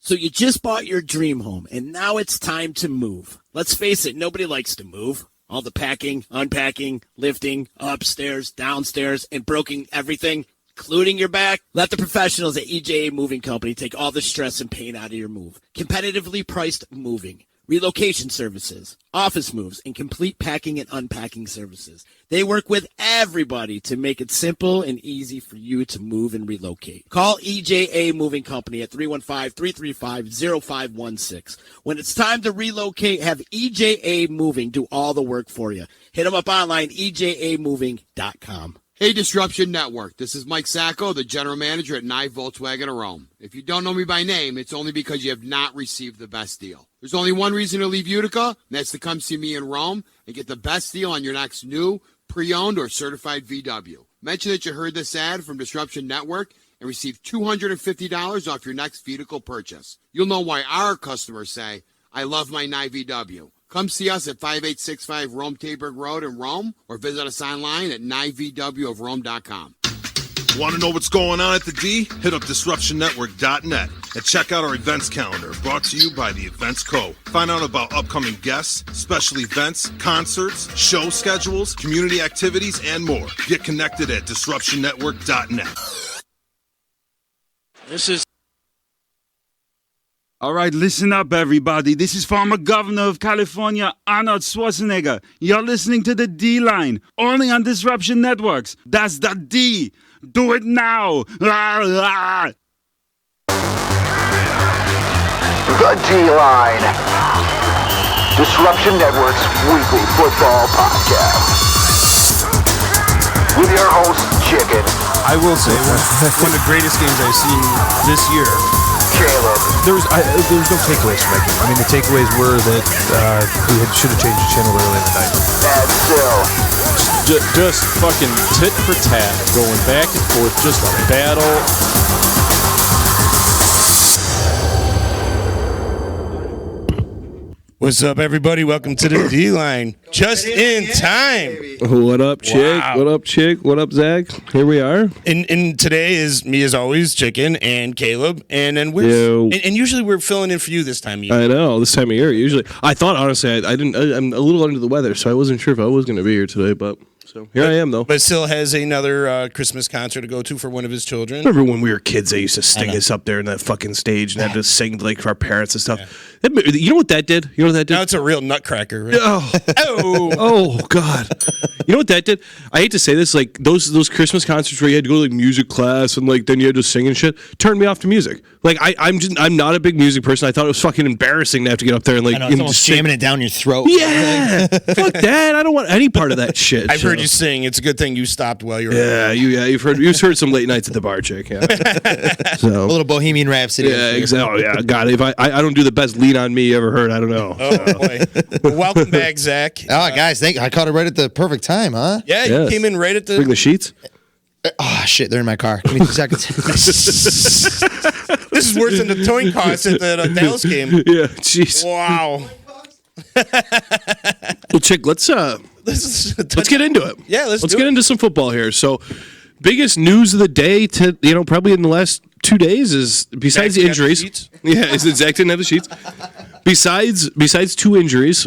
So you just bought your dream home, and now it's time to move. Let's face it, nobody likes to move. All the packing, unpacking, lifting, upstairs, downstairs, and broking everything, including your back. Let the professionals at EJA Moving Company take all the stress and pain out of your move. Competitively priced moving, relocation services, office moves, and complete packing and unpacking services. They work with everybody to make it simple and easy for you to move and relocate. Call EJA Moving Company at 315-335-0516. When it's time to relocate, have EJA Moving do all the work for you. Hit them up online, ejamoving.com. Hey, Disruption Network. This is Mike Sacco, the general manager at Nye Volkswagen of Rome. If you don't know me by name, it's only because you have not received the best deal. There's only one reason to leave Utica, and that's to come see me in Rome and get the best deal on your next new, pre-owned, or certified VW. Mention that you heard this ad from Disruption Network and receive $250 off your next vehicle purchase. You'll know why our customers say, I love my Nye VW. Come see us at 5865 Rome Taberg Road in Rome, or visit us online at nyvwofrome.com. Want to know what's going on at the D? Hit up DisruptionNetwork.net and check out our events calendar, brought to you by the Events Co. Find out about upcoming guests, special events, concerts, show schedules, community activities, and more. Get connected at DisruptionNetwork.net. This is All right, listen up, everybody. This is former governor of California, Arnold Schwarzenegger. You're listening to the D-Line, only on Disruption Networks. That's the D. Do it now. The D-Line. Disruption Network's weekly football podcast. With your host, Chicken. I will say, one of the greatest games I've seen this year. Caleb. There was no takeaways from that game. I mean, the takeaways were that we should have changed the channel early in the night. And still. Just fucking tit for tat, going back and forth, just a battle. What's up, everybody? Welcome to the D-Line. Just in time. What up, Chick? Wow. What up, Chick? What up, Zach? Here we are. And today is me, as always, Chicken, and Caleb. And then we're and usually we're filling in for you this time of year. I know, this time of year, usually. I thought, honestly, I'm a little under the weather, so I wasn't sure if I was going to be here today, but so here I am, though. But still has another Christmas concert to go to for one of his children. Remember when we were kids, they used to sting us up there in that fucking stage and had to sing like for our parents and stuff. Yeah. You know what that did? You know what that did? Now it's a real nutcracker. Right? Oh, God. You know what that did? I hate to say this, like those Christmas concerts where you had to go to like music class and like then you had to sing and shit, turned me off to music. Like I'm not a big music person. I thought it was fucking embarrassing to have to get up there and like it's almost jamming it down your throat. Yeah. Fuck that. I don't want any part of that shit. I've heard you sing. It's a good thing you stopped while you were you've heard some late nights at the bar, Chick. Yeah. So a little Bohemian Rhapsody. Yeah, exactly. Oh, yeah. God, if I don't do the best lean on me you ever heard, I don't know. Oh boy. Well, welcome back, Zach. Oh, guys, I caught it right at the perfect time, huh? Yeah, you came in right at the Bring the sheets. Oh shit, they're in my car. Give me 2 seconds. This is worse than the towing costs at the Dallas game. Yeah, jeez. Wow. Well, Chick, let's get into it. Yeah, let's get into some football here. So, biggest news of the day probably in the last 2 days is besides the injuries. Yeah, is that Zach didn't have the sheets. Besides two injuries,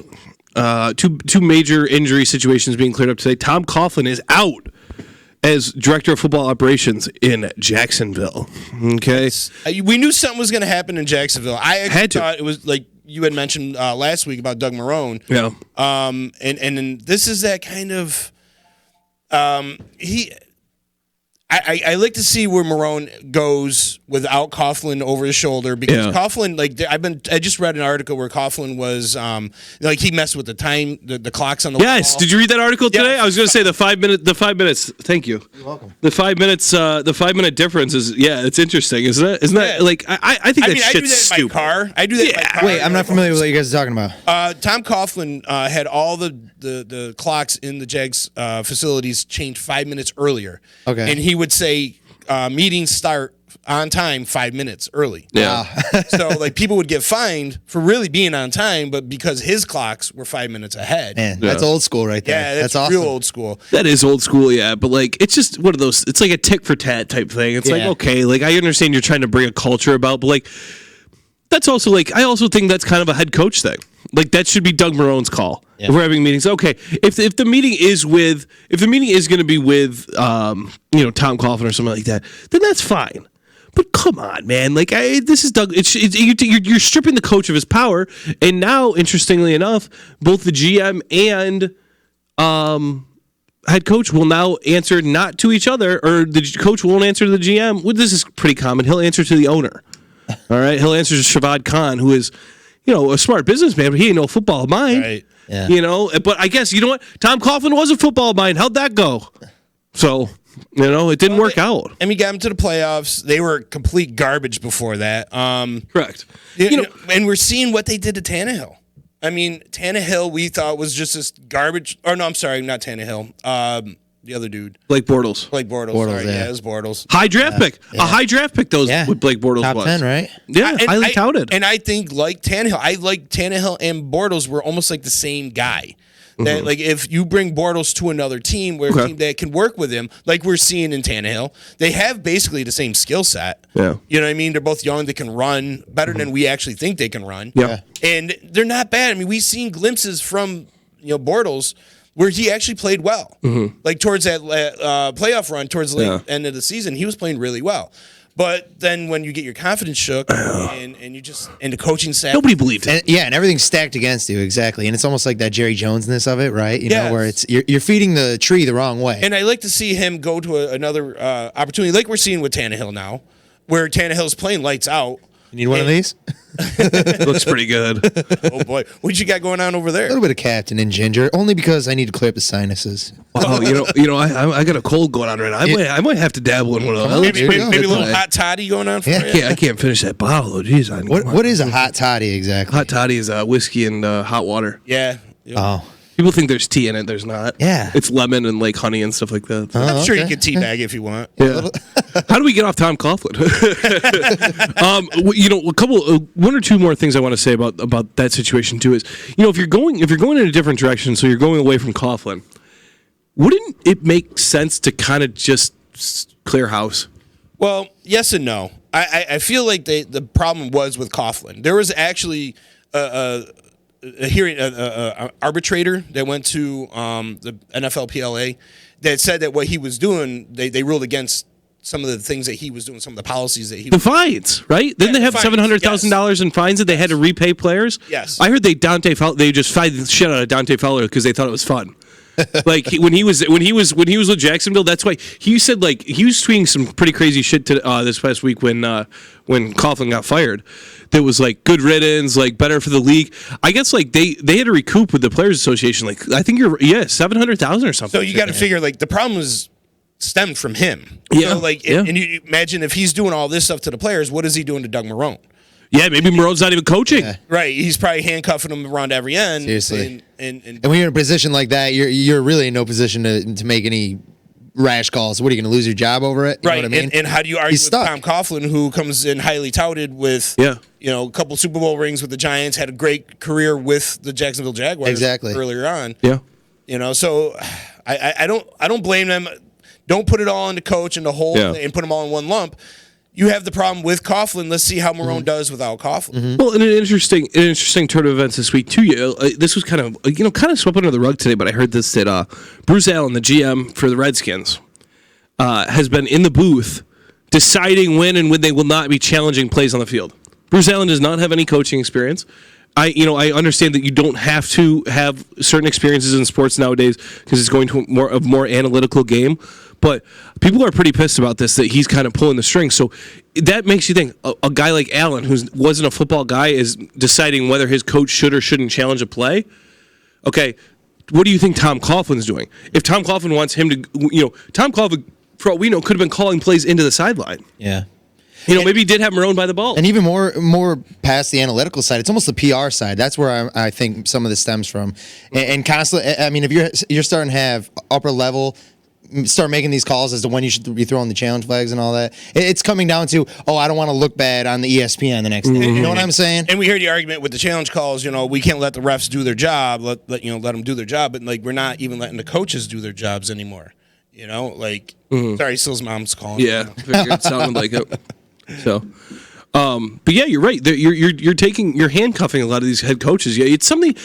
two major injury situations being cleared up today. Tom Coughlin is out as director of football operations in Jacksonville. Okay, we knew something was going to happen in Jacksonville. I thought it was like you had mentioned last week about Doug Marrone. Yeah. And this is that kind of I like to see where Marrone goes without Coughlin over his shoulder because Coughlin, I just read an article where Coughlin was he messed with the time, the clocks on the wall. Yes, did you read that article today? Yeah. I was going to say the 5 minutes. Thank you. You're welcome. The 5 minutes, the 5 minute difference is it's interesting, isn't it? Isn't that like I think that shit's stupid. I do that in my car. Wait, I'm not familiar with what you guys are talking about. Tom Coughlin had all the clocks in the Jags facilities changed 5 minutes earlier. Okay, and he would say meetings start on time 5 minutes early. Yeah. So people would get fined for really being on time, but because his clocks were 5 minutes ahead. Man, that's old school right there. Yeah, that's awesome. real old school. That is old school, yeah. But it's just one of those. It's like a tick for tat type thing. It's like, okay, I understand you're trying to bring a culture about, but that's also like I also think that's kind of a head coach thing. Like that should be Doug Marone's call. Yeah. If we're having meetings, okay. If the meeting is going to be with Tom Coughlin or something like that, then that's fine. But come on, man! Like this is Doug. You're stripping the coach of his power, and now, interestingly enough, both the GM and head coach will now answer not to each other, or the coach won't answer to the GM. Well, this is pretty common. He'll answer to the owner. All right, he'll answer to Shavad Khan, who is, a smart businessman, but he ain't no football mind. Right. Yeah. But I guess you know what? Tom Coughlin was a football mind. How'd that go? So. It didn't work out. And we got them to the playoffs. They were complete garbage before that. Correct. And we're seeing what they did to Tannehill. I mean, Tannehill we thought was just this garbage. Or no, I'm sorry, not Tannehill. The other dude. Blake Bortles. Sorry, it was Bortles. High draft pick. Yeah. A high draft pick with Blake Bortles Top was. 10, right? Yeah, highly touted. And I think like Tannehill and Bortles were almost like the same guy. That like if you bring Bortles to another team where a team that can work with him, like we're seeing in Tannehill, they have basically the same skill set. Yeah. You know what I mean? They're both young, they can run better than we actually think they can run. Yeah. And they're not bad. I mean, we've seen glimpses from Bortles where he actually played well. Like towards that playoff run, towards the end of the season, he was playing really well. But then when you get your confidence shook and the coaching staff, nobody believed it. And everything's stacked against you, exactly. And it's almost like that Jerry Jones-ness of it, right? Where it's you're feeding the tree the wrong way. And I like to see him go to another opportunity, like we're seeing with Tannehill now, where Tannehill's playing lights out. You need one of these? Looks pretty good. Oh boy, what you got going on over there? A little bit of Captain and Ginger, only because I need to clear up the sinuses. Oh, I got a cold going on right now. I might have to dabble in one of those. Maybe a little hot toddy going on for you. I can't finish that bottle though. Jeez, what is a hot toddy exactly? Hot toddy is whiskey and hot water. Yeah. Oh. People think there's tea in it. There's not. Yeah. It's lemon and like honey and stuff like that. So. I'm sure you can teabag if you want. Yeah. How do we get off Tom Coughlin? One or two more things I want to say about that situation too is, if you're going in a different direction, so you're going away from Coughlin, wouldn't it make sense to kind of just clear house? Well, yes and no. I feel like the problem was with Coughlin. There was actually a hearing arbitrator that went to the NFLPLA that said that what he was doing, they ruled against some of the things that he was doing, some of the policies that he was doing. The fines, right? Didn't they have $700,000 in fines that they had to repay players? Yes. I heard they just fined the shit out of Dante Fowler because they thought it was fun. Like when he was with Jacksonville, that's why he said like he was tweeting some pretty crazy shit to this past week when Coughlin got fired. That was like good riddance, like better for the league. I guess like they had to recoup with the Players Association. Like I think $700,000 or something. So you got to figure like the problem was stemmed from him. Yeah, and you imagine if he's doing all this stuff to the players, what is he doing to Doug Marrone? Yeah, maybe Marone's not even coaching. Yeah. Right, he's probably handcuffing him around every end. Seriously, and when you're in a position like that, you're really in no position to make any rash calls. What are you going to lose your job over it? You right, know what I mean? And how do you argue with Tom Coughlin, who comes in highly touted with a couple Super Bowl rings with the Giants, had a great career with the Jacksonville Jaguars earlier on. Yeah, so I don't blame them. Don't put it all on the coach and the whole and put them all in one lump. You have the problem with Coughlin. Let's see how Marone does without Coughlin. Well, and an interesting turn of events this week too. This was kind of swept under the rug today, but I heard this that Bruce Allen, the GM for the Redskins, has been in the booth deciding when and when they will not be challenging plays on the field. Bruce Allen does not have any coaching experience. I understand that you don't have to have certain experiences in sports nowadays because it's going to a more analytical game. But people are pretty pissed about this, that he's kind of pulling the strings. So that makes you think a guy like Allen, who wasn't a football guy, is deciding whether his coach should or shouldn't challenge a play. Okay, what do you think Tom Coughlin's doing? If Tom Coughlin wants him to, Tom Coughlin, for all we know, could have been calling plays into the sideline. Yeah. Maybe he did have Marone by the ball. And even more past the analytical side, it's almost the PR side. That's where I think some of this stems from. And constantly, I mean, if you're starting to have upper level, start making these calls as to when you should be throwing the challenge flags and all that. It's coming down to, I don't want to look bad on the ESPN the next day. You know what I'm saying? And we hear the argument with the challenge calls. We can't let the refs do their job. Let them do their job. But like we're not even letting the coaches do their jobs anymore. Sorry, Sill's mom's calling. Yeah, figured it sounded like it. So, But yeah, you're right. You're handcuffing a lot of these head coaches. Yeah, it's something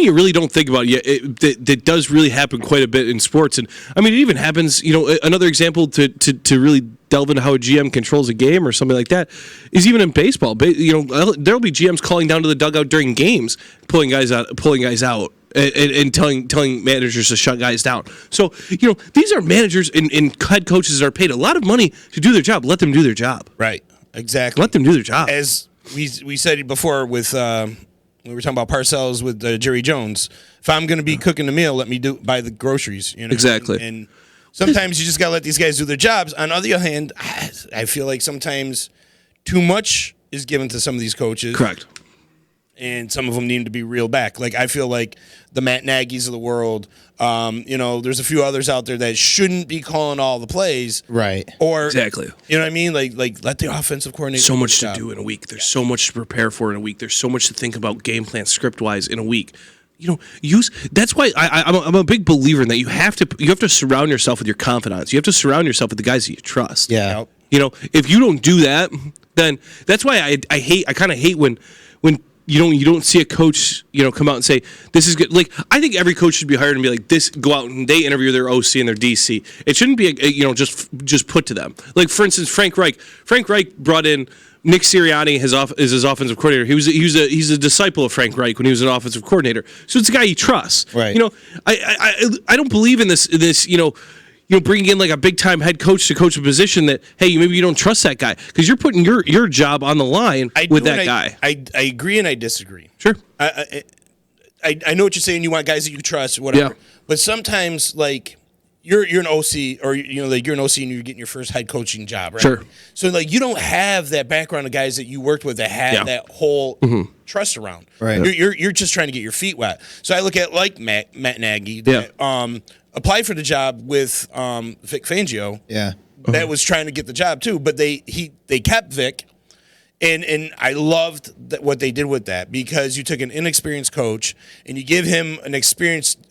you really don't think about. Yeah, that does really happen quite a bit in sports, and I mean, it even happens. Another example to really delve into how a GM controls a game or something like that is even in baseball. There'll be GMs calling down to the dugout during games, pulling guys out. And telling managers to shut guys down. So, these are managers and head coaches that are paid a lot of money to do their job. Let them do their job. Right. Exactly. Let them do their job. As we said before with we were talking about Parcells with Jerry Jones. If I'm going to be cooking the meal, let me buy the groceries. Exactly. And sometimes you just got to let these guys do their jobs. On the other hand, I feel like sometimes too much is given to some of these coaches. Correct. And some of them need to be reeled back. Like I feel like the Matt Nagy's of the world. There's a few others out there that shouldn't be calling all the plays. Right. Or exactly. You know what I mean? Like let the offensive coordinator. So much to do in a week. There's so much to prepare for in a week. There's so much to think about game plan script wise in a week. That's why I'm a big believer in that. You have to surround yourself with your confidants. You have to surround yourself with the guys that you trust. Yeah. If you don't do that, then that's why I kind of hate when you don't see a coach, come out and say, this is good. Like, I think every coach should be hired and be like, go out and they interview their OC and their DC. It shouldn't be, just put to them. Like, for instance, Frank Reich. Frank Reich brought in Nick Sirianni as his offensive coordinator. He's a disciple of Frank Reich when he was an offensive coordinator. So it's a guy he trusts. Right. I don't believe in this, bringing in like a big time head coach to coach a position that, hey, maybe you don't trust that guy because you're putting your job on the line with that guy. I agree and I disagree. Sure. I know what you're saying. You want guys that you trust, whatever. Yeah. But sometimes, like, you're an OC or, you're an OC and you're getting your first head coaching job, right? Sure. So, like, you don't have that background of guys that you worked with that had that whole trust around. Right. You're just trying to get your feet wet. So I look at, like, Matt Nagy that applied for the job with Vic Fangio. Yeah. That was trying to get the job, too. But they kept Vic. And I loved what they did with that because you took an inexperienced coach and you give him an experienced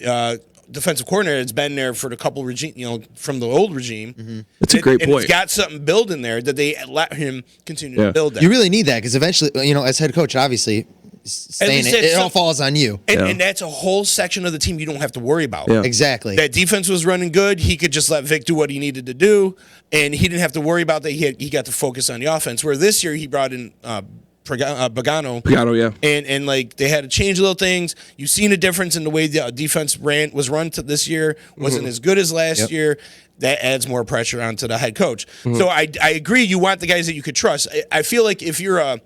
defensive coordinator that's been there for the couple regime, from the old regime. Mm-hmm. That's a great point. And it's got something built in there that they let him continue to build that. You really need that because eventually, as head coach, obviously, it all falls on you. And that's a whole section of the team you don't have to worry about. Yeah. Exactly. That defense was running good. He could just let Vic do what he needed to do, and he didn't have to worry about that. He got to focus on the offense. Where this year he brought in Pagano. Pagano, yeah. And like they had to change little things. You've seen a difference in the way the defense was run to this year. Wasn't as good as last year. That adds more pressure onto the head coach. So I agree. You want the guys that you could trust. I feel like if you're a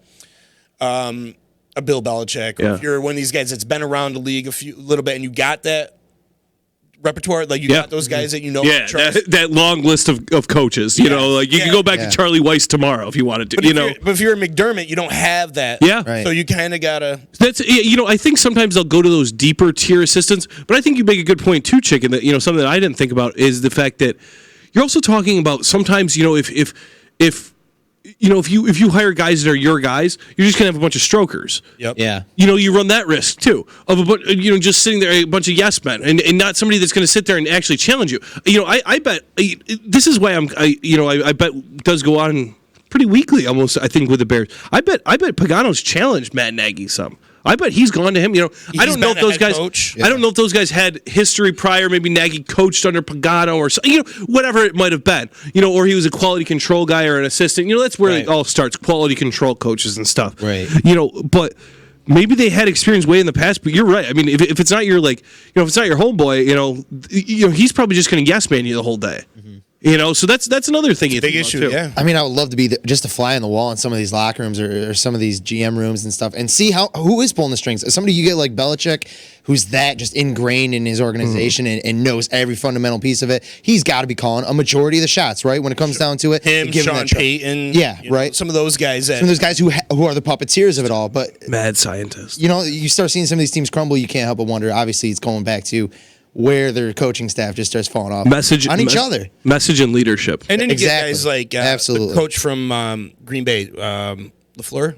Bill Belichick, or if you're one of these guys that's been around the league a little bit, and you got that repertoire, like you got those guys that trust. that long list of coaches. You can go back to Charlie Weiss tomorrow if you wanted to. But if you're a McDermott, you don't have that. Yeah, right. So you kind of gotta. That's I think sometimes they'll go to those deeper tier assistants, but I think you make a good point too, Chicken. That something that I didn't think about is the fact that you're also talking about sometimes if you hire guys that are your guys, you're just gonna have a bunch of strokers. Yep. Yeah. You run that risk too of just sitting there a bunch of yes men and not somebody that's going to sit there and actually challenge you. I bet this is why I bet does go on pretty weekly almost. I think with the Bears, I bet Pagano's challenged Matt Nagy some. I bet he's gone to him. I don't know if those guys. I don't know if those guys had history prior. Maybe Nagy coached under Pagano or whatever it might have been. Or he was a quality control guy or an assistant. That's where it all starts. Quality control coaches and stuff. Right. But maybe they had experience way in the past. But you're right. I mean, if it's not your if it's not your homeboy, he's probably just going to yes man you the whole day. So that's another thing. Big issue, too. yeah. I mean, I would love to be just a fly on the wall in some of these locker rooms or some of these GM rooms and stuff, and see who is pulling the strings. Somebody you get like Belichick, who's that just ingrained in his organization and knows every fundamental piece of it. He's got to be calling a majority of the shots, right? When it comes down to it, Sean Payton, right. Some of those guys, some of those guys who are the puppeteers of it all, but mad scientists. You start seeing some of these teams crumble. You can't help but wonder. Obviously, it's going back to where their coaching staff just starts falling off on each other. Message and leadership. And then you get guys like Absolutely. the coach from Green Bay, LaFleur.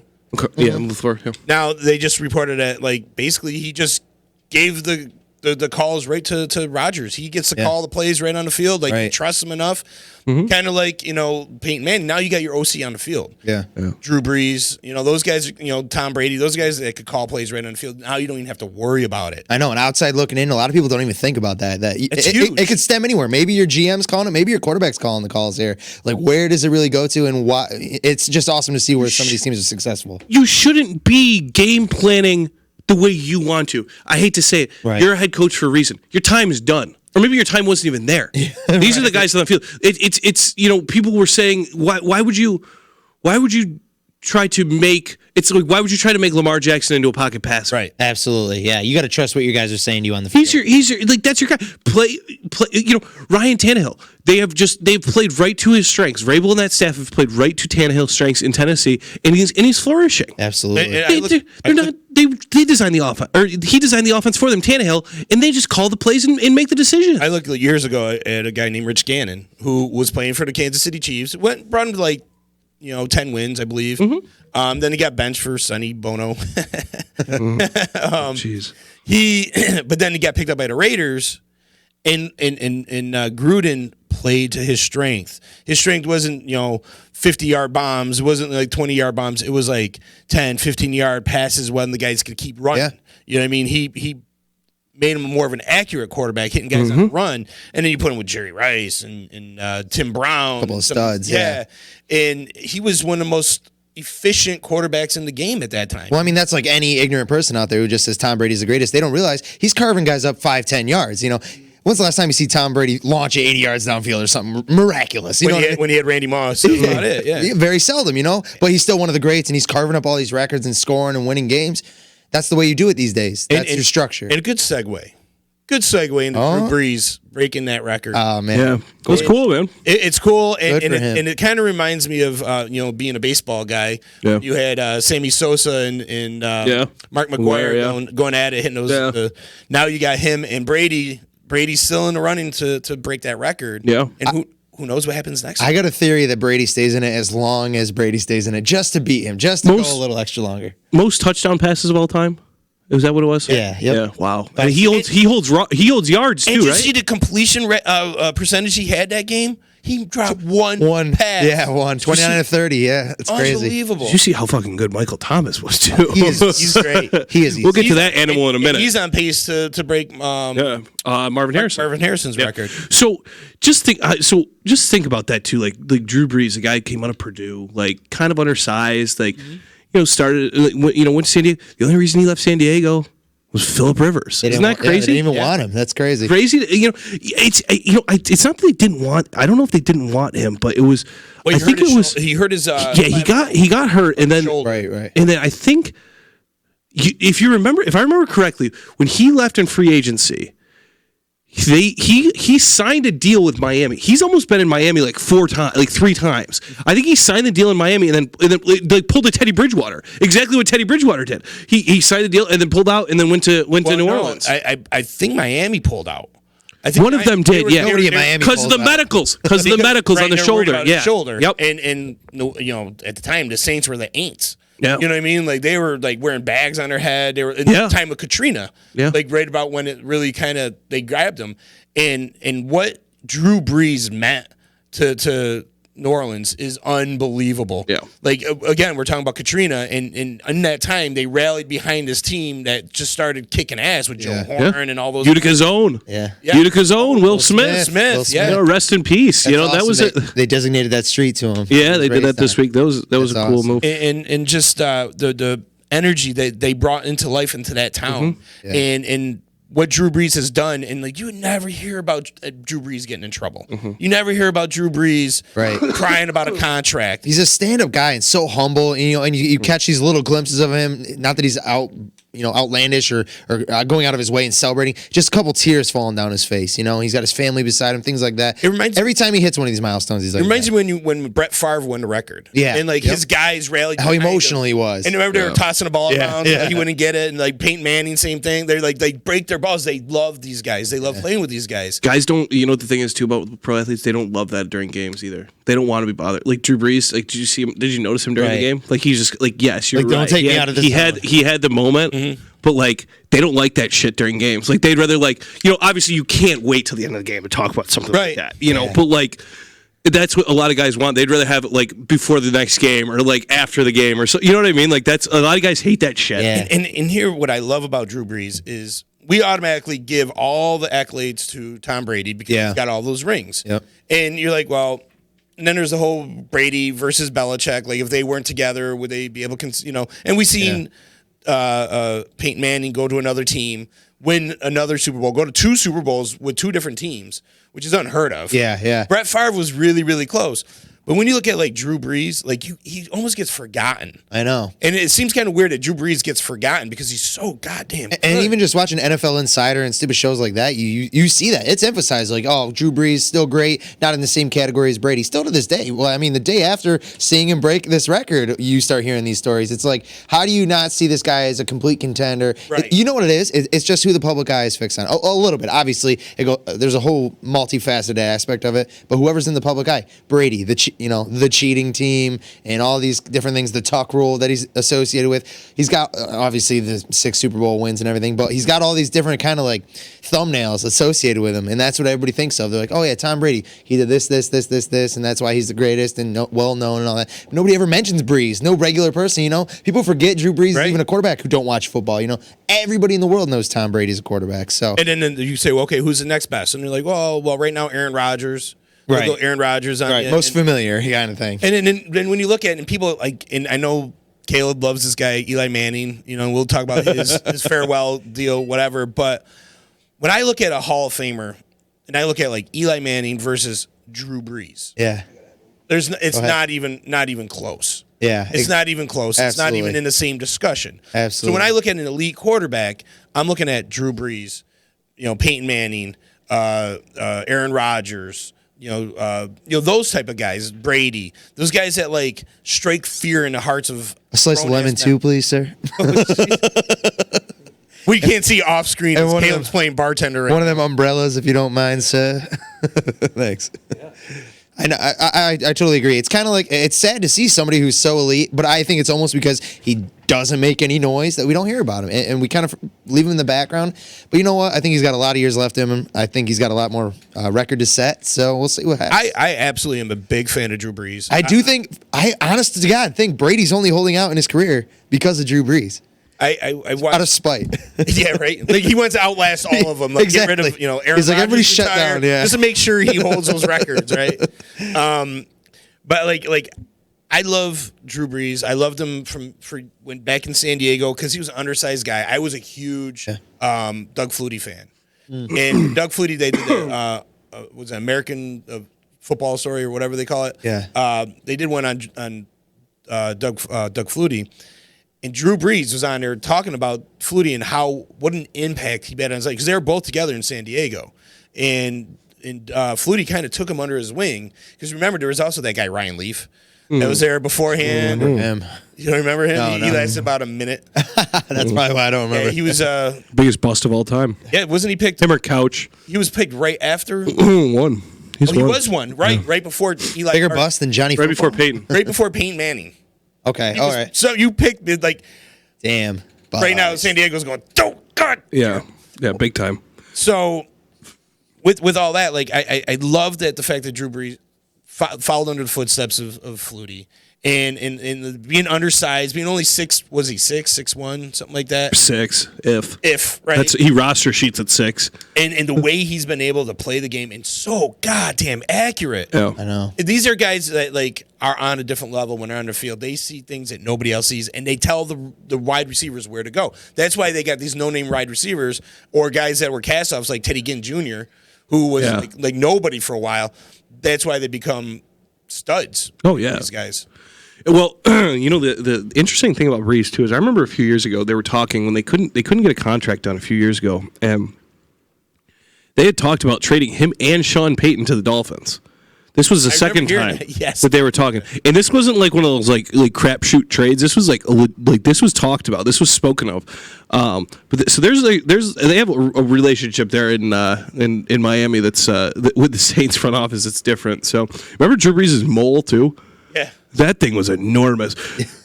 Yeah, LaFleur. Yeah. Now they just reported that basically he just gave the the calls right to Rodgers. He gets to call the plays right on the field. Like you trust him enough. Kind of like, Peyton Manning. Now you got your OC on the field. Yeah. Drew Brees, those guys, Tom Brady, those guys that could call plays right on the field. Now you don't even have to worry about it. I know, and outside looking in, a lot of people don't even think about that. It's huge. It could stem anywhere. Maybe your GM's calling it. Maybe your quarterback's calling the calls here. Like, where does it really go to, and why? It's just awesome to see where some of these teams are successful. You shouldn't be game planning the way you want to. I hate to say it. Right. You're a head coach for a reason. Your time is done. Or maybe your time wasn't even there. These are the guys on the field. It's people were saying, why would you try to make why would you try to make Lamar Jackson into a pocket passer? Right. Absolutely. Yeah. You got to trust what your guys are saying to you on the field. He's your that's your guy. Play Ryan Tannehill. They've played right to his strengths. Vrabel and that staff have played right to Tannehill's strengths in Tennessee, and he's flourishing. Absolutely. They designed the offense, or he designed the offense for them, Tannehill, and they just call the plays and make the decision. I looked years ago at a guy named Rich Gannon who was playing for the Kansas City Chiefs. Brought him to 10 wins, I believe. Then he got benched for Sonny Bono. Jeez. But then he got picked up by the Raiders, and Gruden played to his strength. His strength wasn't 50-yard bombs. It wasn't like 20-yard bombs. It was like 10, 15-yard passes when the guys could keep running. Yeah. You know what I mean? He made him more of an accurate quarterback, hitting guys on the run. And then you put him with Jerry Rice and Tim Brown. A couple of studs, yeah. And he was one of the most efficient quarterbacks in the game at that time. Well, I mean, that's like any ignorant person out there who just says Tom Brady's the greatest. They don't realize he's carving guys up 5-10 yards. When's the last time you see Tom Brady launch 80 yards downfield or something miraculous? When he had Randy Moss, that was about it. Yeah. Very seldom, But he's still one of the greats, and he's carving up all these records and scoring and winning games. That's the way you do it these days. That's your structure. And a good segue. Good segue into Drew Brees breaking that record. Oh, man. Yeah. It was cool, man. It's cool, and him. it kind of reminds me of being a baseball guy. Yeah. You had Sammy Sosa and Mark McGwire going at it, hitting those. Yeah. Now you got him and Brady. Brady's still in the running to break that record. Yeah. And who knows what happens next? I got a theory that Brady stays in it as long as Brady stays in it, just to beat him, just to go a little extra longer. Most touchdown passes of all time. Is that what it was? Yeah. Yep. Yeah. Wow. And he holds yards too, and right? you see the completion percentage he had that game? He dropped one pass. Yeah, 29 to 30. Yeah, it's crazy. Unbelievable. Did you see how fucking good Michael Thomas was too? He's great. He is. We'll get to that animal in a minute. He's on pace to break Marvin Harrison. Marvin Harrison's record. So just think about that too. Like Drew Brees, a guy came out of Purdue, like kind of undersized, started went to San Diego. The only reason he left San Diego was Phillip Rivers. Isn't that crazy? They didn't even want him. That's crazy. Crazy. It's not that they didn't want. I don't know if they didn't want him, but it was. Well, I think it was. He hurt his. He got hurt, and then right. And then I think, if I remember correctly, when he left in free agency, he signed a deal with Miami. He's almost been in Miami like 3 times. I think he signed the deal in Miami and then they pulled a Teddy Bridgewater. Exactly what Teddy Bridgewater did. He signed the deal and then pulled out and then went to New Orleans. I think Miami pulled out. I think one of them did. Yeah, nobody in Miami because of the medicals. Because of the medicals on the shoulder. Yeah, shoulder. Yep. And at the time the Saints were the Aints. Yeah. You know what I mean? Like they were like wearing bags on their head. They were in the time of Katrina. Yeah. Like right about when it really they grabbed them. And what Drew Brees meant to New Orleans is unbelievable. Yeah. Like again, we're talking about Katrina, and in that time they rallied behind this team that just started kicking ass with Joe Horn and all those. Utica's own. Yeah. Utica's own. Will Smith. Smith. Yeah. Rest in peace. That's that awesome. was it. They designated that street to him. Yeah, they did that this week. That was a cool move. And just the energy that they brought into life into that town, and what Drew Brees has done, and like you would never hear about Drew Brees getting in trouble. You never hear about Drew Brees crying about a contract. He's a stand-up guy and so humble, and you catch these little glimpses of him. Not that he's outlandish or going out of his way and celebrating. Just a couple tears falling down his face. He's got his family beside him, things like that. Every time he hits one of these milestones, he's like. It reminds me when Brett Favre won the record. Yeah, and his guys rallied. How emotional he was. And remember they were tossing the ball around. Yeah. He wouldn't get it, and like Peyton Manning, same thing. They're like they break their balls. They love these guys. They love playing with these guys. Guys don't. The thing is too about pro athletes, they don't love that during games either. They don't want to be bothered. Like Drew Brees. Like, did you see him? Did you notice him during the game? Like he's just like, yes, you're right. Don't take me out of this. He had the moment. but like they don't like that shit during games. Like they'd rather obviously you can't wait till the end of the game to talk about something like that, but like that's what a lot of guys want. They'd rather have it like before the next game or like after the game or so. You know what I mean? Like that's a lot of guys hate that shit. Yeah. And here, what I love about Drew Brees is we automatically give all the accolades to Tom Brady because he's got all those rings. Yep. And you're like, well, and then there's the whole Brady versus Belichick. Like if they weren't together, would they be able to, And we seen Peyton Manning go to another team, win another Super Bowl, go to 2 Super Bowls with 2 different teams, which is unheard of. Yeah. Brett Favre was really, really close. But when you look at like Drew Brees, like he almost gets forgotten. I know. And it seems kind of weird that Drew Brees gets forgotten because he's so goddamn good. And even just watching NFL Insider and stupid shows like that, you see that. It's emphasized like, oh, Drew Brees, still great, not in the same category as Brady. Still to this day. Well, I mean, the day after seeing him break this record, you start hearing these stories. It's like, how do you not see this guy as a complete contender? Right. You know what it is? It's just who the public eye is fixed on. A little bit. Obviously, there's a whole multifaceted aspect of it. But whoever's in the public eye, Brady, the cheating team and all these different things, the tuck rule that he's associated with. He's got obviously the 6 Super Bowl wins and everything, but he's got all these different kind of like thumbnails associated with him, and that's what everybody thinks of. They're like, oh yeah, Tom Brady, he did this, and that's why he's the greatest and well known and all that. But nobody ever mentions Brees. No regular person, people forget Drew Brees is even a quarterback who don't watch football. Everybody in the world knows Tom Brady's a quarterback. So and then you say, well, okay, who's the next best? And you're like, well, right now Aaron Rodgers. Right. Go Aaron Rodgers on right. Most familiar kind of thing. And then when you look at it, and people like, and I know Caleb loves this guy, Eli Manning. We'll talk about his farewell deal, whatever. But when I look at a Hall of Famer, and I look at like Eli Manning versus Drew Brees, it's not even close. Yeah, it's not even close. Absolutely. It's not even in the same discussion. Absolutely. So when I look at an elite quarterback, I'm looking at Drew Brees, Peyton Manning, Aaron Rodgers. Those type of guys, Brady, those guys that like strike fear in the hearts of a slice of lemon too, please, sir. We can't see off screen. Caleb's playing bartender. One of them umbrellas, if you don't mind, sir. Thanks. Yeah. I know. I totally agree. It's kind of like, it's sad to see somebody who's so elite, but I think it's almost because he doesn't make any noise that we don't hear about him, and we kind of leave him in the background. But you know what? I think he's got a lot of years left in him. I think he's got a lot more record to set. So we'll see what happens. I absolutely am a big fan of Drew Brees. I honest to God think Brady's only holding out in his career because of Drew Brees. I watched, out of spite. Yeah, right. Like he wants to outlast all of them. Like exactly. Get rid of Aaron He's like, everybody shut retired, down. Yeah, just to make sure he holds those records, right? But like I love Drew Brees. I loved him for when back in San Diego because he was an undersized guy. I was a huge Doug Flutie fan, and Doug Flutie, they did was an American Football Story or whatever they call it. Yeah, they did one on Doug Flutie. And Drew Brees was on there talking about Flutie and what an impact he had on his life because they were both together in San Diego, and Flutie kind of took him under his wing because remember there was also that guy Ryan Leaf that was there beforehand. You don't remember him? No, he lasted about a minute. That's probably why I don't remember. Yeah, he was biggest bust of all time. Yeah, wasn't he picked? Him or Couch? He was picked right after one. He was one right before Eli. Bigger bust than Johnny. Right before Peyton. Right before Peyton Manning. Okay, all right. So you picked it like, damn. Right now, San Diego's going, oh God. Yeah, big time. So, with all that, like I love that the fact that Drew Brees followed under the footsteps of Flutie, and being undersized, being only 6, was he 6'1", something like that? 6, if right. He roster sheets at 6, and the way he's been able to play the game and so goddamn accurate. Yeah. I know. These are guys that like are on a different level when they're on the field. They see things that nobody else sees, and they tell the wide receivers where to go. That's why they got these no-name wide receivers or guys that were cast-offs like Teddy Ginn Jr., who was like nobody for a while. That's why they become studs. Oh, yeah. These guys. Well, the interesting thing about Brees too is I remember a few years ago they were talking when they couldn't get a contract done a few years ago, and they had talked about trading him and Sean Payton to the Dolphins. This was the second time that they were talking, and this wasn't like one of those like crapshoot trades. This was like this was talked about. This was spoken of. So they have a relationship there in Miami that's with the Saints front office. It's different. So remember Drew Brees' mole too. Yeah. That thing was enormous.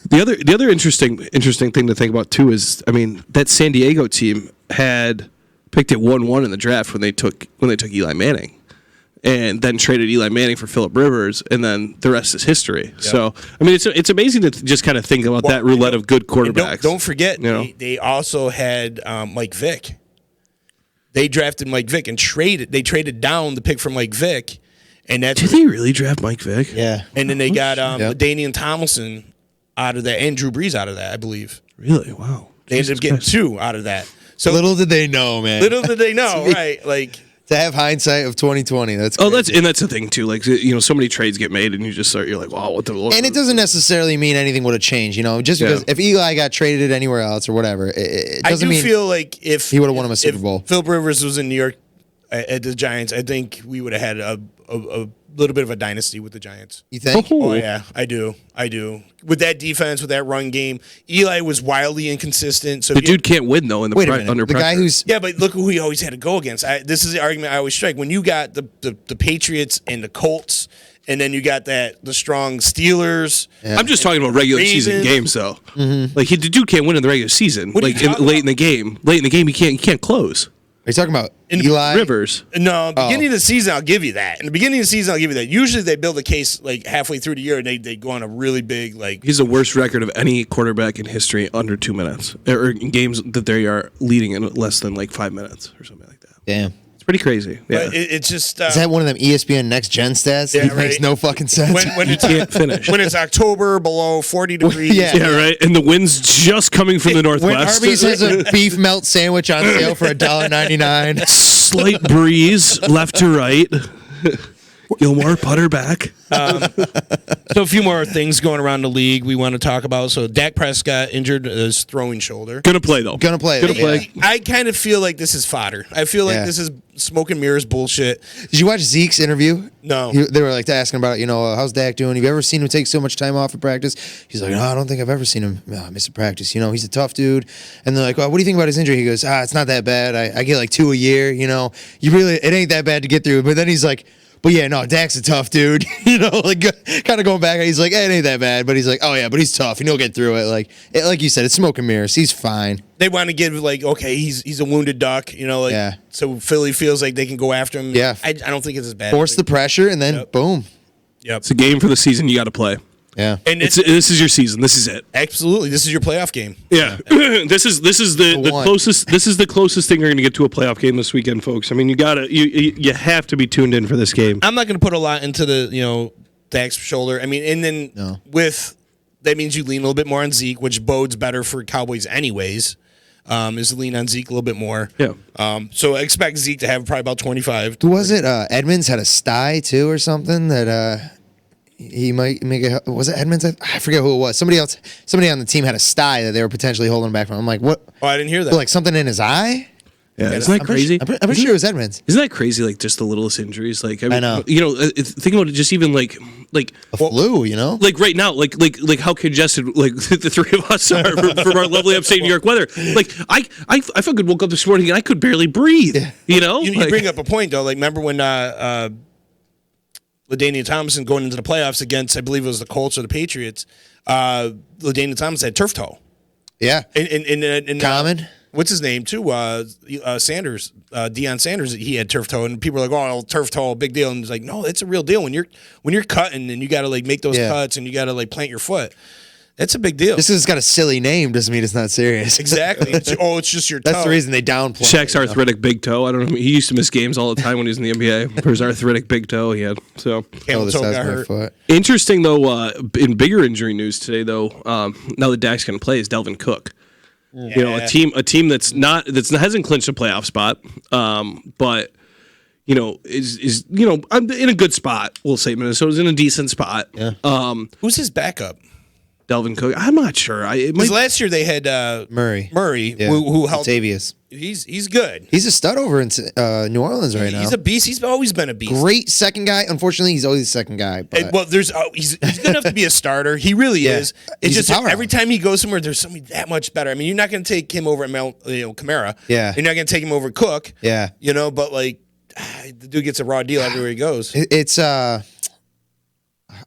The other interesting thing to think about too is, I mean, that San Diego team had picked it 1-1 in the draft when they took Eli Manning, and then traded Eli Manning for Phillip Rivers, and then the rest is history. Yep. So, I mean, it's amazing to just kind of think about that roulette of good quarterbacks. Don't forget, they also had Mike Vick. They drafted Mike Vick and traded down the pick for Mike Vick. And did they really draft Mike Vick? Yeah. And then they got Danian Tomlinson out of that and Drew Brees out of that, I believe. Really? Wow. They ended up getting 2 out of that. So little did they know, man. Little did they know, right? Like to have hindsight of 2020. That's crazy. That's the thing too. Like, so many trades get made, and you're like, wow, what the? And it doesn't necessarily mean anything would have changed. Just because if Eli got traded anywhere else or whatever, it doesn't mean. I do feel like if he would have won him a Super Bowl. Philip Rivers was in New York at the Giants, I think we would have had a little bit of a dynasty with the Giants. You think? Oh yeah, I do. With that defense, with that run game, Eli was wildly inconsistent. So the dude can't win though in the under the pressure. Guy who's but look who he always had to go against. This is the argument I always strike. When you got the Patriots and the Colts, and then you got the strong Steelers. Yeah. I'm just talking about regular season games though. Mm-hmm. Like the dude can't win in the regular season. Late in the game, he can't close. Are you talking about Eli Rivers? No, beginning of the season, I'll give you that. In the beginning of the season, I'll give you that. Usually, they build a case like halfway through the year, and they go on a really big like. He's the worst record of any quarterback in history under 2 minutes, or in games that they are leading in less than like 5 minutes or something like that. Damn. It's pretty crazy. Yeah. But it's just is that one of them ESPN Next Gen stats? Yeah, It makes no fucking sense. When you can't finish. When it's October below 40 degrees. Yeah, right. And the wind's just coming from the northwest. When Arby's has a beef melt sandwich on sale for $1.99. Slight breeze left to right. Gilmore, putter back. So a few more things going around the league we want to talk about. So Dak Prescott injured his throwing shoulder. Gonna play though. Gonna play. I kind of feel like this is fodder. I feel like this is smoke and mirrors bullshit. Did you watch Zeke's interview? No. They were like asking about, how's Dak doing? Have you ever seen him take so much time off of practice? He's like, no, I don't think I've ever seen him miss a practice. He's a tough dude. And they're like, what do you think about his injury? He goes, it's not that bad. I get like 2 a year. It ain't that bad to get through. But then he's like, but yeah, no, Dak's a tough dude. Like kind of going back. He's like, it ain't that bad. But he's like, oh yeah, but he's tough and he'll get through it. Like you said, it's smoke and mirrors. He's fine. They want to give okay, he's a wounded duck. So Philly feels like they can go after him. Yeah, I don't think it's as bad. Force the pressure and then boom. Yep, it's a game for the season. You got to play. Yeah, and this is your season. This is it. Absolutely, this is your playoff game. Yeah, this is the closest. This is the closest thing you're going to get to a playoff game this weekend, folks. I mean, you have to be tuned in for this game. I'm not going to put a lot into the Dak's shoulder. I mean, and then with that means you lean a little bit more on Zeke, which bodes better for Cowboys anyways. Is lean on Zeke a little bit more. Yeah. So I expect Zeke to have probably about 25. Who was it? Edmonds had a sty too, or something that. He might make it. Was it Edmonds? I forget who it was. Somebody on the team had a sty that they were potentially holding back from. I'm like, what? Oh, I didn't hear that. Like something in his eye? Yeah, isn't that crazy? I'm pretty sure it was Edmonds. Isn't that crazy? Like just the littlest injuries. Like I know. Think about it. Just even like a flu. Like right now, like how congested like the three of us are from our lovely upstate New York weather. Like I fucking woke up this morning and I could barely breathe. Yeah. You bring up a point though. Like remember when LaDainian Tomlinson going into the playoffs against, I believe it was the Colts or the Patriots, LaDainian Tomlinson had turf toe. Yeah. And Common. What's his name too? Sanders, Deion Sanders. He had turf toe, and people are like, "Oh, turf toe, big deal." And it's like, no, it's a real deal when you're cutting and you got to like make those cuts and you got to like plant your foot. That's a big deal. Just because it's got a silly name doesn't mean it's not serious. Exactly. It's just your toe. That's the reason they downplay. Shaq's arthritic big toe. I don't know. He used to miss games all the time when he was in the NBA. For his arthritic big toe he had. So camel toe got hurt. Foot. Interesting though. In bigger injury news today though, now that Dak's going to play is Delvin Cook. Yeah. A team that's hasn't clinched a playoff spot, but is I'm in a good spot. We'll say Minnesota's in a decent spot. Yeah. Who's his backup? Delvin Cook. I'm not sure. Last year they had Murray, who helped. Latavius. He's good. He's a stud over in New Orleans right now. He's a beast. He's always been a beast. Great second guy. Unfortunately, he's always the second guy. But He's good enough to be a starter. He really is. It's He's just every time he goes somewhere, there's somebody that much better. I mean, you're not going to take him over at Kamara. Yeah. You're not going to take him over Cook. Yeah. But like, the dude gets a raw deal everywhere he goes. It's I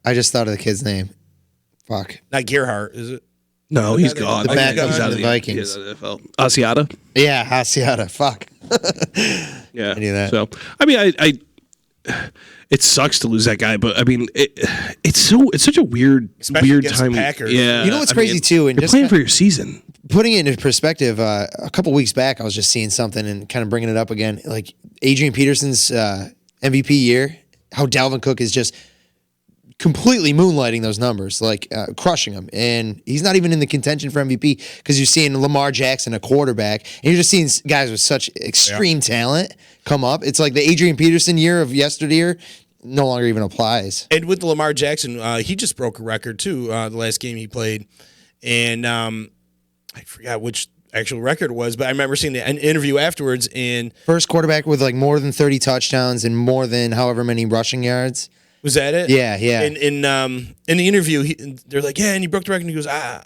just thought of the kid's name. Fuck. Not Gerhardt, is it? No, he's gone. The backup He's of out the of Vikings. He's out of the NFL. Asiata. Yeah, Asiata. Fuck. Yeah. I knew that. So, I mean, I it sucks to lose that guy, but I mean, it's such a weird Especially against the time. Packers. Yeah. You know what's I crazy mean, too, and you're just playing for your season. putting it into perspective, a couple weeks back, I was just seeing something and kind of bringing it up again. Like Adrian Peterson's MVP year, how Dalvin Cook is just completely moonlighting those numbers, like crushing them. And he's not even in the contention for MVP because you're seeing Lamar Jackson, a quarterback, and you're just seeing guys with such extreme talent come up. It's like the Adrian Peterson year of yesteryear no longer even applies. And with the Lamar Jackson, he just broke a record too. The last game he played, and I forgot which actual record it was, but I remember seeing an interview afterwards. And First quarterback with like more than 30 touchdowns and more than however many rushing yards. was that it? Yeah, yeah. In the interview, they're like, "Yeah," and he broke the record. And he goes, I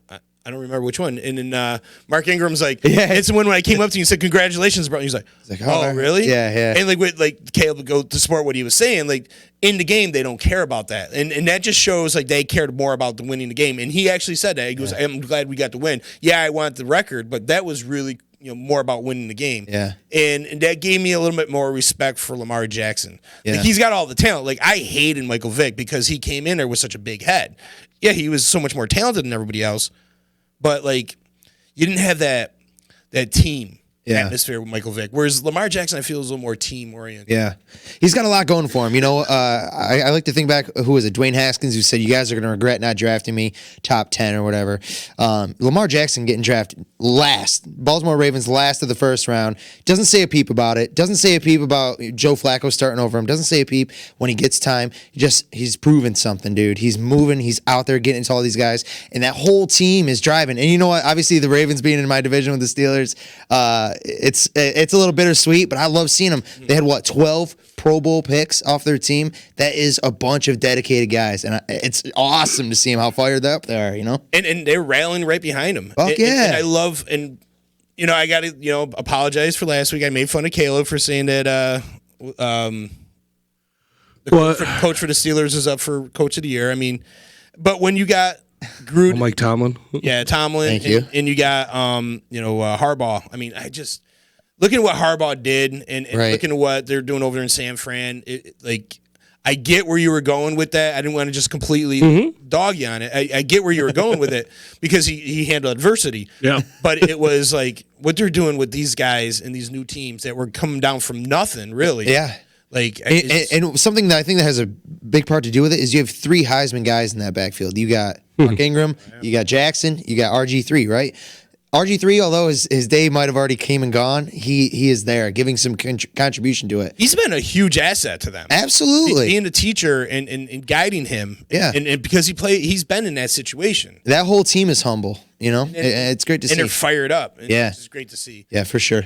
don't remember which one. And then Mark Ingram's like, Yeah. it's the one when I came up to you and said, "Congratulations, bro." And he's like, "Oh, really?" Yeah, yeah. And like Caleb would go to support what he was saying. Like in the game, they don't care about that, and that just shows like they cared more about the winning the game. And he actually said that. He goes, "I'm glad we got to win. Yeah, I want the record, but that was really." More about winning the game. Yeah. And that gave me a little bit more respect for Lamar Jackson. Yeah. Like he's got all the talent. Like I hated Michael Vick because he came in there with such a big head. Yeah, he was so much more talented than everybody else. But like you didn't have that team atmosphere with Michael Vick. Whereas Lamar Jackson, I feel, is a little more team oriented. Yeah. He's got a lot going for him. You know, I like to think back, who was it? Dwayne Haskins, who said, "You guys are going to regret not drafting me top 10 or whatever." Lamar Jackson getting drafted last. Baltimore Ravens last of the first round. Doesn't say a peep about it. Doesn't say a peep about Joe Flacco starting over him. Doesn't say a peep when he gets time. He's proven something, dude. He's moving. He's out there getting into all these guys. And that whole team is driving. And you know what? Obviously, the Ravens being in my division with the Steelers, it's a little bittersweet, but I love seeing them. They had 12 Pro Bowl picks off their team. That is a bunch of dedicated guys, and it's awesome to see them how fired up they are. You know, and they're rallying right behind him. Fuck yeah! And I love, and I got to apologize for last week. I made fun of Caleb for saying that the coach for the Steelers is up for Coach of the Year. I mean, but when you got Gruden, Mike Tomlin, Tomlin, Thank you. and you got Harbaugh. I mean, I just looking at what Harbaugh did and Right. looking at what they're doing over there in San Fran. I get where you were going with that. I didn't want to just completely dog you on it. I get where you were going with it because he handled adversity. Yeah. But it was like what they're doing with these guys and these new teams that were coming down from nothing, really. Yeah. Like And something that I think that has a big part to do with it is you have 3 Heisman guys in that backfield. You got Mark Ingram, you got Jackson, you got RG3, right? RG3, although his day might have already came and gone, he is there giving some contribution to it. he's been a huge asset to them. Absolutely. Being a teacher and guiding him. Yeah. And because he's been in that situation. That whole team is humble, you know? It's great to And see. they're fired up. And Yeah. It's great to see. Yeah, for sure.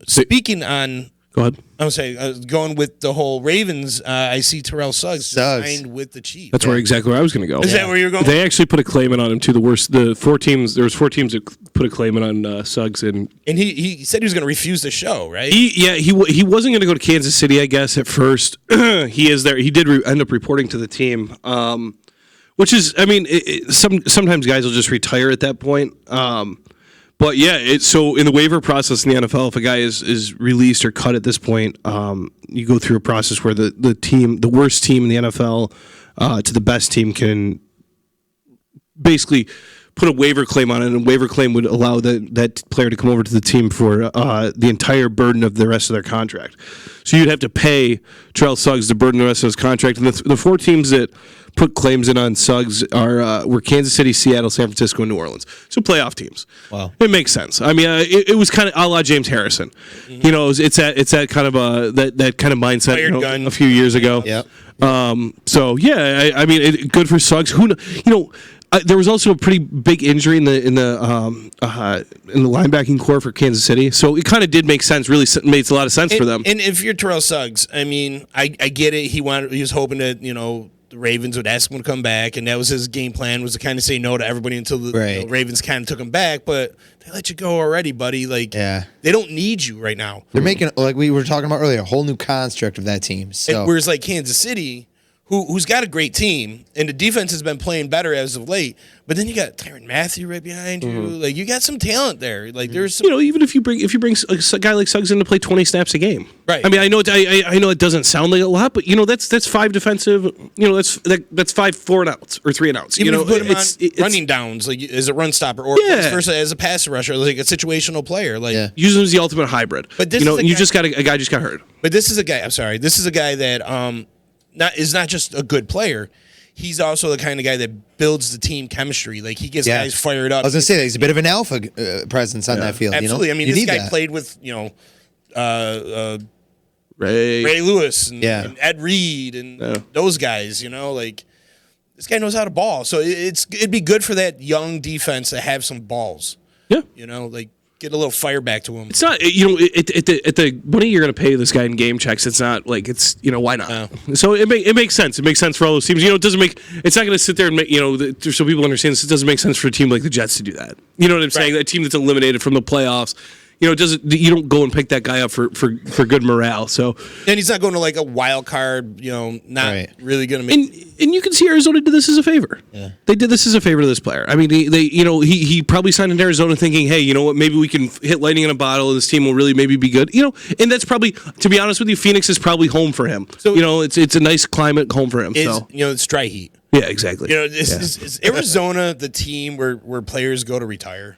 Speaking on, go ahead. I would say, going with the whole Ravens, I see Terrell Suggs signed with the Chiefs. That's exactly where I was going to go. Is that where you're going? They actually put a claim in on him too. The 4 teams. There was 4 teams that put a claim in on Suggs, and he said he was going to refuse the show, right? he wasn't going to go to Kansas City. I guess at first he is there. He did end up reporting to the team, which is, I mean, sometimes guys will just retire at that point. But yeah, so in the waiver process in the NFL, if a guy is released or cut at this point, you go through a process where the worst team in the NFL to the best team can basically put a waiver claim on it, and a waiver claim would allow that player to come over to the team for the entire burden of the rest of their contract. So you'd have to pay Terrell Suggs to burden the rest of his contract. And the 4 teams that put claims in on Suggs were Kansas City, Seattle, San Francisco, and New Orleans. So playoff teams. Wow. It makes sense. I mean, it was kind of a la James Harrison. You know, it's that kind of that kind of mindset a few years ago. Yep. So yeah, I mean, good for Suggs. There was also a pretty big injury in the linebacking core for Kansas City, so it kind of did make sense. Really made a lot of sense for them. And if you're Terrell Suggs, I mean, I get it. He was hoping that the Ravens would ask him to come back, and that was his game plan, was to kind of say no to everybody until the Ravens kind of took him back. But they let you go already, buddy. Like, they don't need you right now. They're making, like we were talking about earlier, a whole new construct of that team. So whereas like Kansas City, who's got a great team, and the defense has been playing better as of late. But then you got Tyrann Mathieu right behind you. Like you got some talent there. Like there's some, even if you bring a guy like Suggs in to play 20 snaps a game, right? I mean, I know it doesn't sound like a lot, but that's 5 defensive. That's 5 4 and outs or 3 and outs. Even if you put him on running downs, like as a run stopper, or vice versa as a pass rusher, like a situational player, like use him as the ultimate hybrid. But this just got a guy just got hurt. But this is a guy. I'm sorry. This is a guy that is not just a good player. He's also the kind of guy that builds the team chemistry. Like he gets guys fired up. I was gonna say that he's a bit of an alpha presence on that field. Absolutely. You know? I mean, this guy played with Ray Lewis and Ed Reed and those guys. Like this guy knows how to ball. So it'd be good for that young defense to have some balls. Yeah. Like get a little fire back to him. It's not, at the money you're going to pay this guy in game checks. It's not like why not? So it makes sense. It makes sense for all those teams. It doesn't make. It's not going to sit there and make so people understand this. It doesn't make sense for a team like the Jets to do that. You know what I'm saying? A team that's eliminated from the playoffs. You don't go and pick that guy up for good morale. So and he's not going to like a wild card. Not really going to make. And you can see Arizona did this as a favor. Yeah, they did this as a favor to this player. I mean, he probably signed in Arizona thinking, hey, you know what? Maybe we can hit lightning in a bottle, and this team will really maybe be good. And that's probably, to be honest with you, Phoenix is probably home for him. So it's a nice climate home for him. It's dry heat. Yeah, exactly. Is Arizona the team where players go to retire?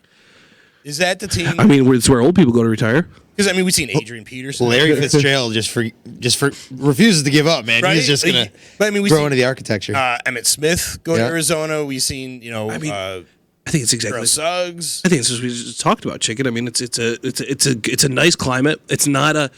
Is that the team? I mean, it's where old people go to retire. Because we've seen Adrian Peterson. Larry Fitzgerald just refuses to give up, man. Right? He's just gonna grow into the architecture. Emmitt Smith go to Arizona. We've seen I think it's exactly Suggs. I think it's just we just talked about, Chicken. I mean, it's a nice climate. It's not a.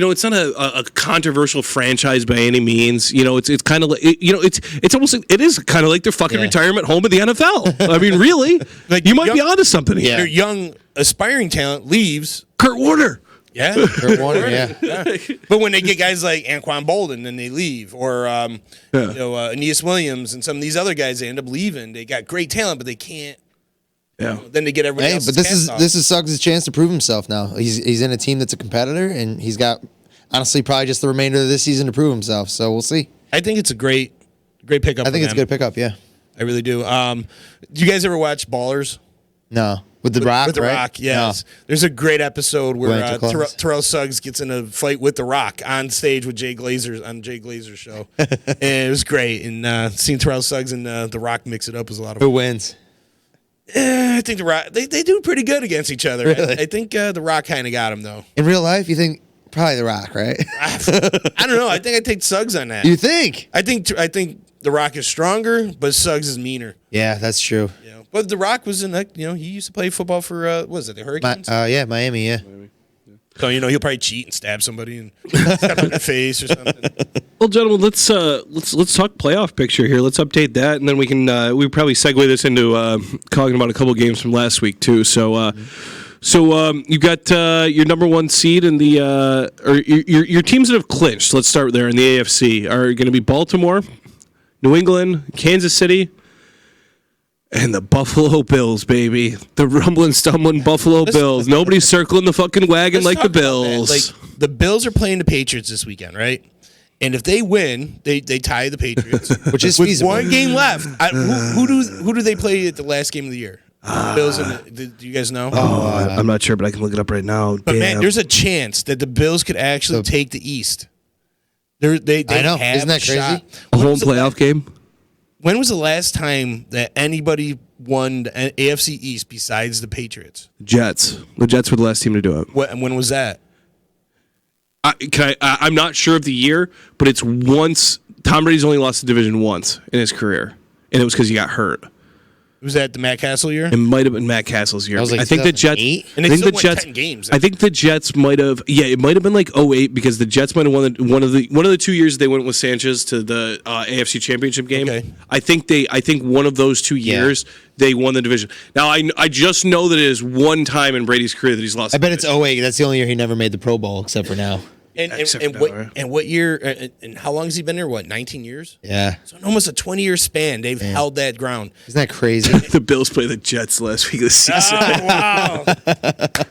It's not a controversial franchise by any means. It's kind of like it's almost it is kind of like their fucking retirement home in the NFL. I mean, really, like you might be onto something here. Their young aspiring talent leaves. Kurt Warner. Yeah, Kurt Warner. Yeah. But when they get guys like Anquan Bolden, then they leave, or Aeneas Williams and some of these other guys, they end up leaving. They got great talent, but they can't. Yeah. Then they get everybody else. But this is Suggs' chance to prove himself now. He's in a team that's a competitor, and he's got honestly probably just the remainder of this season to prove himself. So we'll see. I think it's a great pickup. I think it's a good pickup. Yeah, I really do. Do you guys ever watch Ballers? No, with the Rock. With the right? Rock, yes. No. There's a great episode where Terrell Suggs gets in a fight with the Rock on stage with Jay Glazer on Jay Glazer's show, and it was great. And seeing Terrell Suggs and the Rock mix it up was a lot of fun. Who wins? I think the Rock. They do pretty good against each other. Really? I think the Rock kind of got him though. In real life, you think probably the Rock, right? I don't know. I think I take Suggs on that. You think? I think the Rock is stronger, but Suggs is meaner. Yeah, that's true. But the Rock was in that. He used to play football for what was it, the Hurricanes? Miami. Yeah. So he'll probably cheat and stab somebody and step on the face or something. Well, gentlemen, let's talk playoff picture here. Let's update that, and then we can we probably segue this into talking about a couple games from last week too. So, you got your number one seed in the or your teams that have clinched. Let's start there in the AFC are going to be Baltimore, New England, Kansas City. And the Buffalo Bills, baby. The rumbling, stumbling Buffalo Bills. Nobody's circling the fucking wagon like the Bills. Like, the Bills are playing the Patriots this weekend, right? And if they win, they tie the Patriots. Which is with feasible. One game left. Who do they play at the last game of the year? The Bills and do you guys know? I'm not sure, but I can look it up right now. But man, there's a chance that the Bills could actually take the East. They I know. have Isn't that crazy? shot. A home playoff game? When was the last time that anybody won the AFC East besides the Patriots? Jets. The Jets were the last team to do it. When was that? I'm not sure of the year, but it's once. Tom Brady's only lost the division once in his career, and it was because he got hurt. Was that the Matt Castle year? It might have been Matt Castle's year. Like I think the Jets. And they still won 10 games. I think the Jets might have. Yeah, it might have been like 2008 because the Jets might have won one of the 2 years they went with Sanchez to the AFC Championship game. Okay. I think one of those 2 years they won the division. Now I just know that it is one time in Brady's career that he's lost. I bet it's 2008. That's the only year he never made the Pro Bowl except for now. And what year and how long has he been there? 19 years? Yeah. So in almost a 20-year span, they've held that ground. Isn't that crazy? The Bills play the Jets last week of the season. Oh, wow.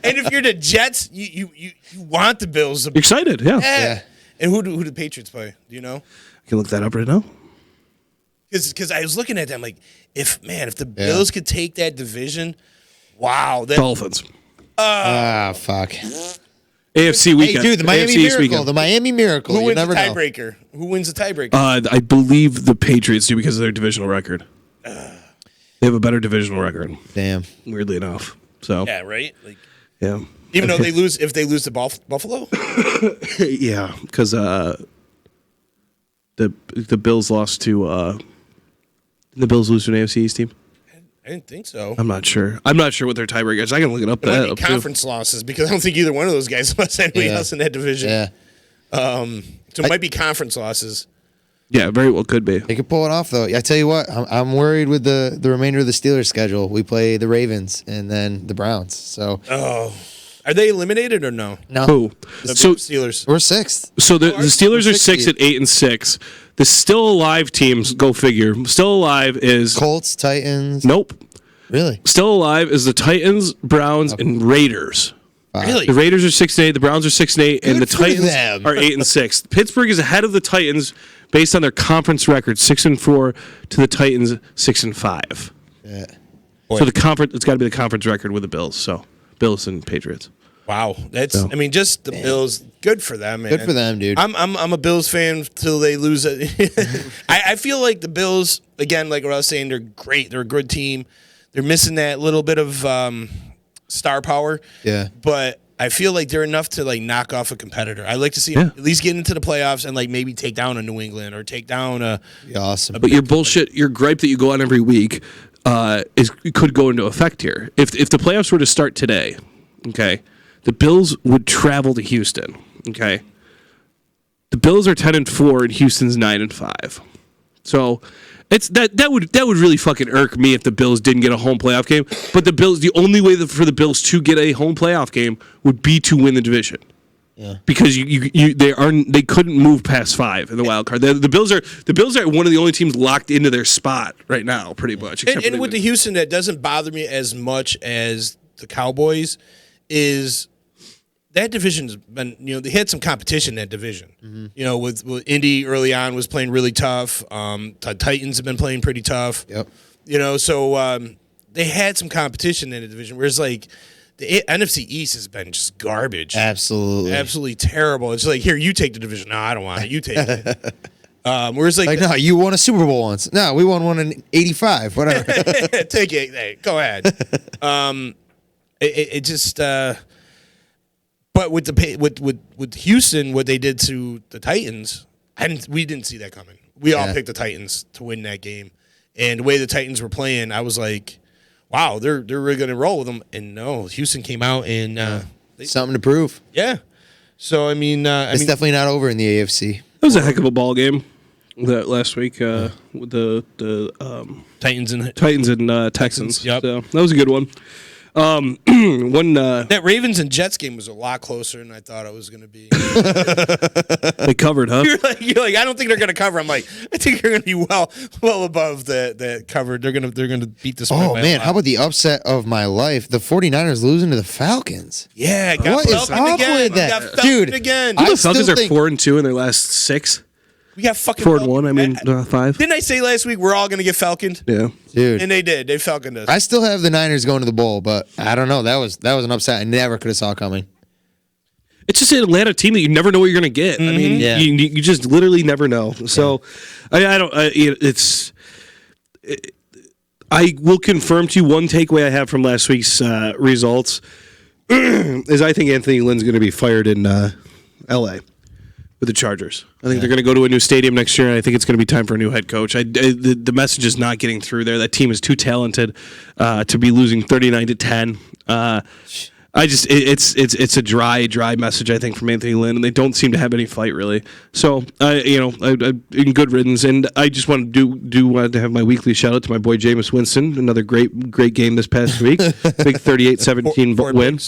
And if you're the Jets, you want the Bills. You're excited, yeah. And who do the Patriots play? Do you know? I can look that up right now. Because I was looking at them like, if the Bills could take that division, wow. Dolphins. Fuck. AFC weekend. Hey, dude, the Miami AFC East Miracle. weekend. The Miami Miracle. Who You wins the never know. tiebreaker? Who wins the tiebreaker? I believe the Patriots do because of their divisional record. They have a better divisional record. Damn. Weirdly enough. So yeah, right? Like, yeah. Even though if they lose to Buffalo? Yeah, because the Bills lost to the Bills lose to an AFC East team. I didn't think so. I'm not sure. I'm not sure what their tiebreaker is. I can look it up. It might be conference losses because I don't think either one of those guys lost anybody else in that division. Yeah. So it might be conference losses. Yeah, very well could be. They could pull it off, though. I tell you what, I'm worried with the remainder of the Steelers schedule. We play the Ravens and then the Browns. So. Oh. Are they eliminated or no? No. Who? The So Steelers. We're sixth. So the Steelers We're are 6 60. at 8-6. The still alive teams, go figure. Still alive is Colts, Titans. Nope. Really? Still alive is the Titans, Browns, and Raiders. Really? The Raiders are 6-8, the Browns are 6-8, and the Good for Titans them. are 8-6. Pittsburgh is ahead of the Titans based on their conference record, 6-4 to the Titans 6-5. Yeah. So the conference, it's got to be the conference record with the Bills. So Bills and Patriots. Wow, I mean, just the Bills. Good for them, man. Good for them, dude. I'm a Bills fan till they lose it. I feel like the Bills, again, like what I was saying, they're great. They're a good team. They're missing that little bit of star power. Yeah. But I feel like they're enough to like knock off a competitor. I like to see them at least get into the playoffs and like maybe take down a New England or take down a. Awesome. But your bullshit, your gripe that you go on every week could go into effect here. If the playoffs were to start today, okay, the Bills would travel to Houston. Okay, the Bills are 10-4 and Houston's 9-5. So it's that would really fucking irk me if the Bills didn't get a home playoff game. But the only way for the Bills to get a home playoff game would be to win the division. Yeah. Because they couldn't move past 5 in the wild card. The Bills are one of the only teams locked into their spot right now, pretty much. And with the Houston, that doesn't bother me as much as the Cowboys. Is that division's been, they had some competition in that division. Mm-hmm. With Indy early on was playing really tough. The Titans have been playing pretty tough. Yep. So they had some competition in the division. Whereas like the NFC East has been just garbage. Absolutely terrible. It's like, here, you take the division. No, I don't want it. You take it. Whereas like no, you won a Super Bowl once. No, we won one in '85. Whatever. Take it. Hey, go ahead. It just, but with Houston, what they did to the Titans, we didn't see that coming. We all picked the Titans to win that game, and the way the Titans were playing, I was like, wow, they're really going to roll with them. And no, Houston came out and something to prove. Yeah. So I mean, it's definitely not over in the AFC. That was a heck of a ball game that last week with the Titans and Texans. Yep. So that was a good one. That Ravens and Jets game was a lot closer than I thought it was going to be. They covered, huh? You're like, I don't think they're going to cover. I'm like, I think they're going to be well above the covered. They're going to beat this. Oh man, how about the upset of my life? The 49ers losing to the Falcons. Yeah, got what is Falcon up again. with that, Got Falcon dude? Again. The Falcons are 4-2 in their last 6. We got fucking 4-1. I mean, 5. Didn't I say last week we're all going to get falconed? Yeah, dude. And they did. They falconed us. I still have the Niners going to the bowl, but I don't know. That was an upset I never could have saw coming. It's just an Atlanta team that you never know what you're going to get. Mm-hmm. I mean, you just literally never know. So, I will confirm to you one takeaway I have from last week's results is I think Anthony Lynn's going to be fired in L.A. with the Chargers. I think they're going to go to a new stadium next year, and I think it's going to be time for a new head coach. The message is not getting through there. That team is too talented to be losing 39-10. It's a dry message, I think, from Anthony Lynn, and they don't seem to have any fight really. So, in good riddance, and I just want to have my weekly shout out to my boy Jameis Winston. Another great game this past week. Big 38-17 win.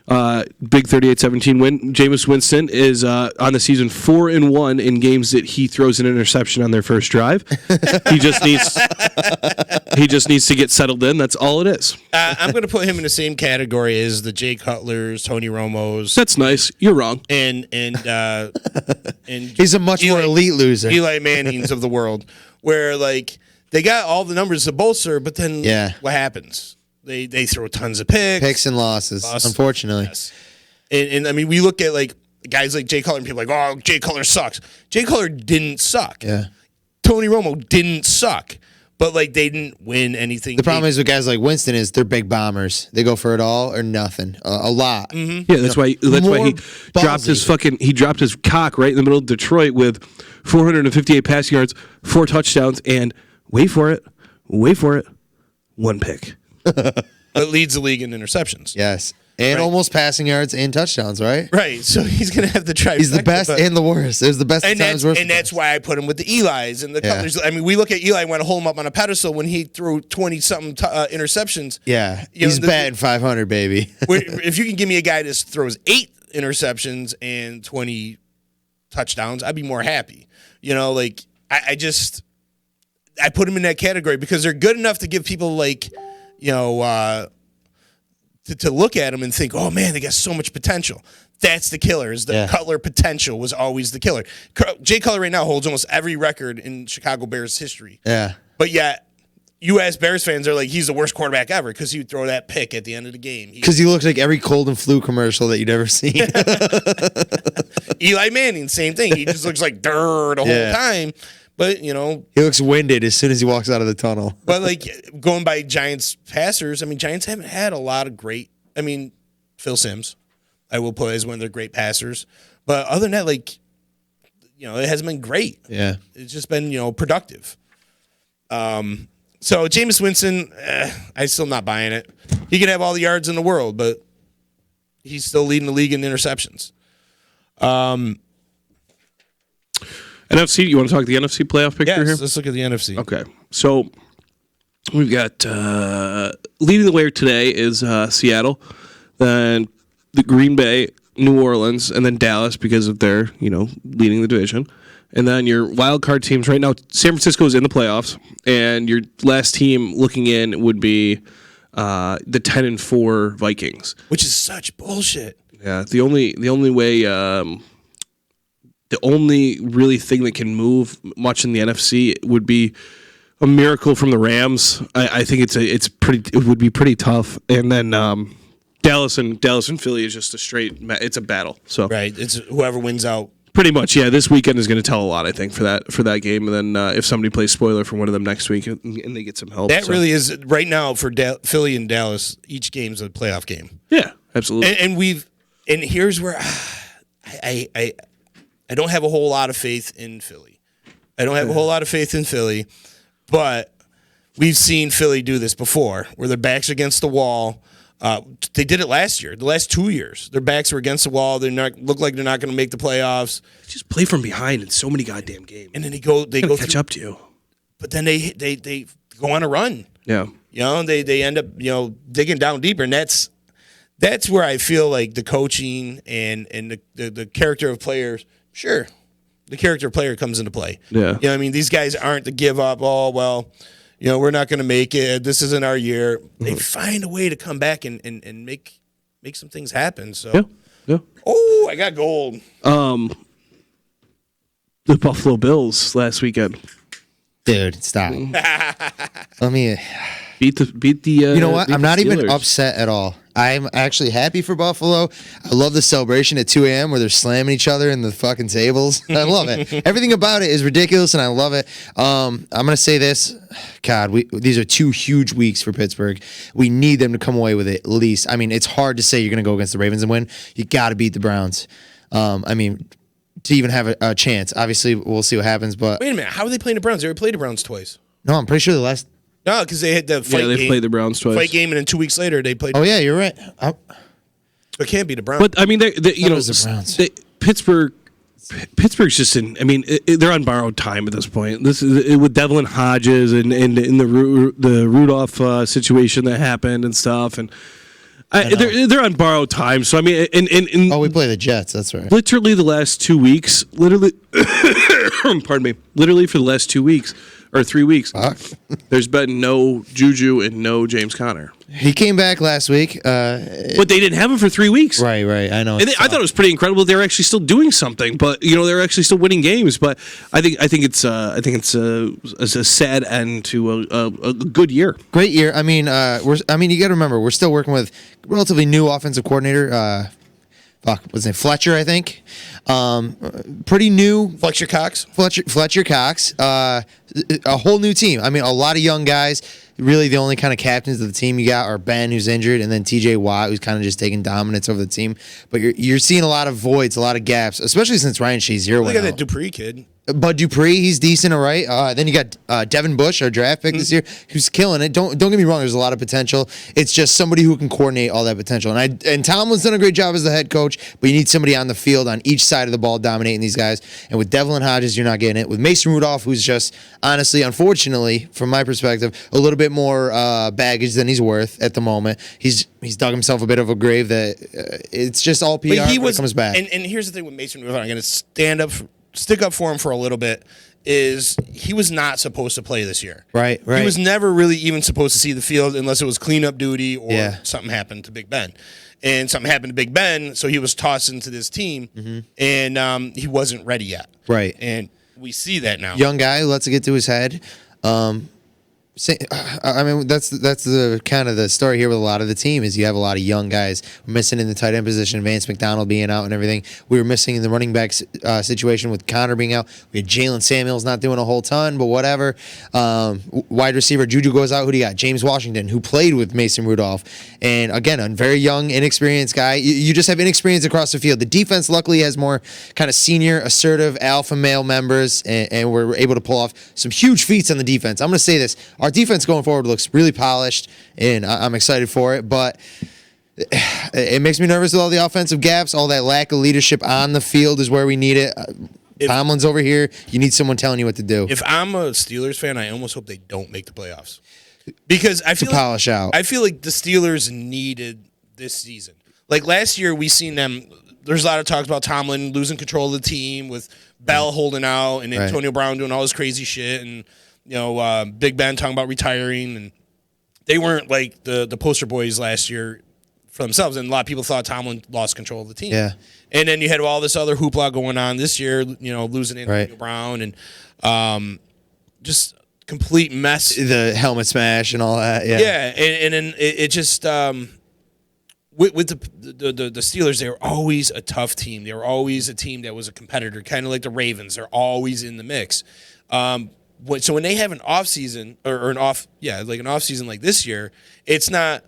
Big 38-17 win. Jameis Winston is on the season 4-1 in games that he throws an interception on their first drive. He just needs He just needs to get settled in. That's all it is. I'm going to put him in the same category as the Jay Cutlers, Tony Romos. That's nice. You're wrong. And he's a much more elite loser. Eli Mannings of the world, where like they got all the numbers to bolster, but then what happens? They throw tons of picks and losses. Unfortunately. Yes. And I mean, we look at like guys like Jay Cutler, and people are like, oh, Jay Cutler sucks. Jay Cutler didn't suck. Yeah. Tony Romo didn't suck. But like they didn't win anything. The problem is with guys like Winston is they're big bombers. They go for it all or nothing. A lot. Mm-hmm. Yeah, that's why he dropped his cock right in the middle of Detroit with 458 passing yards, 4 touchdowns, and wait for it, 1 pick. It leads the league in interceptions. Yes. And almost passing yards and touchdowns, right? Right. So he's going to have to try. He's the best and the worst. There's the best and times, worst. And that's why I put him with the Eli's and the Cutlers. I mean, we look at Eli and want to hold him up on a pedestal when he threw 20-something interceptions. Yeah. He's batting 500, baby. If you can give me a guy that throws 8 interceptions and 20 touchdowns, I'd be more happy. You know, like, I put him in that category because they're good enough to give people, like, you know, to look at him and think, oh, man, they got so much potential. That's the killer. Is the Cutler potential was always the killer. Jay Cutler right now holds almost every record in Chicago Bears history. Yeah. But yet, you ask Bears fans, they're like, he's the worst quarterback ever because he would throw that pick at the end of the game. Because he looks like every cold and flu commercial that you'd ever seen. Eli Manning, same thing. He just looks like dirt the whole time. But, you know. He looks winded as soon as he walks out of the tunnel. But, like, going by Giants passers, I mean, Giants haven't had a lot of great. I mean, Phil Simms, I will put as one of their great passers. But other than that, like, you know, it hasn't been great. Yeah. It's just been, you know, productive. So, Jameis Winston, I'm still not buying it. He can have all the yards in the world, but he's still leading the league in interceptions. NFC, you want to talk the NFC playoff picture here? Let's look at the NFC. Okay. So we've got leading the way today is Seattle, then the Green Bay, New Orleans, and then Dallas because of their, you know, leading the division. And then your wild card teams right now, San Francisco is in the playoffs, and your last team looking in would be the 10-4 Vikings, which is such bullshit. Yeah, the only way. The only really thing that can move much in the NFC would be a miracle from the Rams. I think it would be pretty tough. And then Dallas and Philly is just it's a battle. So right, it's whoever wins out. Pretty much, yeah. This weekend is going to tell a lot, I think, for that game. And then if somebody plays spoiler for one of them next week and they get some help, that really is right now for Philly and Dallas. Each game's a playoff game. Yeah, absolutely. And here's where I don't have a whole lot of faith in Philly. But we've seen Philly do this before, where their back's against the wall. They did it last year. The last 2 years, their backs were against the wall. They look like they're not going to make the playoffs. Just play from behind in so many goddamn games, and then they go catch up to you. But then they go on a run. Yeah, you know, they end up, you know, digging down deeper, and that's where I feel like the coaching and the character of players. Sure, the character of player comes into play. Yeah, you know, I mean, these guys aren't to give up. Oh well, you know, we're not going to make it. This isn't our year. Mm-hmm. They find a way to come back and make some things happen. So yeah. Oh, I got gold. The Buffalo Bills last weekend. Dude, stop. Let me beat the. You know what? I'm not even upset at all. I'm actually happy for Buffalo. I love the celebration at 2 a.m. where they're slamming each other in the fucking tables. I love it. Everything about it is ridiculous, and I love it. I'm gonna say this. God, these are 2 huge weeks for Pittsburgh. We need them to come away with it at least. I mean, it's hard to say you're gonna go against the Ravens and win. You got to beat the Browns. I mean, to even have a chance. Obviously, we'll see what happens. But wait a minute, how are they playing the Browns? They already played the Browns twice. No, I'm pretty sure the last. No, because they had the fight game. Yeah, they played the Browns twice. Fight game, and then 2 weeks later they played. Oh yeah, you're right. It can't be the Browns. But I mean, you know, the Browns. Pittsburgh's just in. I mean, they're on borrowed time at this point. This is with Devlin Hodges and the Rudolph situation that happened and stuff, and they're on borrowed time. So I mean, and we play the Jets. That's right. Literally the last 2 weeks, pardon me. Literally for the last 2 weeks, or 3 weeks. There's been no Juju and no James Conner. He came back last week, but they didn't have him for 3 weeks. Right. I know. And I thought it was pretty incredible. They're actually still doing something, but they're actually still winning games. But I think it's a sad end to a good year. Great year. I mean, you got to remember we're still working with relatively new offensive coordinator. What's his name? Fletcher, I think. Pretty new. Fletcher Cox. Fletcher Cox. A whole new team. I mean, a lot of young guys. Really, the only kind of captains of the team you got are Ben, who's injured, and then T.J. Watt, who's kind of just taking dominance over the team. But you're seeing a lot of voids, a lot of gaps, especially since Ryan Shazier went out. Look at that Dupree kid. Bud Dupree, he's decent, all right. Then you got Devin Bush, our draft pick this year, who's killing it. Don't get me wrong. There's a lot of potential. It's just somebody who can coordinate all that potential. And Tomlin's done a great job as the head coach, but you need somebody on the field on each side of the ball dominating these guys. And with Devlin Hodges, you're not getting it. With Mason Rudolph, who's just honestly, unfortunately, from my perspective, a little bit more baggage than he's worth at the moment. He's dug himself a bit of a grave that it's just all PR when he comes back. And here's the thing with Mason Rudolph. I'm going to stick up for him for a little bit. Is he was not supposed to play this year. Right. He was never really even supposed to see the field unless it was cleanup duty or something happened to Big Ben. And something happened to Big Ben, so he was tossed into this team, and he wasn't ready yet. Right. And we see that now. Young guy, lets it get to his head. I mean, that's the kind of the story here with a lot of the team is you have a lot of young guys. We're missing in the tight end position, Vance McDonald being out and everything. We were missing in the running back situation with Connor being out. We had Jalen Samuels not doing a whole ton, but whatever. Wide receiver, Juju goes out. Who do you got? James Washington, who played with Mason Rudolph. And again, a very young, inexperienced guy. You just have inexperience across the field. The defense luckily has more kind of senior, assertive, alpha male members, and we're able to pull off some huge feats on the defense. I'm going to say this. Our defense going forward looks really polished, and I'm excited for it, but it makes me nervous with all the offensive gaps. All that lack of leadership on the field is where we need it. Tomlin's over here. You need someone telling you what to do. If I'm a Steelers fan, I almost hope they don't make the playoffs. Because I feel polish out. I feel like the Steelers needed this season. Like last year, we seen them. There's a lot of talks about Tomlin losing control of the team with Bell holding out and Antonio Brown doing all this crazy shit and Big Ben talking about retiring, and they weren't like the poster boys last year for themselves. And a lot of people thought Tomlin lost control of the team. Yeah. And then you had all this other hoopla going on this year, losing Antonio Brown and just complete mess. The helmet smash and all that. Yeah. Yeah. And then it just with the Steelers, they were always a tough team. They were always a team that was a competitor, kind of like the Ravens. They're always in the mix. So when they have an off season or an off season like this year, it's not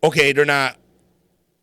okay. They're not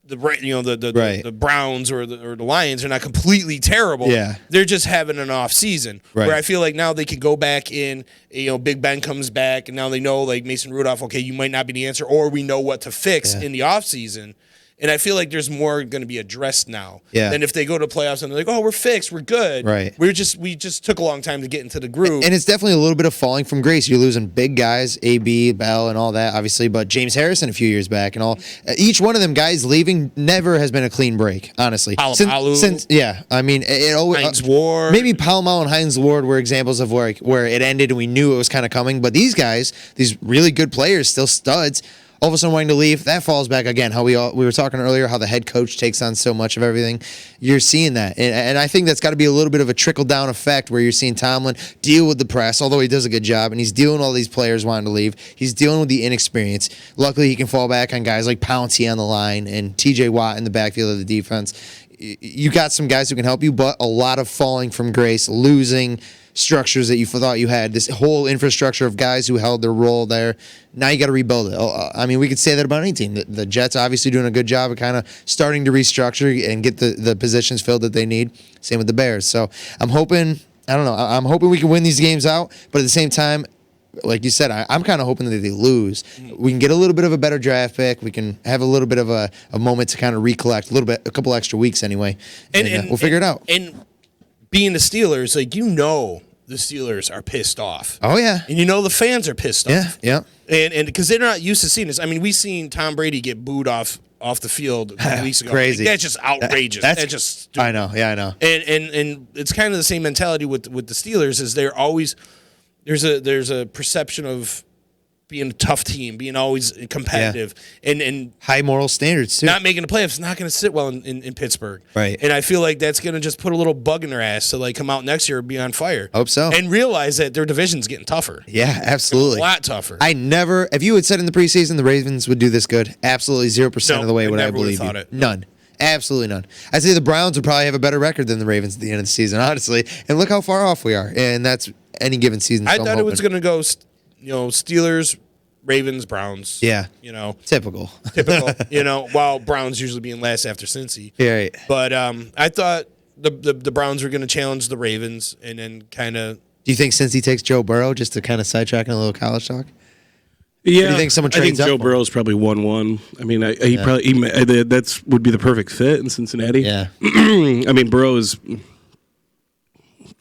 the Browns or the Lions are not completely terrible. Yeah, they're just having an off season. Right. Where I feel like now they can go back in. Big Ben comes back, and now they know like Mason Rudolph. Okay, you might not be the answer, or we know what to fix in the off season. And I feel like there's more going to be addressed now than if they go to playoffs and they're like, oh, we're fixed, we're good. Right. We just took a long time to get into the groove. And it's definitely a little bit of falling from grace. You're losing big guys, AB, Bell, and all that, obviously, but James Harrison a few years back and all. Each one of them guys leaving never has been a clean break, honestly. Since I mean, it always Hines Ward. Maybe Palomalu and Hines Ward were examples of where it ended and we knew it was kind of coming. But these guys, these really good players, still studs. All of a sudden wanting to leave, that falls back again. How we were talking earlier, how the head coach takes on so much of everything. You're seeing that, and I think that's got to be a little bit of a trickle down effect where you're seeing Tomlin deal with the press, although he does a good job, and he's dealing with all these players wanting to leave. He's dealing with the inexperience. Luckily, he can fall back on guys like Pouncey on the line and T.J. Watt in the backfield of the defense. You got some guys who can help you, but a lot of falling from grace, losing structures that you thought you had, this whole infrastructure of guys who held their role there. Now you got to rebuild it. I mean, we could say that about any team. The Jets obviously doing a good job of kind of starting to restructure and get the positions filled that they need. Same with the Bears. So I'm hoping we can win these games out, but at the same time, like you said, I'm kind of hoping that they lose. We can get a little bit of a better draft pick. We can have a little bit of a moment to kind of recollect, a couple extra weeks anyway, and we'll figure it out. And being the Steelers, the Steelers are pissed off. Oh, yeah. And the fans are pissed off. Yeah. And because they're not used to seeing this. I mean, we seen Tom Brady get booed off the field a couple weeks ago. Crazy. That's just outrageous. That's just stupid. I know. Yeah, I know. And it's kind of the same mentality with the Steelers is they're always there's a perception of being a tough team, being always competitive, and high moral standards too. Not making the playoffs is not going to sit well in Pittsburgh, right? And I feel like that's going to just put a little bug in their ass to like come out next year and be on fire. Hope so, and realize that their division's getting tougher. Yeah, absolutely, a lot tougher. If you had said in the preseason the Ravens would do this good, absolutely 0% of the way would I believe you. It. None. Absolutely none. I'd say the Browns would probably have a better record than the Ravens at the end of the season, honestly. And look how far off we are. And that's any given season. I thought it was going to go, Steelers, Ravens, Browns. Yeah. Typical. While Browns usually being last after Cincy. Yeah, right. But I thought the Browns were going to challenge the Ravens and then kind of. Do you think Cincy takes Joe Burrow just to kind of sidetrack in a little college talk? Yeah, do you think someone trades Joe Burrow's probably 1-1. I mean, that would be the perfect fit in Cincinnati. Yeah. I mean, Burrow is.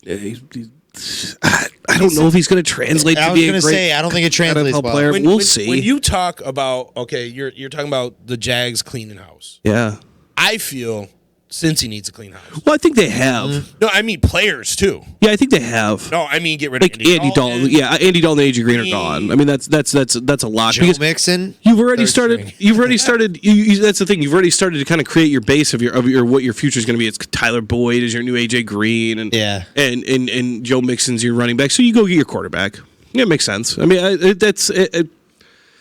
I don't know if he's going to translate to being a great. I don't think it translates well. Player. We'll see. When you talk about you're talking about the Jags cleaning house. Yeah, I feel Cincy needs a clean house. Well, I think they have. No, I mean players too. Yeah, I think they have. No, I mean get rid of Andy Dalton. Yeah, Andy Dalton and AJ Green are gone. I mean that's a lot. Joe Mixon. You've already started. That's the thing. You've already started to kind of create your base of your what your future is going to be. It's Tyler Boyd is your new AJ Green, and and Joe Mixon's your running back. So you go get your quarterback. Yeah, it makes sense. I mean,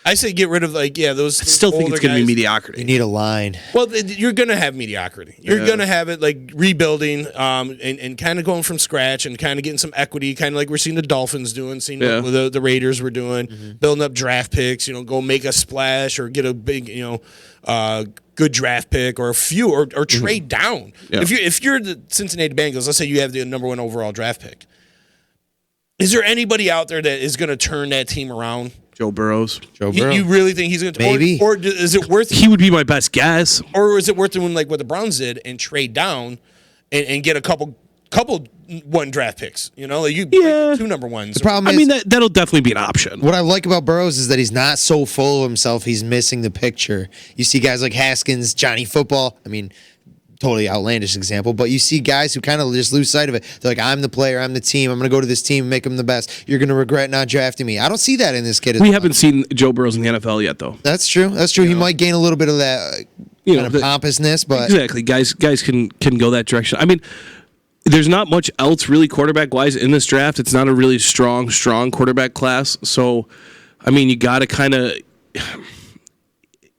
I say get rid of those. I still think it's going to be mediocrity. You need a line. Well, you're going to have mediocrity. You're going to have it like rebuilding and kind of going from scratch and kind of getting some equity, kind of like we're seeing the Dolphins doing, seeing what the Raiders were doing, building up draft picks. Go make a splash or get a big good draft pick or a few or trade down. Yeah. If you're the Cincinnati Bengals, let's say you have the number 1 overall draft pick. Is there anybody out there that is going to turn that team around? Joe Burrow. You really think he's going to? Maybe. Or is it worth? He would be my best guess. Or is it worth doing like what the Browns did and trade down and get a couple 1 draft picks? Like you 2 number 1s. The problem is, that'll definitely be an option. What I like about Burrows is that he's not so full of himself. He's missing the picture. You see guys like Haskins, Johnny Football. I mean, totally outlandish example, but you see guys who kind of just lose sight of it. They're like, I'm the player, I'm the team, I'm going to go to this team and make them the best. You're going to regret not drafting me. I don't see that in this kid. We haven't seen Joe Burrows in the NFL yet, though. That's true. He might gain a little bit of that pompousness, but exactly, guys can go that direction. I mean, there's not much else really quarterback-wise in this draft. It's not a really strong quarterback class. So, I mean, you got to kind of...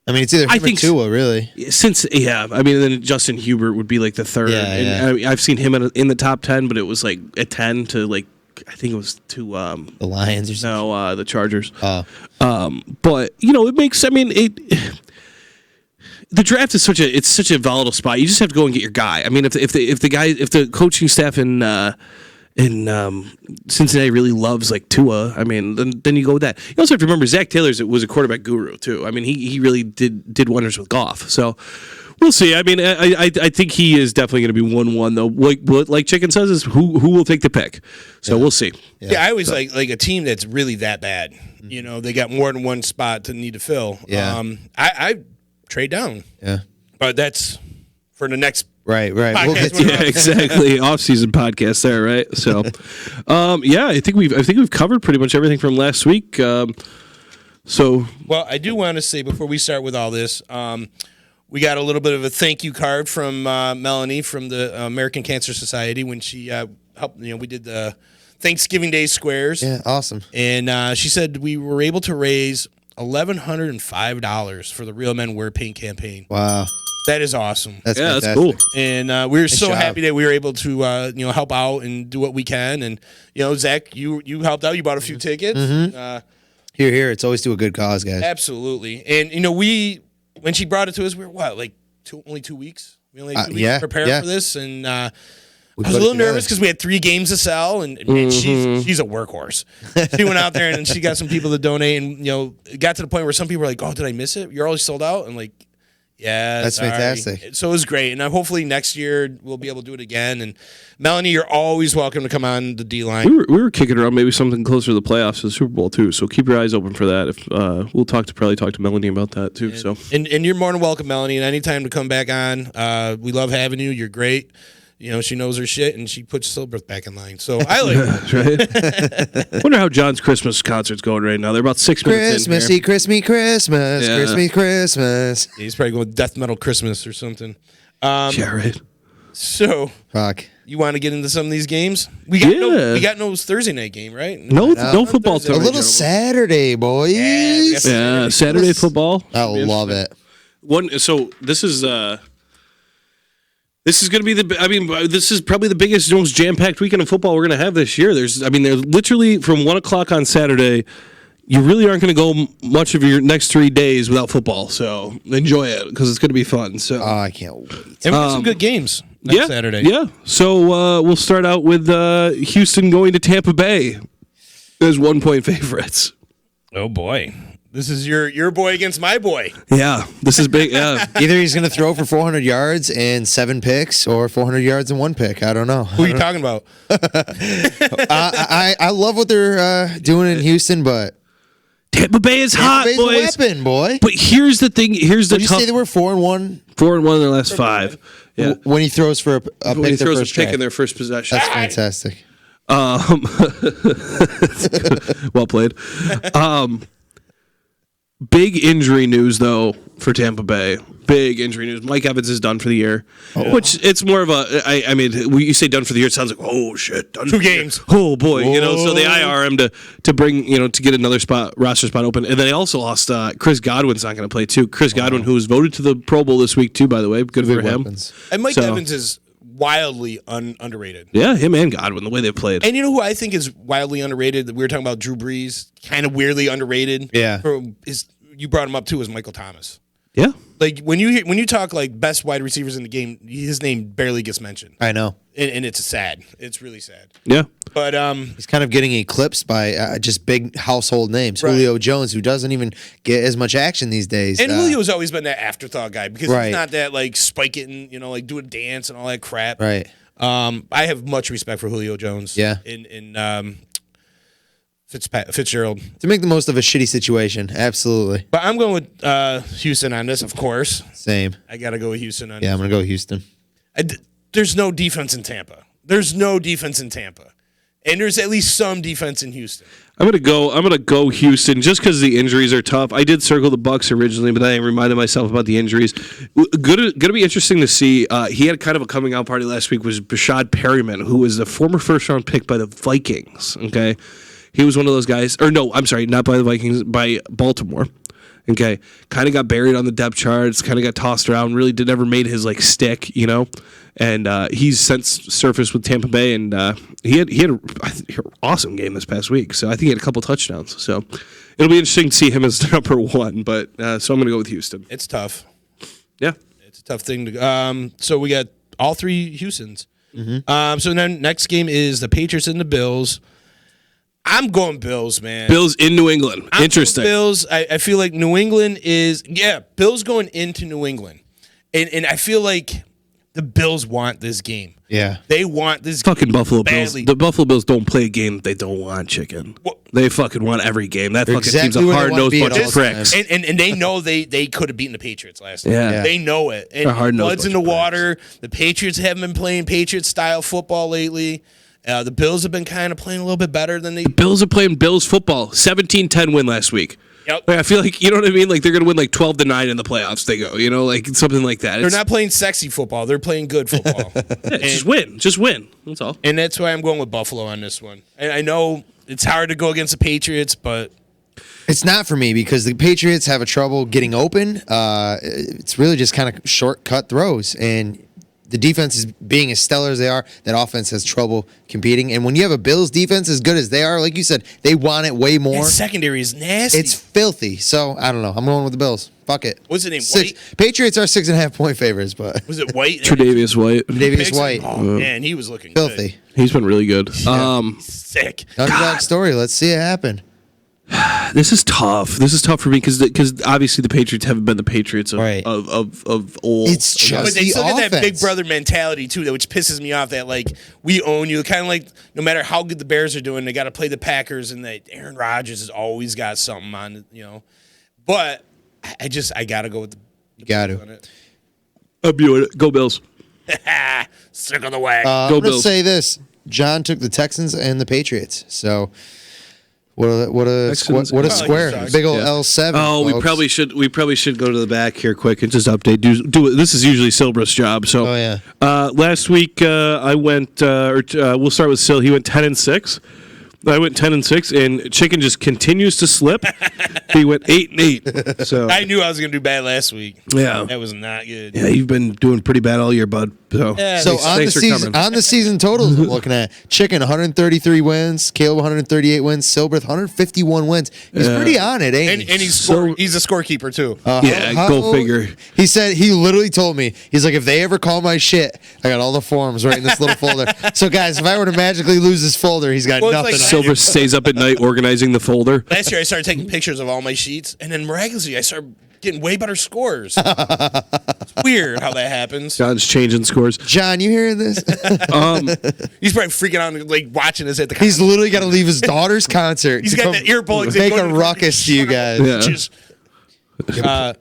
I mean, it's either him or Tua, really. I mean, then Justin Hubert would be like the third. I mean, I've seen him in the top 10, but it was like a 10 to like, I think it was to the Lions or something. No, the Chargers. But it makes. I mean, the draft is such a volatile spot. You just have to go and get your guy. I mean, if the coaching staff in Cincinnati really loves like Tua, I mean, then you go with that. You also have to remember Zach Taylor was a quarterback guru too. I mean, he really did wonders with Goff. So we'll see. I mean, I think he is definitely going to be 1-1 though. Like Chicken says, is who will take the pick. So we'll see. Yeah, I always like a team that's really that bad. They got more than 1 spot to need to fill. Yeah. I trade down. Yeah, but that's for the next. Right. We'll get to exactly. Off-season podcast there, right? So, I think we've covered pretty much everything from last week. Well, I do want to say before we start with all this, we got a little bit of a thank you card from Melanie from the American Cancer Society when she helped. We did the Thanksgiving Day squares. Yeah, awesome. And she said we were able to raise $1,105 for the Real Men Wear Pink campaign. Wow. That is awesome. That's cool. And we're nice so job. Happy that we were able to help out and do what we can. And Zach, you helped out. You bought a few tickets. Mm-hmm. Here. It's always to a good cause, guys. Absolutely. And when she brought it to us, we were only 2 weeks. We only had 2 weeks to prepare for this, and I was a little nervous because we had 3 games to sell, and she's a workhorse. She went out there and she got some people to donate, and it got to the point where some people were like, "Oh, did I miss it? You're always sold out." And like. Yeah, that's fantastic. So it was great, and hopefully next year we'll be able to do it again. And Melanie, you're always welcome to come on the D line. We were kicking around maybe something closer to the playoffs to the Super Bowl too. So keep your eyes open for that. If we'll probably talk to Melanie about that too. And you're more than welcome, Melanie, and anytime to come back on. We love having you. You're great. she knows her shit and she puts Silbreth back in line. So I like it. Right? Wonder how John's Christmas concert's going right now. They're about 6 minutes in here. Christmas. He's probably going death metal Christmas or something. Yeah, right. So, fuck. You want to get into some of these games? We got no Thursday night game, right? No football. A little Saturday, boys. Yeah, Saturday football. I love it. So this is going to be this is probably the biggest, most jam-packed weekend of football we're going to have this year. They're literally from 1:00 on Saturday. You really aren't going to go much of your next 3 days without football. So enjoy it because it's going to be fun. So I can't wait. And we got some good games next Saturday. Yeah. So we'll start out with Houston going to Tampa Bay as 1-point favorites. Oh boy. This is your boy against my boy. Yeah, this is big. Yeah, either he's going to throw for 400 yards and 7 picks, or 400 yards and 1 pick. I don't know. Who are you talking about? I love what they're doing in Houston, but Tampa Bay is hot, Bay's boys. A weapon, boy. But here's the thing. Here's the Did you say they were 4-1? 4-1 in their last 5. Yeah. When he throws for a pick, when he throws a pick drive. in their first possession. That's fantastic. Well played. Big injury news, though, for Tampa Bay. Big injury news. Mike Evans is done for the year, which it's more of a. I mean, when you say done for the year, it sounds like, oh shit, done 2 games. Oh boy, so they IR him to bring to get another roster spot open, and then they also lost Chris Godwin's not going to play too. Chris Godwin, who was voted to the Pro Bowl this week too, by the way, good for him. And Mike Evans is wildly underrated. Yeah, him and Godwin, the way they played. And you know who I think is wildly underrated? We were talking about Drew Brees, kind of weirdly underrated. Yeah, you brought him up too, is Michael Thomas. Yeah, like when you talk like best wide receivers in the game, his name barely gets mentioned. I know, and it's sad. It's really sad. Yeah, but he's kind of getting eclipsed by just big household names. Right. Julio Jones, who doesn't even get as much action these days. And Julio's always been that afterthought guy because right. he's not that like spike it and like do a dance and all that crap. Right. I have much respect for Julio Jones. Yeah. In Fitzgerald. To make the most of a shitty situation, absolutely. But I'm going with Houston on this, of course. Same. I got to go with Houston on this. Yeah, I'm going to go Houston. There's no defense in Tampa. And there's at least some defense in Houston. I'm gonna go Houston just because the injuries are tough. I did circle the Bucks originally, but I reminded myself about the injuries. Gonna be interesting to see. He had kind of a coming out party last week. Was Bashad Perryman, who was the former first round pick by the Vikings. Okay, he was one of those guys. Or no, I'm sorry, not by the Vikings, by Baltimore. Okay, kind of got buried on the depth charts, kind of got tossed around, really never made his stick, and he's since surfaced with Tampa Bay, and he had an awesome game this past week, so I think he had a couple touchdowns, so it'll be interesting to see him as number 1, but so I'm going to go with Houston. It's tough. Yeah. It's a tough thing to so we got all 3 Houstons. Mm-hmm. So then next game is the Patriots and the Bills. I'm going Bills, man. Bills in New England. Interesting. Bills. I feel like New England is Bills going into New England. And I feel like the Bills want this game. Yeah. They want this fucking game Buffalo badly. Bills. The Buffalo Bills don't play a game they don't want, chicken. They fucking want every game. That fucking exactly team's a hard-nosed bunch of pricks. And they know they could have beaten the Patriots last night. Yeah. They know it. And They're hard-nosed blood's in the water. The Patriots haven't been playing Patriot-style football lately. The Bills have been kind of playing a little bit better than they. The Bills are playing Bills football. 17-10 win last week. Yep. I feel like, you know what I mean? Like they're going to win 12-9 in the playoffs. They go, like something like that. They're not playing sexy football. They're playing good football. Just win. Just win. That's all. And that's why I'm going with Buffalo on this one. And I know it's hard to go against the Patriots, but. It's not for me because the Patriots have a trouble getting open. It's really just kind of shortcut throws. And the defense is being as stellar as they are, that offense has trouble competing. And when you have a Bills defense as good as they are, like you said, they want it way more. That secondary is nasty. It's filthy. So, I don't know. I'm going with the Bills. Fuck it. What's the name? White? Patriots are 6.5-point favorites, but. Was it White? Tre'Davious White. Tre'Davious White. Oh, man, he was looking filthy. Good. He's been really good. Sick. Underdog story. Let's see it happen. This is tough. This is tough for me because obviously the Patriots haven't been the Patriots of old. It's just but they the still get that offense. big brother mentality too, which pisses me off. That we own you, kind of like no matter how good the Bears are doing, they got to play the Packers, and that Aaron Rodgers has always got something on, But I gotta go with the. You got to. Go Bills. Sick of the wag. I'm Go going to Bills. say this. John took the Texans and the Patriots. So what a Texans what a and square. Patriots. Big old Yeah. L7. Oh, we folks. probably should go to the back here quick and just update. Do it. This is usually Silbra's job. So, Oh, yeah. last week I went. We'll start with Sil. He went 10-6. I went 10-6, and Chicken just continues to slip. He went 8-8. So I knew I was going to do bad last week. Yeah. That was not good. yeah, you've been doing pretty bad all year, bud. So, Yeah, So thanks for coming. on the season totals, I'm looking at Chicken 133 wins, Caleb 138 wins, Silberth 151 wins. He's pretty on it, ain't And he? he's a scorekeeper, too. Yeah, go figure. He said he literally told me, he's like, if they ever call my shit, I got all the forms right in this little folder. So guys, if I were to magically lose this folder, he's got Well, it's nothing. like on Silver it. stays up at night organizing the folder. Last year, I started taking pictures of all my sheets, and then miraculously, I started getting way better scores. It's weird how that happens. John's changing scores. John, you hearing this? He's probably freaking out, like watching us at the. He's literally got to leave his daughter's concert. He's to got come the earplugs. Make a ruckus to you guys. Yeah. Just,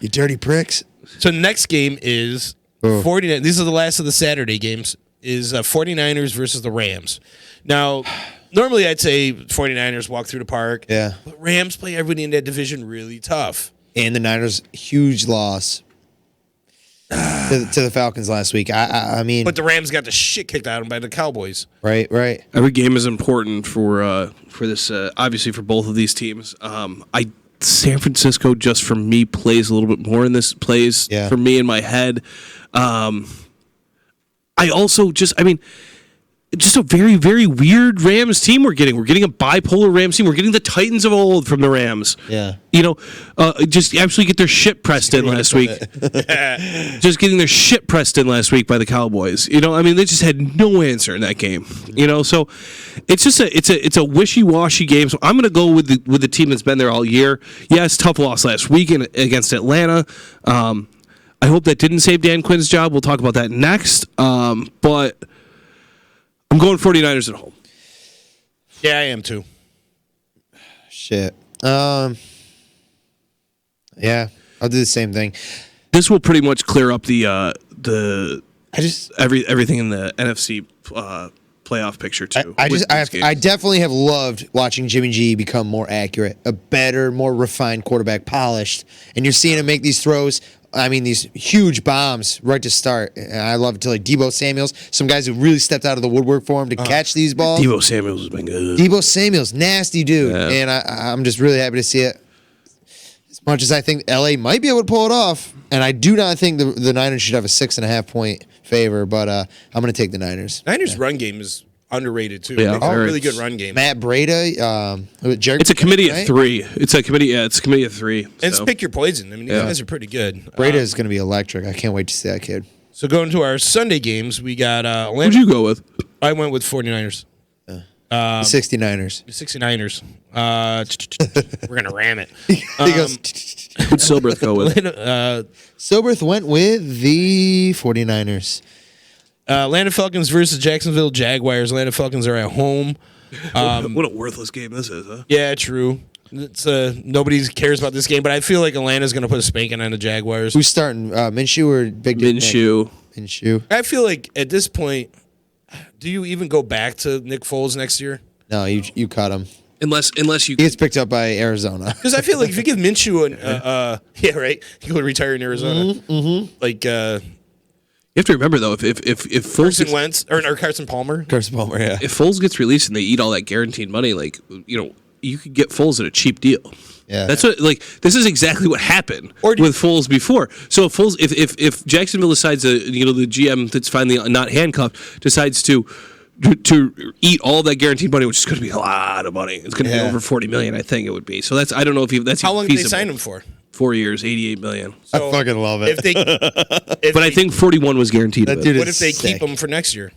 You dirty pricks. so next game is 49. These are the last of the Saturday games. Is 49ers versus the Rams. Now, normally I'd say 49ers walk through the park. Yeah. But Rams play everybody in that division really tough. And the Niners, huge loss to the Falcons last week. I mean, But the Rams got the shit kicked out of them by the Cowboys. right. Every game is important for this. Obviously, for both of these teams. San Francisco, just for me, plays a little bit more in this. Plays for me in my head. I also just a very, very weird Rams team we're getting. We're getting a bipolar Rams team. We're getting the Titans of old from the Rams. Yeah. Just absolutely get their shit pressed in last week. Just getting their shit pressed in last week by the Cowboys. They just had no answer in that game. So it's just it's a wishy-washy game. So I'm going to go with the team that's been there all year. Yes, tough loss last week against Atlanta. I hope that didn't save Dan Quinn's job. We'll talk about that next. But I'm going 49ers at home. Yeah, I am too. Shit. Yeah, I'll do the same thing. This will pretty much clear up the everything in the NFC playoff picture too. I definitely have loved watching Jimmy G become more accurate, a better, more refined quarterback, polished, and you're seeing him make these throws. These huge bombs right to start. And I love it to like Debo Samuels, some guys who really stepped out of the woodwork for him to catch these balls. Debo Samuels has been good. Debo Samuels, nasty dude, Yeah. and I'm just really happy to see it. As much as I think LA might be able to pull it off, and I do not think the Niners should have a 6.5 point favor, but I'm going to take the Niners. Niners' run game is underrated too. Yeah, They have a very. really good run game. Matt Breda, Jared. It's a committee of right? three. It's a committee. Yeah, it's a committee of three. And so. pick your poison. These guys are pretty good. Breda is going to be electric. I can't wait to see that kid. So going to our Sunday games, we got Atlanta. What'd you go with? I went with 49ers. The 69ers. 69ers. We're going to ram it. He goes. What'd Silberth go with? Silberth went with the 49ers. Atlanta Falcons versus Jacksonville Jaguars. Atlanta Falcons are at home. What a worthless game this is, huh? Yeah, true. It's nobody cares about this game, but I feel like Atlanta's going to put a spanking on the Jaguars. Who's starting? Minshew or Big Dick Nick? Minshew. I feel like at this point, do you even go back to Nick Foles next year? No, you cut him. Unless you He gets picked up by Arizona. Because I feel like if you give Minshew yeah, right, he will retire in Arizona. Like you have to remember though, if Foles Carson gets, Wentz or Carson Palmer. Carson Palmer, yeah. if Foles gets released and they eat all that guaranteed money, like you could get Foles at a cheap deal. Yeah. That's what this is exactly what happened with Foles before. So if Foles if Jacksonville decides the GM that's finally not handcuffed decides to eat all that guaranteed money, which is going to be a lot of money. It's going to be over $40 million, I think it would be. So I don't know if that's how long feasible. did they sign him for? 4 years, $88 million. So I fucking love it. If I think 41 was guaranteed. That of it. dude what is if they sick. keep him for next year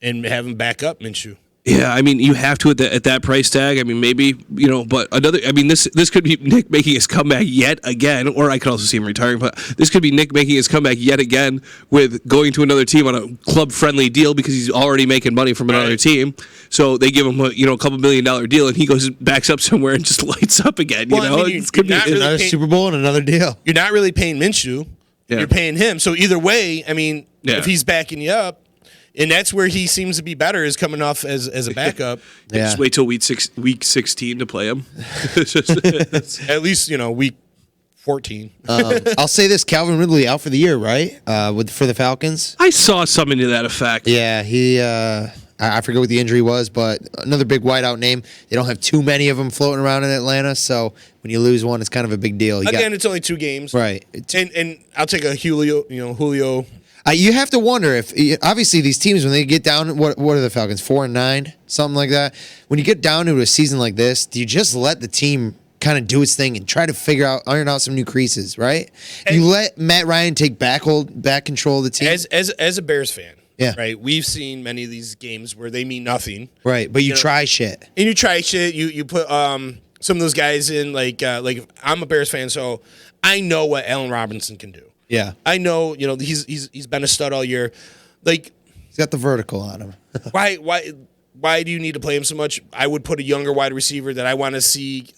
and have him back up Minshew? Yeah, you have to at that price tag. Maybe but another. This could be Nick making his comeback yet again, or I could also see him retiring. But this could be Nick making his comeback yet again with going to another team on a club-friendly deal because he's already making money from another team. So they give him a couple $1 million deal, and he backs up somewhere and just lights up again. It could be Another Super Bowl and another deal. You're not really paying Minshew. Yeah. You're paying him. So either way, Yeah. If he's backing you up, and that's where he seems to be better, is coming off as a backup. Just wait till week 16 to play him. At least, week 14. I'll say this: Calvin Ridley out for the year, right? For the Falcons. I saw something to that effect. Yeah, he. I forget what the injury was, but another big whiteout name. They don't have too many of them floating around in Atlanta, so when you lose one, it's kind of a big deal. It's only 2 games, right? And I'll take a Julio. You have to wonder if obviously these teams, when they get down, what are the Falcons, 4-9, something like that. When you get down to a season like this, do you just let the team kind of do its thing and try to iron out some new creases, right? You let Matt Ryan take back control of the team. As a Bears fan. Yeah. Right. We've seen many of these games where they mean nothing. Right. But you try shit. And you try shit. You put some of those guys in like I'm a Bears fan, so I know what Allen Robinson can do. Yeah. I know, he's been a stud all year. Like, he's got the vertical on him. why do you need to play him so much? I would put a younger wide receiver that I want to see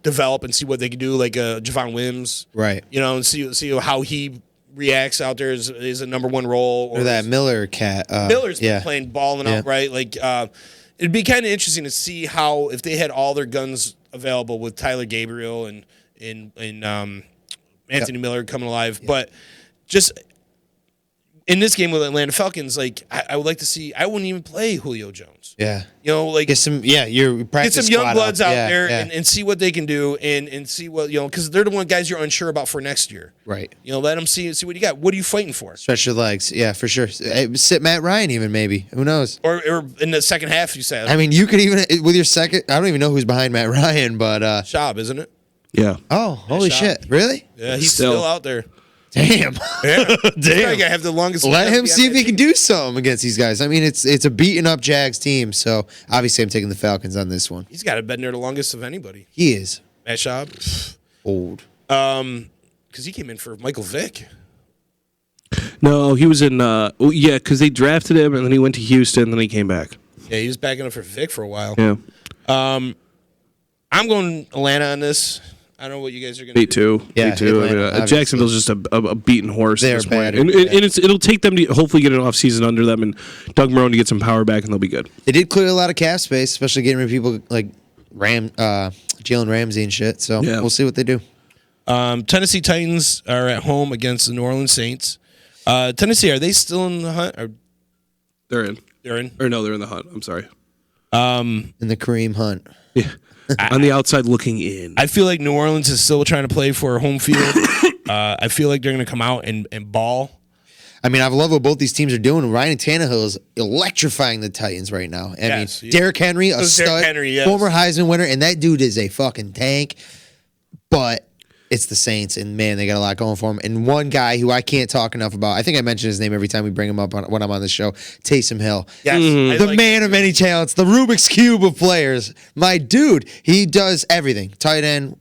develop and see what they can do, like Javon Wims. Right. And see how he reacts out there is a number 1 role. Or that Miller cat. Miller's been playing balling out, right? Like, it'd be kind of interesting to see how, if they had all their guns available with Tyler Gabriel and Anthony Miller coming alive. Yeah. But just in this game with Atlanta Falcons, like, I would like to see, I wouldn't even play Julio Jones. Yeah. Get some young bloods out there yeah. And see what they can do and see what, because they're the guys you're unsure about for next year. Right. Let them see what you got. What are you fighting for? Stretch your legs. Yeah, for sure. Sit Matt Ryan even, maybe. Who knows? Or in the second half, you said. I mean, you could even, with your second, I don't even know who's behind Matt Ryan, but. Schaub, isn't it? Yeah. Oh, holy shit. Really? Yeah, he's still out there. Damn. Yeah. Damn. I have the longest. Let him see if he can do something against these guys. I mean, it's a beaten up Jags team, so obviously I'm taking the Falcons on this one. He's got to been there the longest of anybody. He is. Matt Schaub. Old. Because he came in for Michael Vick. No, he was in. Because they drafted him and then he went to Houston, and then he came back. Yeah, he was backing up for Vick for a while. Yeah. I'm going Atlanta on this. I don't know what you guys are going to do. Yeah, Me too. Atlanta, Jacksonville's just a beaten horse. They're at this point. bad. And it'll take them to hopefully get an offseason under them and Doug Marrone to get some power back, and they'll be good. They did clear a lot of cap space, especially getting rid of people like Jalen Ramsey and shit. So we'll see what they do. Tennessee Titans are at home against the New Orleans Saints. Tennessee, are they still in the hunt? They're in. They're in? Or no, they're in the hunt. I'm sorry. In the Kareem Hunt. Yeah. On the outside looking in. I feel like New Orleans is still trying to play for a home field. I feel like they're going to come out and ball. I mean, I love what both these teams are doing. Ryan Tannehill is electrifying the Titans right now. I mean, Derrick Henry, a stud, former Heisman winner, and that dude is a fucking tank. But it's the Saints, and man, they got a lot going for them. And one guy who I can't talk enough about, I think I mention his name every time we bring him up when I'm on the show, Taysom Hill. Yes, the man of many talents, the Rubik's Cube of players. My dude, he does everything. Tight end,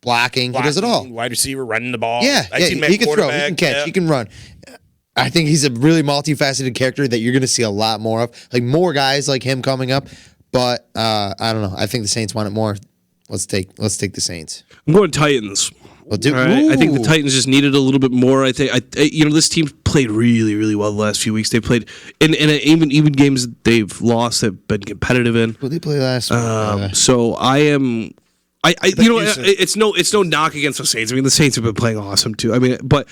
blocking, he does it all. Wide receiver, running the ball. Yeah, he can throw, he can catch, he can run. I think he's a really multifaceted character that you're going to see a lot more of. Like more guys like him coming up, but I don't know. I think the Saints want it more. Let's take the Saints. I'm going Titans. Well, right. I think the Titans just needed a little bit more. I think this team played really, really well the last few weeks. They played in even games they've lost, they've been competitive in. What did they play last week? So I am. It's no knock against the Saints. I mean, the Saints have been playing awesome too. I mean, but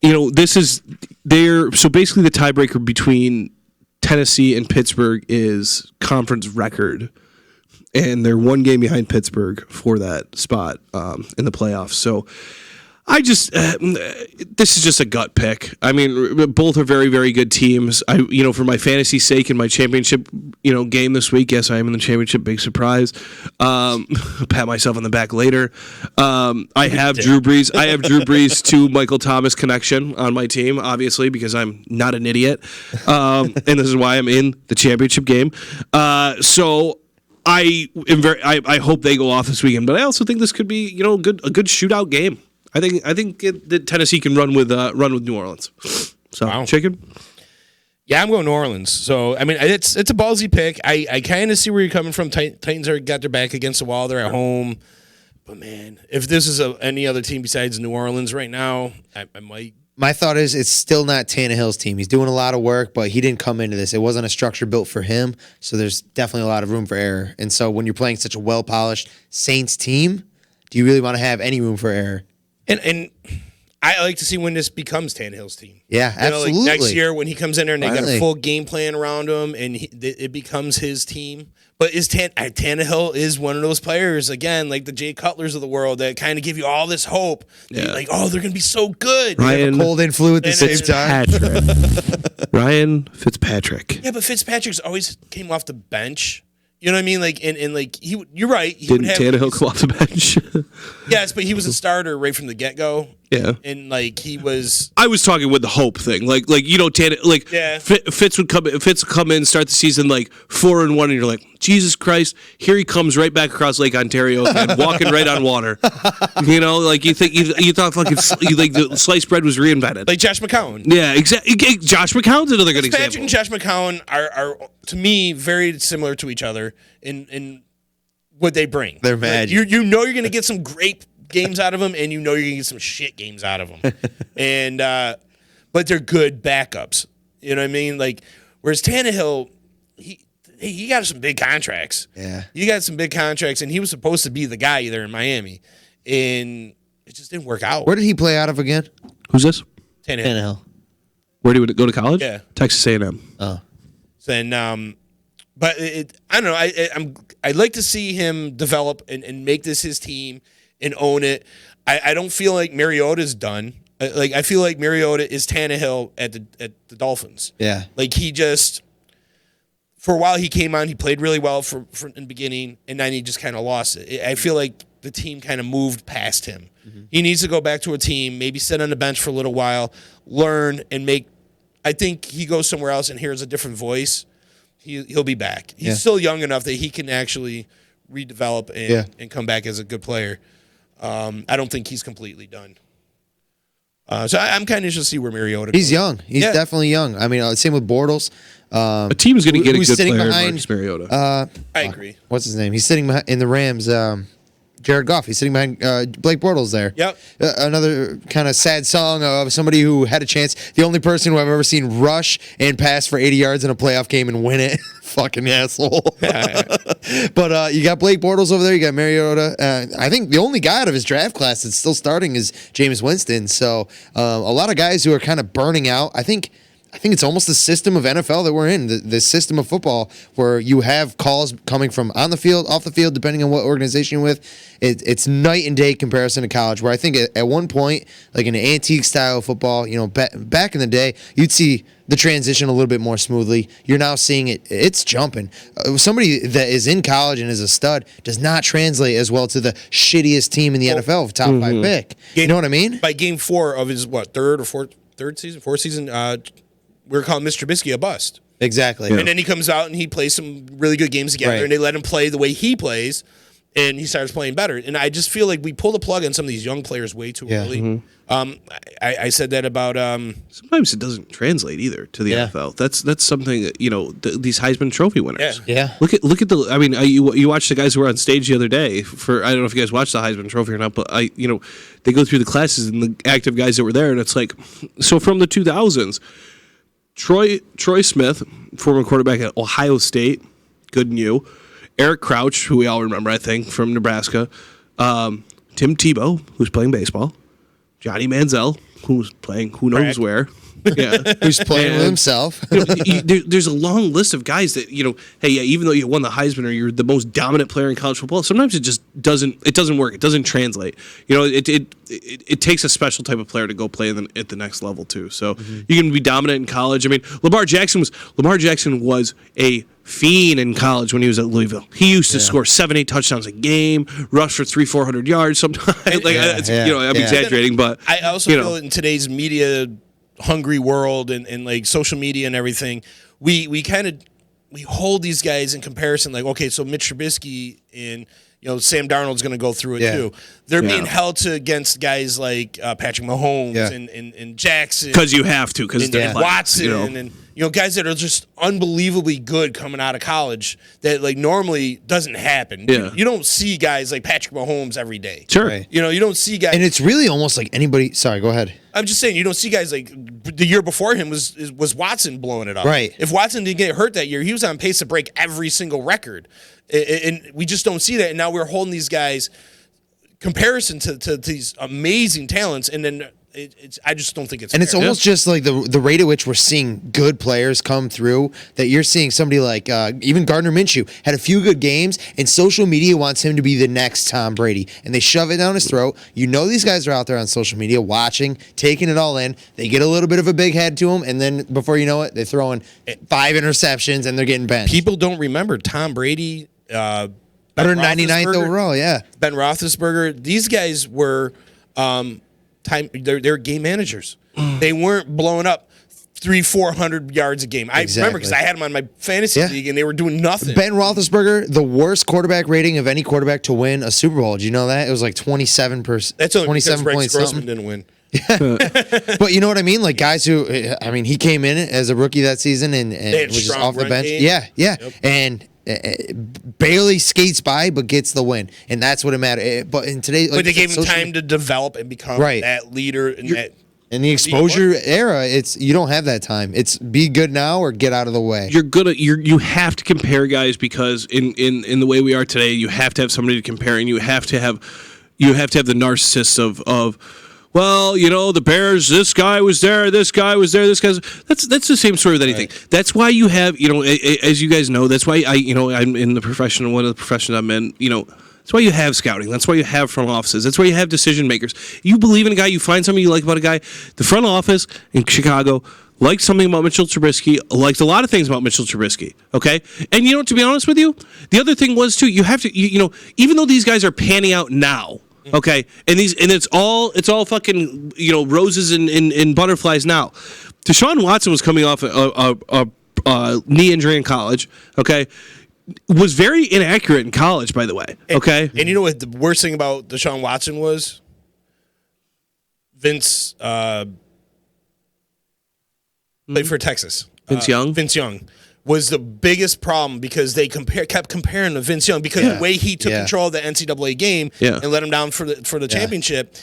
this is so basically the tiebreaker between Tennessee and Pittsburgh is conference record. And they're one game behind Pittsburgh for that spot in the playoffs. So I just this is just a gut pick. I mean, both are very, very good teams. For my fantasy sake in my championship, game this week. Yes, I am in the championship. Big surprise. Pat myself on the back later. I have Drew Brees. I have Drew Brees to Michael Thomas connection on my team, obviously, because I'm not an idiot, and this is why I'm in the championship game. So. I hope they go off this weekend, but I also think this could be a good shootout game. I think that Tennessee can run with New Orleans. So wow. Chicken. Yeah, I'm going New Orleans. So I mean, it's a ballsy pick. I kind of see where you're coming from. Titans got their back against the wall. They're at home, but man, if this is any other team besides New Orleans right now, I might My thought is it's still not Tannehill's team. He's doing a lot of work, but he didn't come into this. It wasn't a structure built for him, so there's definitely a lot of room for error. And so when you're playing such a well-polished Saints team, do you really want to have any room for error? And I like to see when this becomes Tannehill's team. Yeah, absolutely. Like next year when he comes in there and they got a full game plan around him and it becomes his team. But Tannehill is one of those players, again, like the Jay Cutlers of the world that kind of give you all this hope. Yeah. Like, oh, they're going to be so good. Ryan, have a cold and flu at the same time. Ryan Fitzpatrick. Yeah, but Fitzpatrick's always came off the bench. You know what I mean? Like, and like you're right. Didn't Tannehill come off the bench? Yes, but he was a starter right from the get go. Yeah, and like he was. I was talking with the hope thing, like Fitz would come in, start the season like 4-1, and you're like, Jesus Christ, here he comes right back across Lake Ontario again, walking right on water. You know, like you thought like the sliced bread was reinvented, like Josh McCown. Yeah, exactly. Josh McCown's another good example. Patrick and Josh McCown are to me very similar to each other in what they bring. They're magic. You know you're going to get some great games out of them, and you know you're going to get some shit games out of them. And but they're good backups. You know what I mean? Like whereas Tannehill, he got some big contracts. Yeah, he got some big contracts, and he was supposed to be the guy there in Miami, and it just didn't work out. Where did he play out of again? Who's this? Tannehill. Where did he go to college? Yeah, Texas A&M. Oh, then but I don't know. I'd like to see him develop and make this his team and own it. I don't feel like Mariota's done. Like I feel like Mariota is Tannehill at the Dolphins. Yeah, like he just for a while he came on, he played really well for in the beginning, and then he just kind of lost it. I feel like the team kind of moved past him. Mm-hmm. He needs to go back to a team, maybe sit on the bench for a little while, learn, and make. I think he goes somewhere else and hears a different voice. He'll be back. He's still young enough that he can actually redevelop and come back as a good player. I don't think he's completely done. So I'm kind of interested to see where Mariota goes. He's young. He's definitely young. I mean, same with Bortles. A team's going to get a good player behind Marcus Mariota. I agree. What's his name? He's sitting behind, in the Rams. Jared Goff. He's sitting behind Blake Bortles there. Yep. Another kind of sad song of somebody who had a chance. The only person who I've ever seen rush and pass for 80 yards in a playoff game and win it. Fucking asshole. But you got Blake Bortles over there. You got Mariota. I think the only guy out of his draft class that's still starting is Jameis Winston. So a lot of guys who are kind of burning out. I think it's almost the system of NFL that we're in, the system of football where you have calls coming from on the field, off the field, depending on what organization you're with. It's night and day comparison to college, where I think at one point, like in an antique style of football, back in the day, you'd see the transition a little bit more smoothly. You're now seeing it's jumping. Somebody that is in college and is a stud does not translate as well to the shittiest team in the NFL of top 5 pick. You know what I mean? By game 4 of his, fourth season, we're calling Mr. Trubisky a bust. Exactly. And then he comes out and he plays some really good games together, and they let him play the way he plays, and he starts playing better. And I just feel like we pull the plug on some of these young players way too early. Mm-hmm. I said that about... Sometimes it doesn't translate either to the NFL. That's something that, these Heisman Trophy winners. Yeah. Look at the... I mean, you watched the guys who were on stage the other day for... I don't know if you guys watched the Heisman Trophy or not, but they go through the classes and the active guys that were there, and it's like... So from the 2000s... Troy Smith, former quarterback at Ohio State, good and you. Eric Crouch, who we all remember, I think, from Nebraska. Tim Tebow, who's playing baseball. Johnny Manziel, who's playing who knows where. Yeah, who's playing with himself. There's a long list of guys that hey, yeah, even though you won the Heisman or you're the most dominant player in college football, sometimes it just doesn't work. It doesn't translate. It takes a special type of player to go play at the next level too. So you can be dominant in college. I mean, Lamar Jackson was a fiend in college when he was at Louisville. He used to score 7-8 touchdowns a game, rush for 300-400 yards sometimes. I'm exaggerating, but I also feel in today's media hungry world and like social media and everything, we kind of we hold these guys in comparison. Like, okay, so Mitch Trubisky and Sam Darnold's going to go through it too. They're being held to against guys like Patrick Mahomes and Jackson because you have to because Watson and guys that are just unbelievably good coming out of college that like normally doesn't happen. Yeah. You don't see guys like Patrick Mahomes every day. Sure, you don't see guys, and it's really almost like anybody. Sorry, go ahead. I'm just saying you don't see guys like the year before him was Watson blowing it up. Right. If Watson didn't get hurt that year, he was on pace to break every single record. And we just don't see that. And now we're holding these guys comparison to these amazing talents, and then I just don't think it's and fair. it's almost just like the rate at which we're seeing good players come through that you're seeing somebody like even Gardner Minshew had a few good games, and social media wants him to be the next Tom Brady, and they shove it down his throat. These guys are out there on social media watching, taking it all in. They get a little bit of a big head to them, and then before you know it, they're throwing 5 interceptions and they're getting benched. People don't remember Tom Brady. 199th overall, Ben Roethlisberger. These guys were they're game managers. They weren't blowing up 300-400 yards a game. I remember because I had them on my fantasy league and they were doing nothing. Ben Roethlisberger, the worst quarterback rating of any quarterback to win a Super Bowl. Did you know that? It was like 27%. That's only 27 because Rex points Grossman something. didn't win. But you know what I mean? Like guys who, he came in as a rookie that season and was just off the bench. Game. Yeah. Yep. And barely skates by, but gets the win, and that's what it mattered. But in today, but they gave him time to develop and become that leader. In the exposure era, you don't have that time. It's be good now or get out of the way. You have to compare guys because in the way we are today, you have to have somebody to compare, and you have to have the narcissists of well, the Bears, this guy was there, this guy was there, this guy's... That's the same story with anything. Right. That's why you have, as you guys know, that's why I'm in the profession, one of the professions I'm in, that's why you have scouting. That's why you have front offices. That's why you have decision makers. You believe in a guy, you find something you like about a guy. The front office in Chicago liked something about Mitchell Trubisky, liked a lot of things about Mitchell Trubisky, okay? And, to be honest with you, the other thing was, too, you have to, even though these guys are panning out now, okay, and it's all fucking roses and butterflies now. Deshaun Watson was coming off a knee injury in college. Okay, was very inaccurate in college, by the way. Okay, and you know what the worst thing about Deshaun Watson was? Vince played for Texas. Vince Young. Vince Young was the biggest problem because they kept comparing to Vince Young because the way he took control of the NCAA game and let him down for the championship,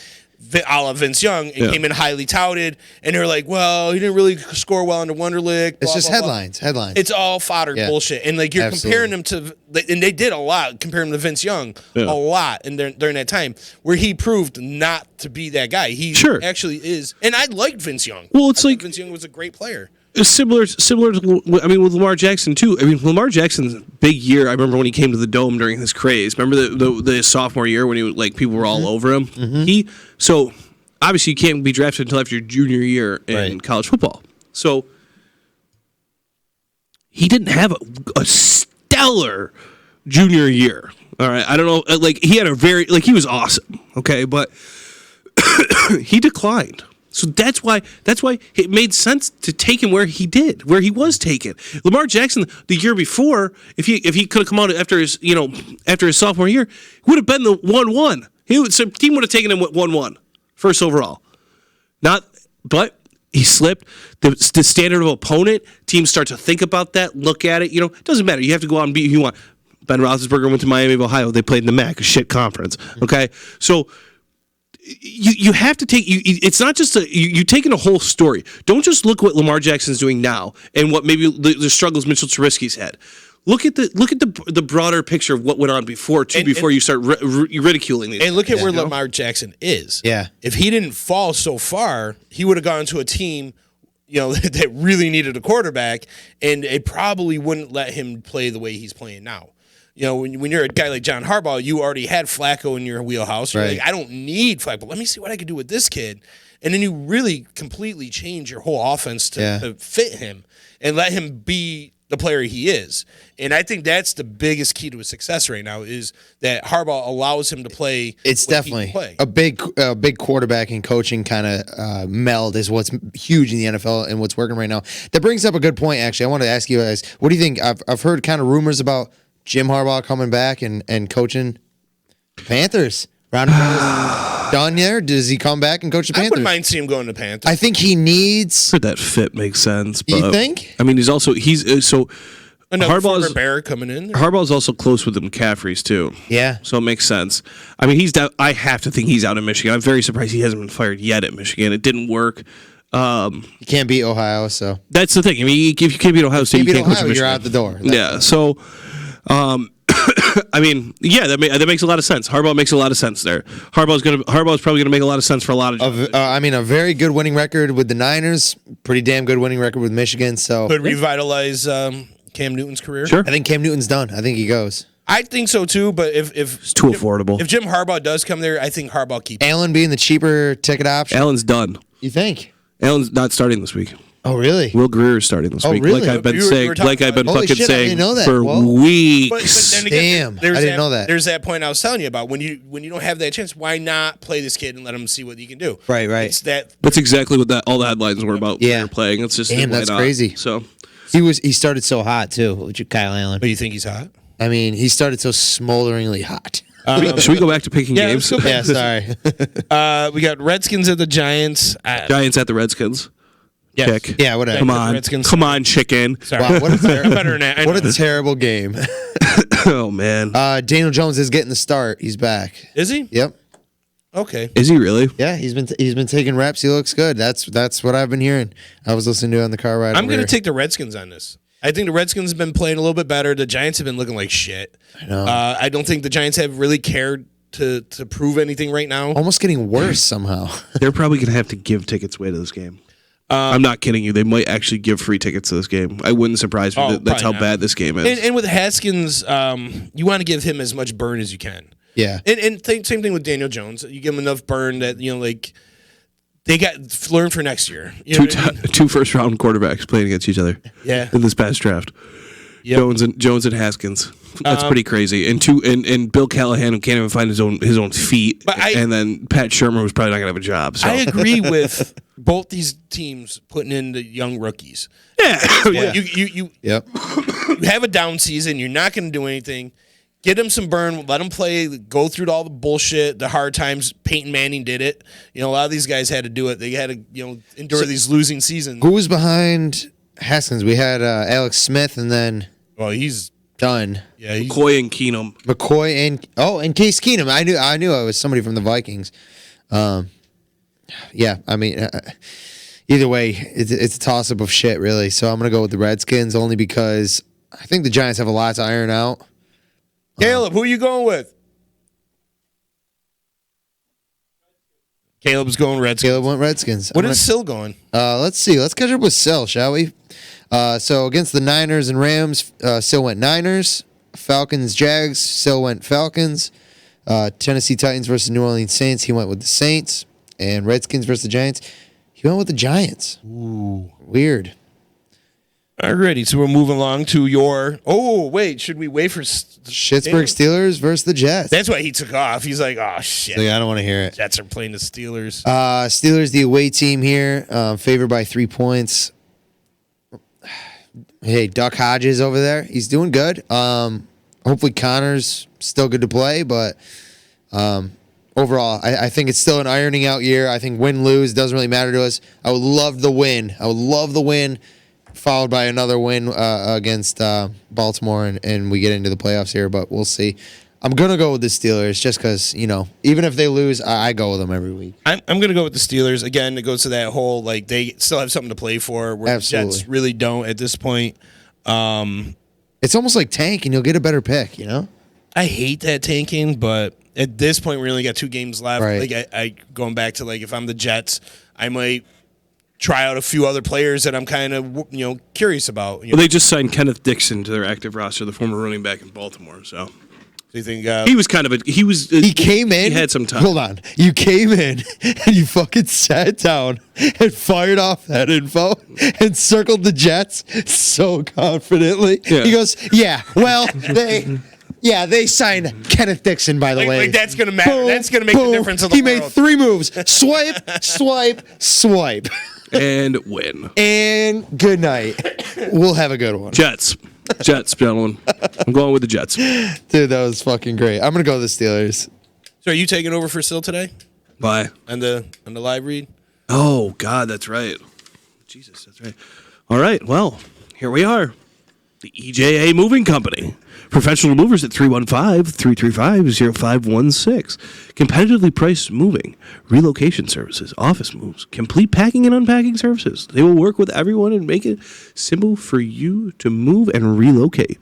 a la Vince Young, and came in highly touted, and they're like, well, he didn't really score well under Wonderlic. It's just headlines. Headlines. It's all fodder bullshit, and like you're comparing him to, and they did a lot, comparing him to Vince Young a lot, and during that time where he proved not to be that guy. He actually is, and I liked Vince Young. Well, it's like Vince Young was a great player. Similar to, with Lamar Jackson, too. Lamar Jackson's big year, I remember when he came to the Dome during his craze. Remember the sophomore year when people were all over him? Mm-hmm. So, obviously, you can't be drafted until after your junior year in college football. So, he didn't have a stellar junior year. All right? I don't know. He had he was awesome, okay? But he declined. So that's why it made sense to take him where he was taken. Lamar Jackson the year before, if he could have come out after his sophomore year, would have been the 1-1. Some team would have taken him with 1-1 first overall. But he slipped. The standard of opponent, teams start to think about that, look at it. It doesn't matter. You have to go out and beat who you want. Ben Roethlisberger went to Miami of Ohio. They played in the MAC, a shit conference. Okay, so. You have to take it's not just you taking a whole story. Don't just look what Lamar Jackson's doing now and what maybe the struggles Mitchell Trubisky's had. Look at the broader picture of what went on before before you start ridiculing these. And look at where Lamar Jackson is. Yeah, if he didn't fall so far, he would have gone to a team that really needed a quarterback, and it probably wouldn't let him play the way he's playing now. When you're a guy like John Harbaugh, you already had Flacco in your wheelhouse. You're like, I don't need Flacco. Let me see what I can do with this kid. And then you really completely change your whole offense to fit him and let him be the player he is. And I think that's the biggest key to his success right now is that Harbaugh allows him to play. It's definitely a big quarterback and coaching kind of meld is what's huge in the NFL and what's working right now. That brings up a good point, actually. I want to ask you guys, what do you think? I've heard kind of rumors about Jim Harbaugh coming back and coaching Panthers. Done there? Does he come back and coach the Panthers? I wouldn't mind seeing him going to Panthers. I think he needs. For that fit makes sense. But, you think? I mean, he's so. Harbaugh's Bear coming in. Harbaugh's also close with the McCaffreys too. Yeah, so it makes sense. I mean, I have to think he's out in Michigan. I'm very surprised he hasn't been fired yet at Michigan. It didn't work. You can't beat Ohio, so that's the thing. I mean, if you can't beat Ohio State, you can't coach Michigan. You're out the door. Yeah. So, I mean, yeah, that makes a lot of sense. Harbaugh makes a lot of sense there. Harbaugh's probably gonna make a lot of sense for a lot of jobs. I mean, a very good winning record with the Niners, pretty damn good winning record with Michigan. So could revitalize Cam Newton's career. Sure, I think Cam Newton's done. I think he goes. I think so too. But if it's too affordable, if Jim Harbaugh does come there, I think Harbaugh keeps Allen being the cheaper ticket option. Allen's done. You think? Allen's not starting this week. Oh, really? Will Greer is starting this week. Really? Like I've been saying, fucking saying for Whoa. weeks. But then again, Damn, I didn't know that. There's that point I was telling you about when you don't have that chance. Why not play this kid and let him see what he can do? Right. It's that. That's exactly what all the headlines were about. Yeah, when they're playing. It's just damn, that's crazy. So he started so hot too, with Kyle Allen. But you think he's hot? I mean, he started so smolderingly hot. Should we go back to picking games? Yeah, sorry. We got Redskins at the Giants. Giants at the Redskins. Yes. Chick. Yeah, whatever. Come on, chicken. Sorry. Wow, what a a terrible game. Oh man. Daniel Jones is getting the start. He's back. Is he? Yep. Okay. Is he really? Yeah, he's been taking reps. He looks good. That's what I've been hearing. I was listening to it on the car ride. I'm going to take the Redskins on this. I think the Redskins have been playing a little bit better. The Giants have been looking like shit. I know. I don't think the Giants have really cared to prove anything right now. Almost getting worse somehow. They're probably going to have to give tickets away to this game. I'm not kidding you. They might actually give free tickets to this game. I wouldn't surprise me. That's how bad this game is. And with Haskins, you want to give him as much burn as you can. Yeah. And same thing with Daniel Jones. You give him enough burn that, like, they got learn for next year. You know two first-round quarterbacks playing against each other in this past draft. Yep. Jones and Haskins. That's pretty crazy. And Bill Callahan, who can't even find his own feet. And then Pat Shermer, who's probably not gonna have a job. So I agree with both these teams putting in the young rookies. Yeah. You have a down season. You're not going to do anything. Get them some burn. Let them play. Go through all the bullshit, the hard times. Peyton Manning did it. A lot of these guys had to do it. They had to endure these losing seasons. Who was behind Haskins? We had Alex Smith, and then he's done. Yeah, McCoy and Keenum. And Case Keenum. I knew it was somebody from the Vikings. Yeah, I mean, either way, it's a toss up of shit, really. So I'm gonna go with the Redskins only because I think the Giants have a lot to iron out. Caleb, who are you going with? Caleb's going Redskins. Caleb went Redskins. What is Sill going? Let's see. Let's catch up with Sill, shall we? So against the Niners and Rams, Sill went Niners. Falcons, Jags, Sill went Falcons. Tennessee Titans versus New Orleans Saints, he went with the Saints. And Redskins versus the Giants, he went with the Giants. Ooh. Weird. Alrighty, so we're moving along to your... Oh, wait, should we wait for... Pittsburgh Steelers versus the Jets. That's why he took off. He's like, oh, shit. Yeah, I don't want to hear it. Jets are playing the Steelers. Steelers, the away team here, favored by 3 points. Hey, Duck Hodges over there, he's doing good. Hopefully Connor's still good to play, but overall, I think it's still an ironing out year. I think win-lose doesn't really matter to us. I would love the win. Followed by another win against Baltimore, and we get into the playoffs here, but we'll see. I'm going to go with the Steelers just because, even if they lose, I go with them every week. I'm going to go with the Steelers. Again, it goes to that whole, they still have something to play for, where Absolutely. the Jets really don't at this point. It's almost like tank, and you'll get a better pick, I hate that tanking, but at this point, we only got 2 games left. Right. I going back to, if I'm the Jets, I might try out a few other players that I'm kind of curious about. Well, they just signed Kenneth Dixon to their active roster, the former running back in Baltimore. So Do you think he came in? He had some time. Hold on. You came in and you fucking sat down and fired off that info and circled the Jets so confidently. Yeah. He goes, yeah, well, they signed Kenneth Dixon, by the way. Like that's gonna matter. Boom, That's gonna make the difference in the He world. made 3 moves. Swipe, swipe, swipe. And win. And good night. We'll have a good one. Jets, gentlemen. I'm going with the Jets. Dude, that was fucking great. I'm gonna go with the Steelers. So are you taking over for Still today? Bye. On the live read? Oh, God, that's right. Jesus, that's right. All right, well, here we are. The EJA Moving Company. Professional movers at 315-335-0516. Competitively priced moving, relocation services, office moves, complete packing and unpacking services. They will work with everyone and make it simple for you to move and relocate.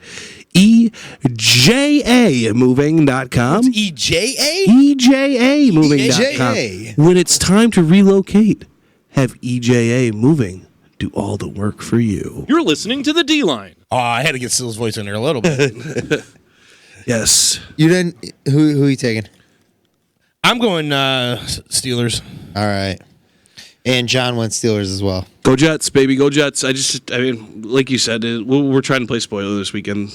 EJAmoving.com. EJA? EJAmoving.com. EJA. When it's time to relocate, have EJA Moving do all the work for you. You're listening to the D-Line. Oh, I had to get Still's voice in there a little bit. Yes. You didn't. Who are you taking? I'm going Steelers. All right. And John went Steelers as well. Go Jets, baby. Go Jets. I mean, like you said, we're trying to play spoiler this weekend.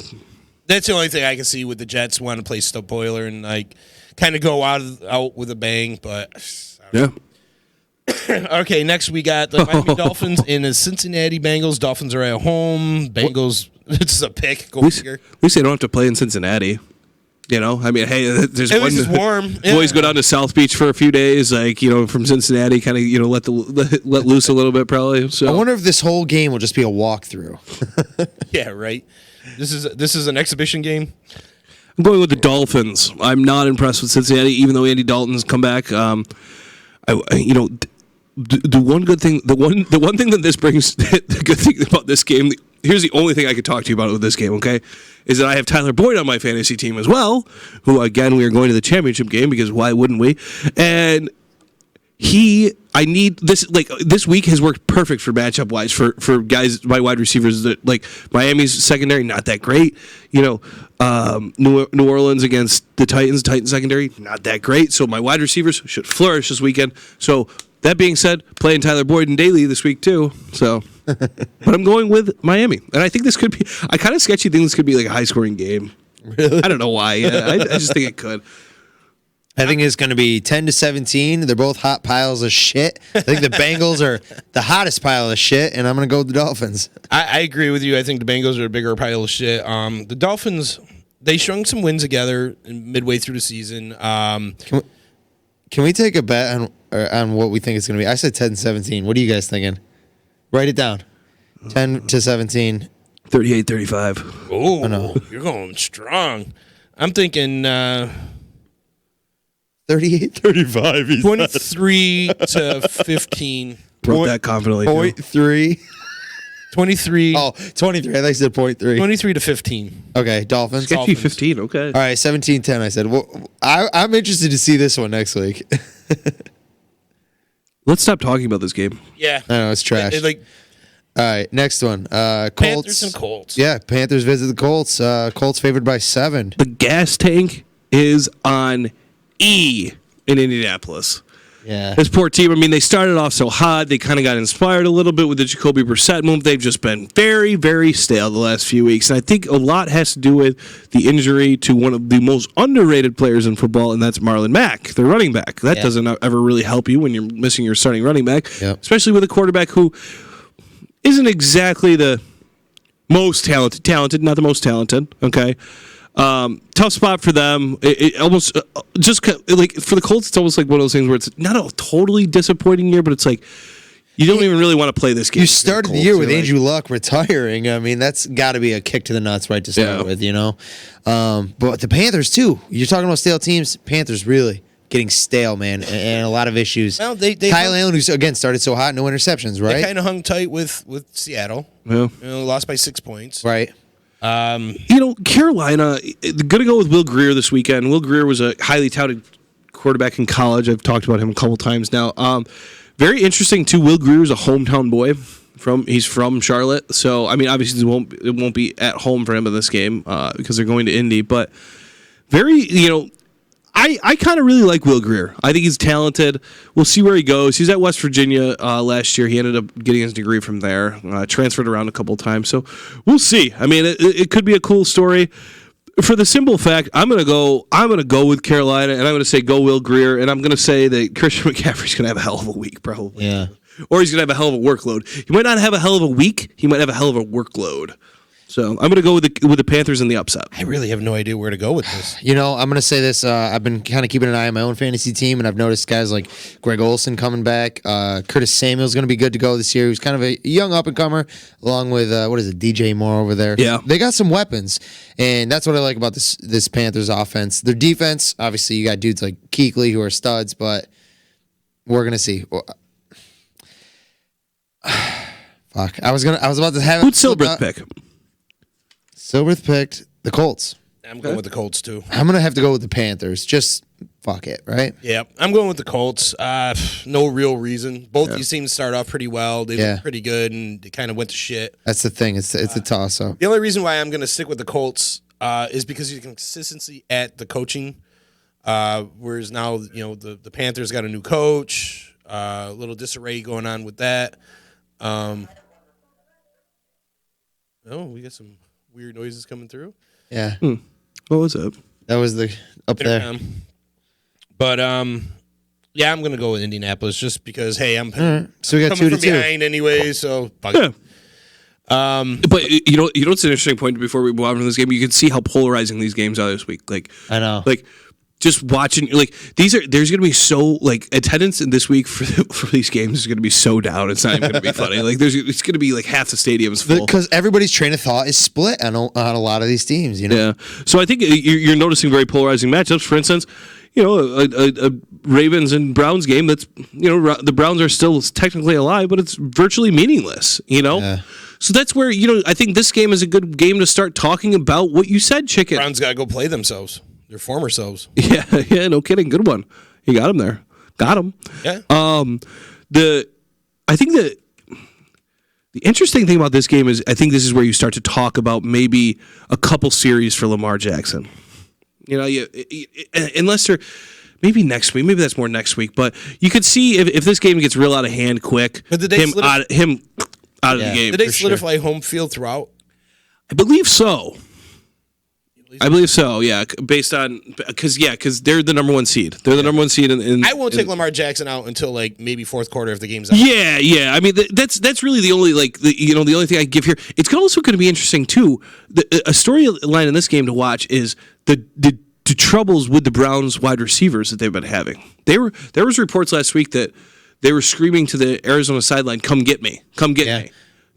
That's the only thing I can see with the Jets want to play spoiler and like kind of go out with a bang. But Yeah. okay, next we got the Miami Dolphins and the Cincinnati Bengals. Dolphins are at home. Bengals, this is a pick. Go figure. At least they don't have to play in Cincinnati. You know, I mean, hey, there's At one. least it's warm. Boys go down to South Beach for a few days, like from Cincinnati, kind of let loose a little bit, probably. So I wonder if this whole game will just be a walkthrough. Yeah, right. This is an exhibition game. I'm going with the Dolphins. I'm not impressed with Cincinnati, even though Andy Dalton's come back. The one good thing, the one thing that this brings, the good thing about this game. Here's the only thing I could talk to you about with this game, okay? Is that I have Tyler Boyd on my fantasy team as well, who, again, we are going to the championship game because why wouldn't we? And I need this, this week has worked perfect for matchup-wise for guys, my wide receivers, that like Miami's secondary, not that great. New Orleans against the Titans secondary, not that great. So my wide receivers should flourish this weekend. So that being said, playing Tyler Boyd and Daly this week too. So, but I'm going with Miami, and I think this could be. I kind of sketchy think this could be like a high-scoring game. Really? I don't know why. Yeah, I just think it could. I think it's going to be 10-17. They're both hot piles of shit. I think the Bengals are the hottest pile of shit, and I'm going to go with the Dolphins. I agree with you. I think the Bengals are a bigger pile of shit. The Dolphins, they strung some wins together midway through the season. Can we take a bet on what we think it's going to be? I said 10-17. What are you guys thinking? Write it down. 10-17. 38-35. Oh, no. You're going strong. I'm thinking 38-35. 23-15. Wrote that confidently. 0.3. 23. Oh, 23. I thought you said 0.3. 23-15. Okay, Dolphins. Sketchy 15. Okay. All right, 17-10. I said. Well, I'm interested to see this one next week. Let's stop talking about this game. Yeah. I know it's trash. All right, next one. Colts. Panthers and Colts. Yeah, Panthers visit the Colts. Colts favored by 7. The gas tank is on E in Indianapolis. Yeah. This poor team, I mean, they started off so hot. They kind of got inspired a little bit with the Jacoby Brissett move. They've just been very, very stale the last few weeks. And I think a lot has to do with the injury to one of the most underrated players in football, and that's Marlon Mack, the running back. That doesn't ever really help you when you're missing your starting running back, especially with a quarterback who isn't exactly the most talented, not the most talented, okay? Tough spot for them. It almost just like for the Colts, it's almost like one of those things where it's not a totally disappointing year, but it's like you don't even really want to play this game. You started the year with Andrew Luck retiring. I mean, that's got to be a kick to the nuts right to start with, But the Panthers too. You're talking about stale teams. Panthers really getting stale, man, and a lot of issues. Well, they Kyle Allen, who's again started so hot, no interceptions, right? They kind of hung tight with Seattle. Yeah. Lost by 6 points. Right. Carolina, going to go with Will Grier this weekend. Will Grier was a highly touted quarterback in college. I've talked about him a couple times now. Very interesting, too. Will Grier is a hometown boy. He's from Charlotte. So, I mean, obviously it won't be at home for him in this game because they're going to Indy. But very, I kind of really like Will Grier. I think he's talented. We'll see where he goes. He's at West Virginia last year. He ended up getting his degree from there, transferred around a couple of times. So we'll see. I mean, it could be a cool story. For the simple fact, I'm gonna go with Carolina, and I'm gonna say go Will Grier, and I'm gonna say that Christian McCaffrey's gonna have a hell of a week, probably. Yeah. Or he's gonna have a hell of a workload. He might not have a hell of a week. He might have a hell of a workload. So I'm gonna go with the Panthers and the upset. I really have no idea where to go with this. I'm going to say this. I've been kind of keeping an eye on my own fantasy team, and I've noticed guys like Greg Olson coming back. Curtis Samuel's going to be good to go this year. He's kind of a young up-and-comer, along with, DJ Moore over there. Yeah. They got some weapons, and that's what I like about this Panthers offense. Their defense, obviously, you got dudes like Kuechly who are studs, but we're going to see. Fuck. I was about to have it. Who'd Silbreth pick? Silbreth picked the Colts. I'm going with the Colts, too. I'm going to have to go with the Panthers. Just fuck it, right? Yeah, I'm going with the Colts. No real reason. Both these teams start off pretty well. They look pretty good, and they kind of went to shit. That's the thing. It's a toss-up. The only reason why I'm going to stick with the Colts is because of the consistency at the coaching. Whereas now, the Panthers got a new coach. A little disarray going on with that. We got some weird noises coming through. Yeah. What was up? That was the up there. But yeah, I'm gonna go with Indianapolis just because. Hey, I'm so we got coming 2-2 from behind anyway. So yeah. But it's an interesting point before we move on from this game. You can see how polarizing these games are this week. Like I know. Like just watching, like there's going to be so like attendance in this week for these games is going to be so down. It's not even going to be funny. Like it's going to be like half the stadium's full because everybody's train of thought is split on a lot of these teams. Yeah. So I think you're noticing very polarizing matchups. For instance, a Ravens and Browns game that's the Browns are still technically alive, but it's virtually meaningless. Yeah. So that's where I think this game is a good game to start talking about what you said, Chicken. Browns got to go play themselves. Their former selves. Yeah, no kidding. Good one. You got him there. Got him. Yeah. I think that the interesting thing about this game is I think this is where you start to talk about maybe a couple series for Lamar Jackson. Unless they're maybe next week. Maybe that's more next week. But you could see if this game gets real out of hand quick, but did they him out of the game. Did they solidify home field throughout? I believe so. Yeah. Based on because they're the number one seed. They're the number one seed. I won't take Lamar Jackson out until like maybe fourth quarter if the game's out. Yeah. I mean that's really the only the only thing I give here. It's also going to be interesting too. A storyline in this game to watch is the troubles with the Browns wide receivers that they've been having. There was reports last week that they were screaming to the Arizona sideline, "Come get me, come get me."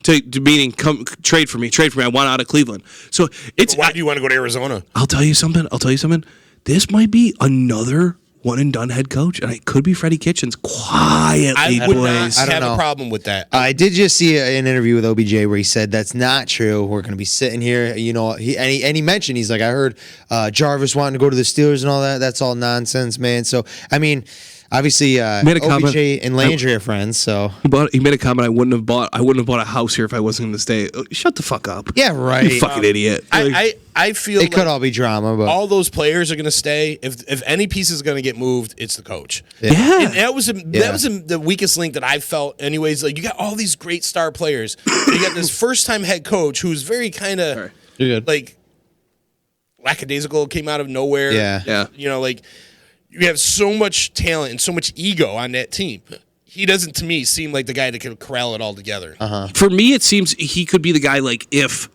To meaning, come trade for me. I want out of Cleveland. So it's. Why do you want to go to Arizona? I'll tell you something. This might be another one and done head coach, and it could be Freddie Kitchens quietly. I would not have a problem with that. I did just see an interview with OBJ where he said that's not true. We're going to be sitting here, he mentioned he's like, I heard Jarvis wanting to go to the Steelers and all that. That's all nonsense, man. So I mean. Obviously, OBJ and Landry are friends. So he made a comment. I wouldn't have bought a house here if I wasn't going to stay. Shut the fuck up. Yeah, right. You fucking idiot. I feel it could all be drama, but all those players are going to stay. If any piece is going to get moved, it's the coach. Yeah, and that was the weakest link that I felt. Anyways, like you got all these great star players. You got this first time head coach who's very kind of like lackadaisical, came out of nowhere. Yeah. Like. You have so much talent and so much ego on that team. He doesn't, to me, seem like the guy that can corral it all together. For me, it seems he could be the guy. Like if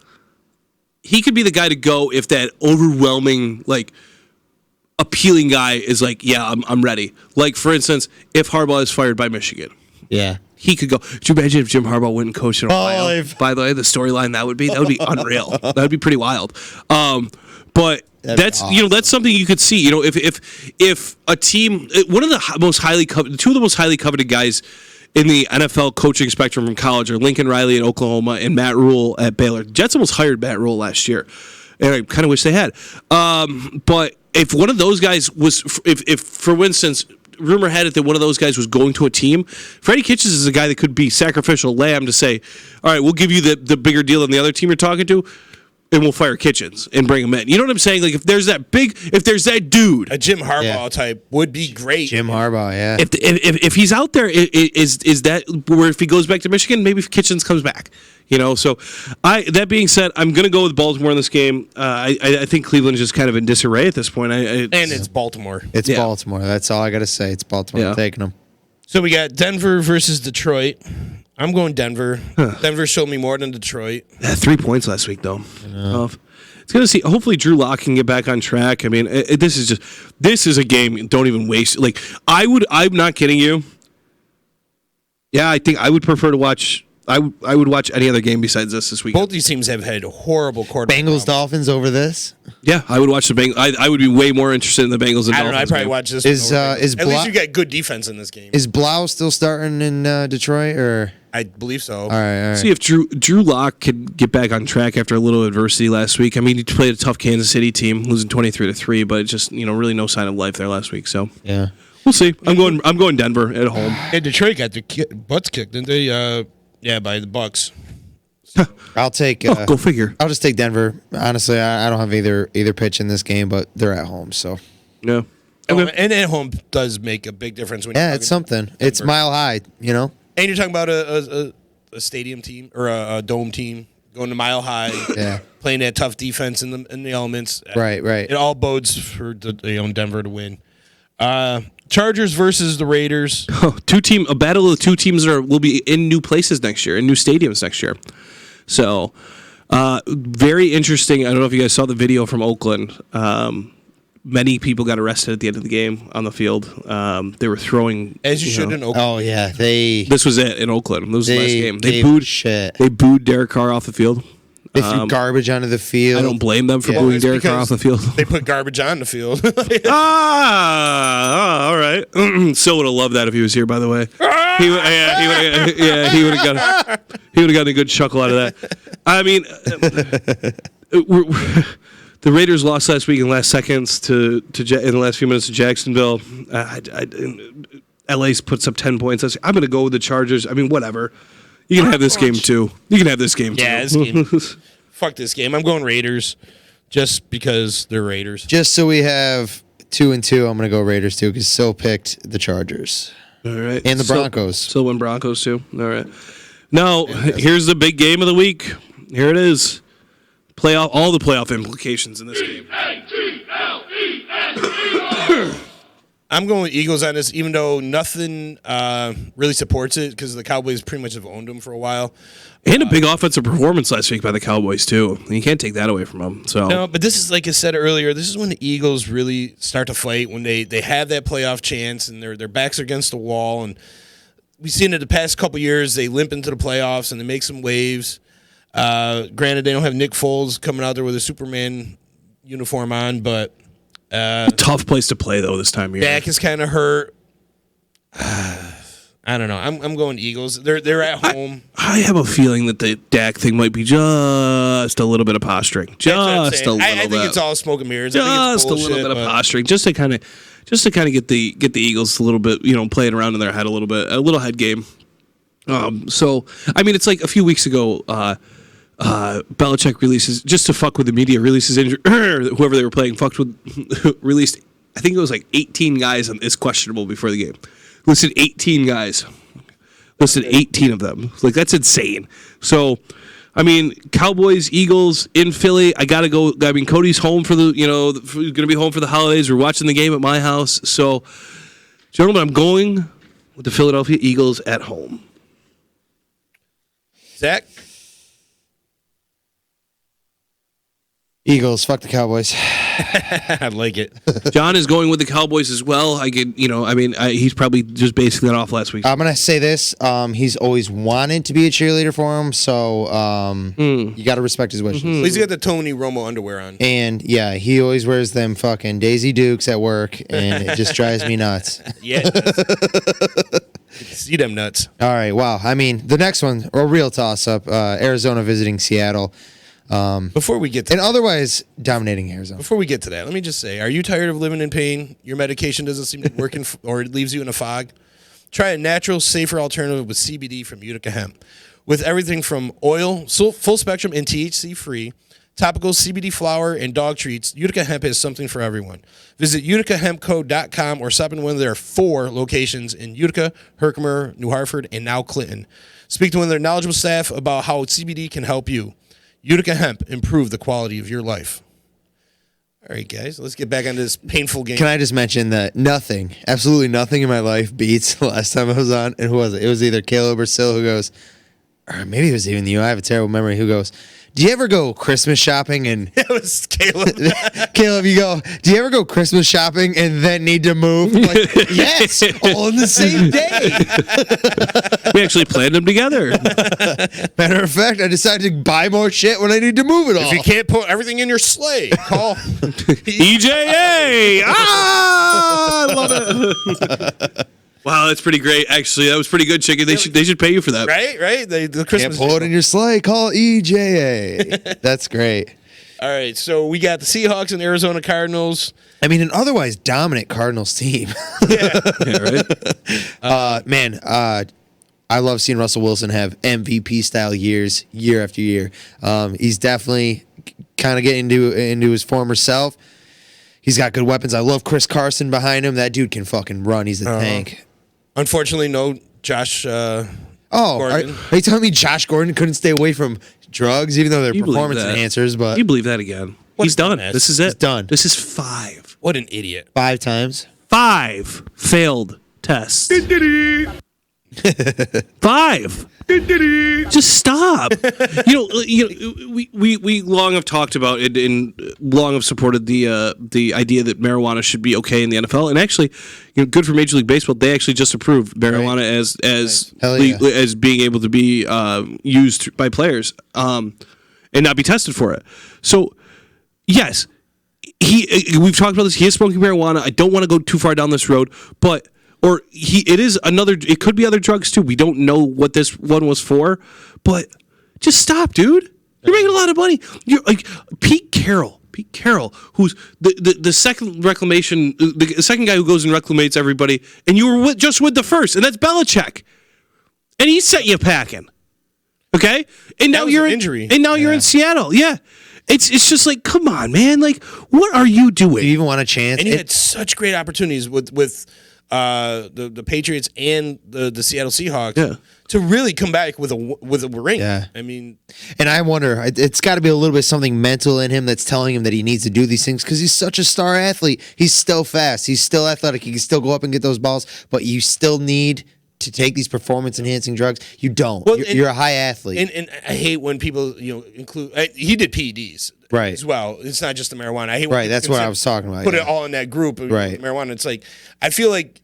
he could be the guy to go if that overwhelming, like appealing guy is like, yeah, I'm ready. Like for instance, if Harbaugh is fired by Michigan, he could go. Could you imagine if Jim Harbaugh went and coached in Ohio? By the way, the storyline that would be unreal. That would be pretty wild. But that's awesome. That's something you could see. If a team, two of the most highly coveted guys in the NFL coaching spectrum from college are Lincoln Riley at Oklahoma and Matt Rule at Baylor. Jets almost hired Matt Rule last year, and I kind of wish they had. But if one of those guys was, if for instance, rumor had it that one of those guys was going to a team, Freddie Kitchens is a guy that could be sacrificial lamb to say, all right, we'll give you the bigger deal than the other team you're talking to. then we'll fire Kitchens and bring him in. You know what I'm saying? Like if there's that dude, a Jim Harbaugh type would be great. Jim Harbaugh, yeah. If he's out there, is that where if he goes back to Michigan, maybe if Kitchens comes back. So that being said, I'm going to go with Baltimore in this game. I think Cleveland's just kind of in disarray at this point. And it's Baltimore. It's Baltimore. That's all I got to say. It's Baltimore. Yeah. I'm taking them. So we got Denver versus Detroit. I'm going Denver. Denver showed me more than Detroit. 3 points last week, though. It's going to see. Hopefully, Drew Lock can get back on track. I mean, this is a game. Don't even waste. Like I'm not kidding you. Yeah, I think I would prefer to watch. I would watch any other game besides this week. Both these teams have had horrible quarterback. Bengals Dolphins over this. Yeah, I would watch the Bengals. I would be way more interested in the Bengals than I don't know. Dolphins. I probably watch this. At least you got good defense in this game. Is Blau still starting in Detroit or? I believe so. All right. See if Drew Lock could get back on track after a little adversity last week. I mean, he played a tough Kansas City team, losing 23-3, but just really no sign of life there last week. So yeah, we'll see. I'm going Denver at home. And Detroit got their butts kicked, didn't they? Yeah, by the Bucks. I'll take. Go figure. I'll just take Denver. Honestly, I don't have either pitch in this game, but they're at home, so yeah. Okay. And at home does make a big difference. When it's something. Denver. It's Mile High, And you're talking about a stadium team or a dome team going to Mile High, playing that tough defense in the elements. Right. It all bodes for Denver to win. Chargers versus the Raiders. A battle of two teams will be in new places next year, in new stadiums next year. So, very interesting. I don't know if you guys saw the video from Oakland. Many people got arrested at the end of the game on the field. They were throwing, as you should in Oakland. Oh yeah, this was it in Oakland. This was the last game. They booed shit. They booed Derek Carr off the field. They threw garbage onto the field. I don't blame them for booing Derek Carr off the field. They put garbage on the field. All right. Sil would have loved that if he was here. By the way, he would have gotten a good chuckle out of that. I mean, the Raiders lost last week in the last seconds in the last few minutes to Jacksonville. LA's puts up 10 points. I'm going to go with the Chargers. I mean, whatever. You can have this game too. Yeah, this game. Fuck this game. I'm going Raiders just because they're Raiders. Just so we have 2-2, I'm going to go Raiders too because Sil picked the Chargers. All right. And the Broncos. Sil went Broncos too. All right. Now, here's the big game of the week. Here it is. All the playoff implications in this game. I'm going with Eagles on this, even though nothing really supports it because the Cowboys pretty much have owned them for a while. And a big offensive performance last week by the Cowboys, too. You can't take that away from them. So. No, but this is, like I said earlier, this is when the Eagles really start to fight, when they have that playoff chance and their backs are against the wall. And we've seen it the past couple years. They limp into the playoffs and they make some waves. Granted, they don't have Nick Foles coming out there with a Superman uniform on, but... a tough place to play though this time of year. Dak is kind of hurt. I don't know. I'm going Eagles. They're at home. I have a feeling that the Dak thing might be just a little bit of posturing. Just a little bit. I think it's all smoke and mirrors. Just bullshit, a little bit of posturing, just to kind of get the Eagles a little bit, playing around in their head a little bit, a little head game. So I mean, it's like a few weeks ago. Belichick releases, just to fuck with the media, releases injury. Whoever they were playing released. I think it was like 18 guys is questionable before the game. Listed 18 guys. Listed 18 of them. Like that's insane. So, I mean, Cowboys, Eagles in Philly. I gotta go. I mean, Cody's home for going to be home for the holidays. We're watching the game at my house. So, gentlemen, I'm going with the Philadelphia Eagles at home. Zach. Eagles, fuck the Cowboys. I like it. John is going with the Cowboys as well. He's probably just basically got off last week. I'm going to say this. He's always wanted to be a cheerleader for him, so you got to respect his wishes. At least he got the Tony Romo underwear on. And, yeah, he always wears them fucking Daisy Dukes at work, and it just drives me nuts. Yeah, it does. See them nuts. All right, wow. I mean, the next one, a real toss-up, Arizona visiting Seattle. Before we get to and otherwise dominating Arizona. Before we get to that, let me just say, are you tired of living in pain? Your medication doesn't seem to be working or it leaves you in a fog? Try a natural, safer alternative with CBD from Utica Hemp. With everything from oil, full spectrum and THC free, topical CBD flower, and dog treats, Utica Hemp has something for everyone. Visit uticahempco.com or stop in one of their 4 locations in Utica, Herkimer, New Hartford, and now Clinton. Speak to one of their knowledgeable staff about how CBD can help you. Utica Hemp, improve the quality of your life. All right, guys, let's get back on this painful game. Can I just mention that nothing, absolutely nothing in my life beats the last time I was on, and who was it? It was either Caleb or Sil who goes, or maybe it was even you. I have a terrible memory. Who goes, do you ever go Christmas shopping and it was Caleb. Caleb, you go, do you ever go Christmas shopping and then need to move? I'm like, yes, all in the same day. We actually planned them together. Matter of fact, I decided to buy more shit when I need to move it all. If you can't put everything in your sleigh, call EJA. I love it. Wow, that's pretty great. Actually, that was pretty good, Chicken. They should pay you for that. Right? The Christmas. Can't pull it in your sleigh. Call EJA. That's great. All right, so we got the Seahawks and Arizona Cardinals. I mean, an otherwise dominant Cardinals team. Yeah, right. I love seeing Russell Wilson have MVP style years, year after year. He's definitely kind of getting into his former self. He's got good weapons. I love Chris Carson behind him. That dude can fucking run. He's a tank. Unfortunately, no Josh. Are Gordon. you telling me Josh Gordon couldn't stay away from drugs, even though they're performance enhancers? But you believe that again? He's done. This is it. He's done. This is 5. What an idiot! 5 times. 5 failed tests. 5. Just stop. We long have talked about it and long have supported the idea that marijuana should be okay in the NFL. And actually, good for Major League Baseball. They actually just approved marijuana as being able to be used by players and not be tested for it. So, yes, we've talked about this. He is smoking marijuana. I don't want to go too far down this road, but. It could be other drugs too. We don't know what this one was for, but just stop, dude. You're making a lot of money. You're like Pete Carroll, who's the second reclamation, the second guy who goes and reclamates everybody, and you were just with the first, and that's Belichick, and he sent you packing. Okay, and now you're injury, and now you're in Seattle. Yeah. It's just like, come on, man. Like, what are you doing? Do you even want a chance? And he had such great opportunities with the Patriots and the Seattle Seahawks to really come back with a ring. Yeah. I mean, and I wonder, it's got to be a little bit something mental in him that's telling him that he needs to do these things because he's such a star athlete. He's still fast. He's still athletic. He can still go up and get those balls, but you still need to take these performance-enhancing drugs. You don't. Well, you're a high athlete. And I hate when people include. He did PEDs. Right. As well. It's not just the marijuana. I hate when that's what I was talking about. Put it all in that group of right. marijuana. It's like, I feel like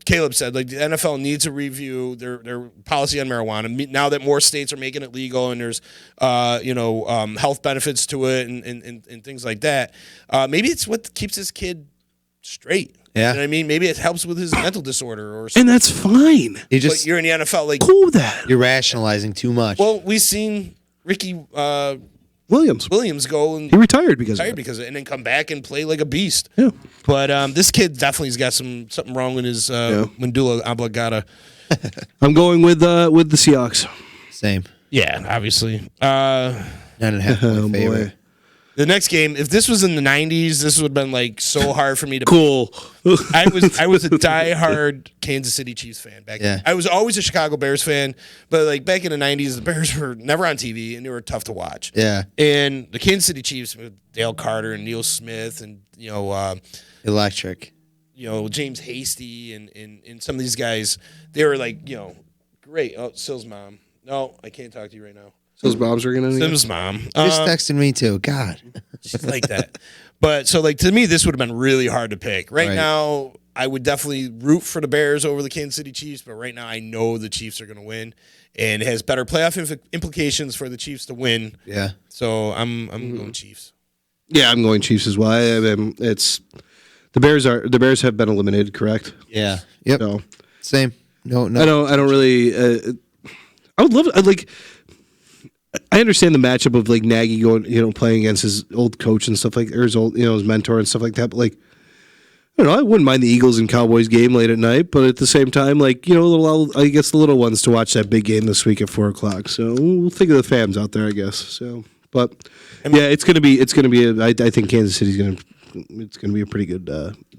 Caleb said, like the NFL needs to review their policy on marijuana now that more states are making it legal and there's health benefits to it and things like that. Maybe it's what keeps this kid straight. Yeah. You know what I mean? Maybe it helps with his mental disorder or something. And that's fine. But you're in the NFL, like cool with that. You're rationalizing too much. Well, we've seen Ricky Williams go and he retired because of it, and then come back and play like a beast. Yeah. But this kid definitely has got something wrong with his medulla oblongata. I'm going with the Seahawks. Same. Yeah, obviously. 9.5 favorite. The next game, if this was in the 90s, this would have been like so hard for me to cool. I was a diehard Kansas City Chiefs fan back then. I was always a Chicago Bears fan, but like back in the 90s, the Bears were never on TV and they were tough to watch. Yeah. And the Kansas City Chiefs with Dale Carter and Neil Smith and electric. James Hasty and some of these guys, they were like, great. Oh, Sil's mom. No, I can't talk to you right now. Sil's mom's ringing in. Sil's mom. Just texting me too. God. She's like that. But so like to me, this would have been really hard to pick. Right now, I would definitely root for the Bears over the Kansas City Chiefs, but right now I know the Chiefs are going to win, and it has better playoff implications for the Chiefs to win. Yeah. So I'm going Chiefs. Yeah, I'm going Chiefs as well. It's the Bears have been eliminated, correct? Yeah. Yep. So, same. No. I don't really. I would love I understand the matchup of like Nagy going, playing against his old coach and stuff like, or his old, his mentor and stuff like that. But like, I don't know, I wouldn't mind the Eagles and Cowboys game late at night. But at the same time, like, I guess the little ones to watch that big game this week at 4:00. So we'll think of the fans out there, I guess. So But yeah, it's gonna be. I think Kansas City's gonna. It's gonna be a pretty good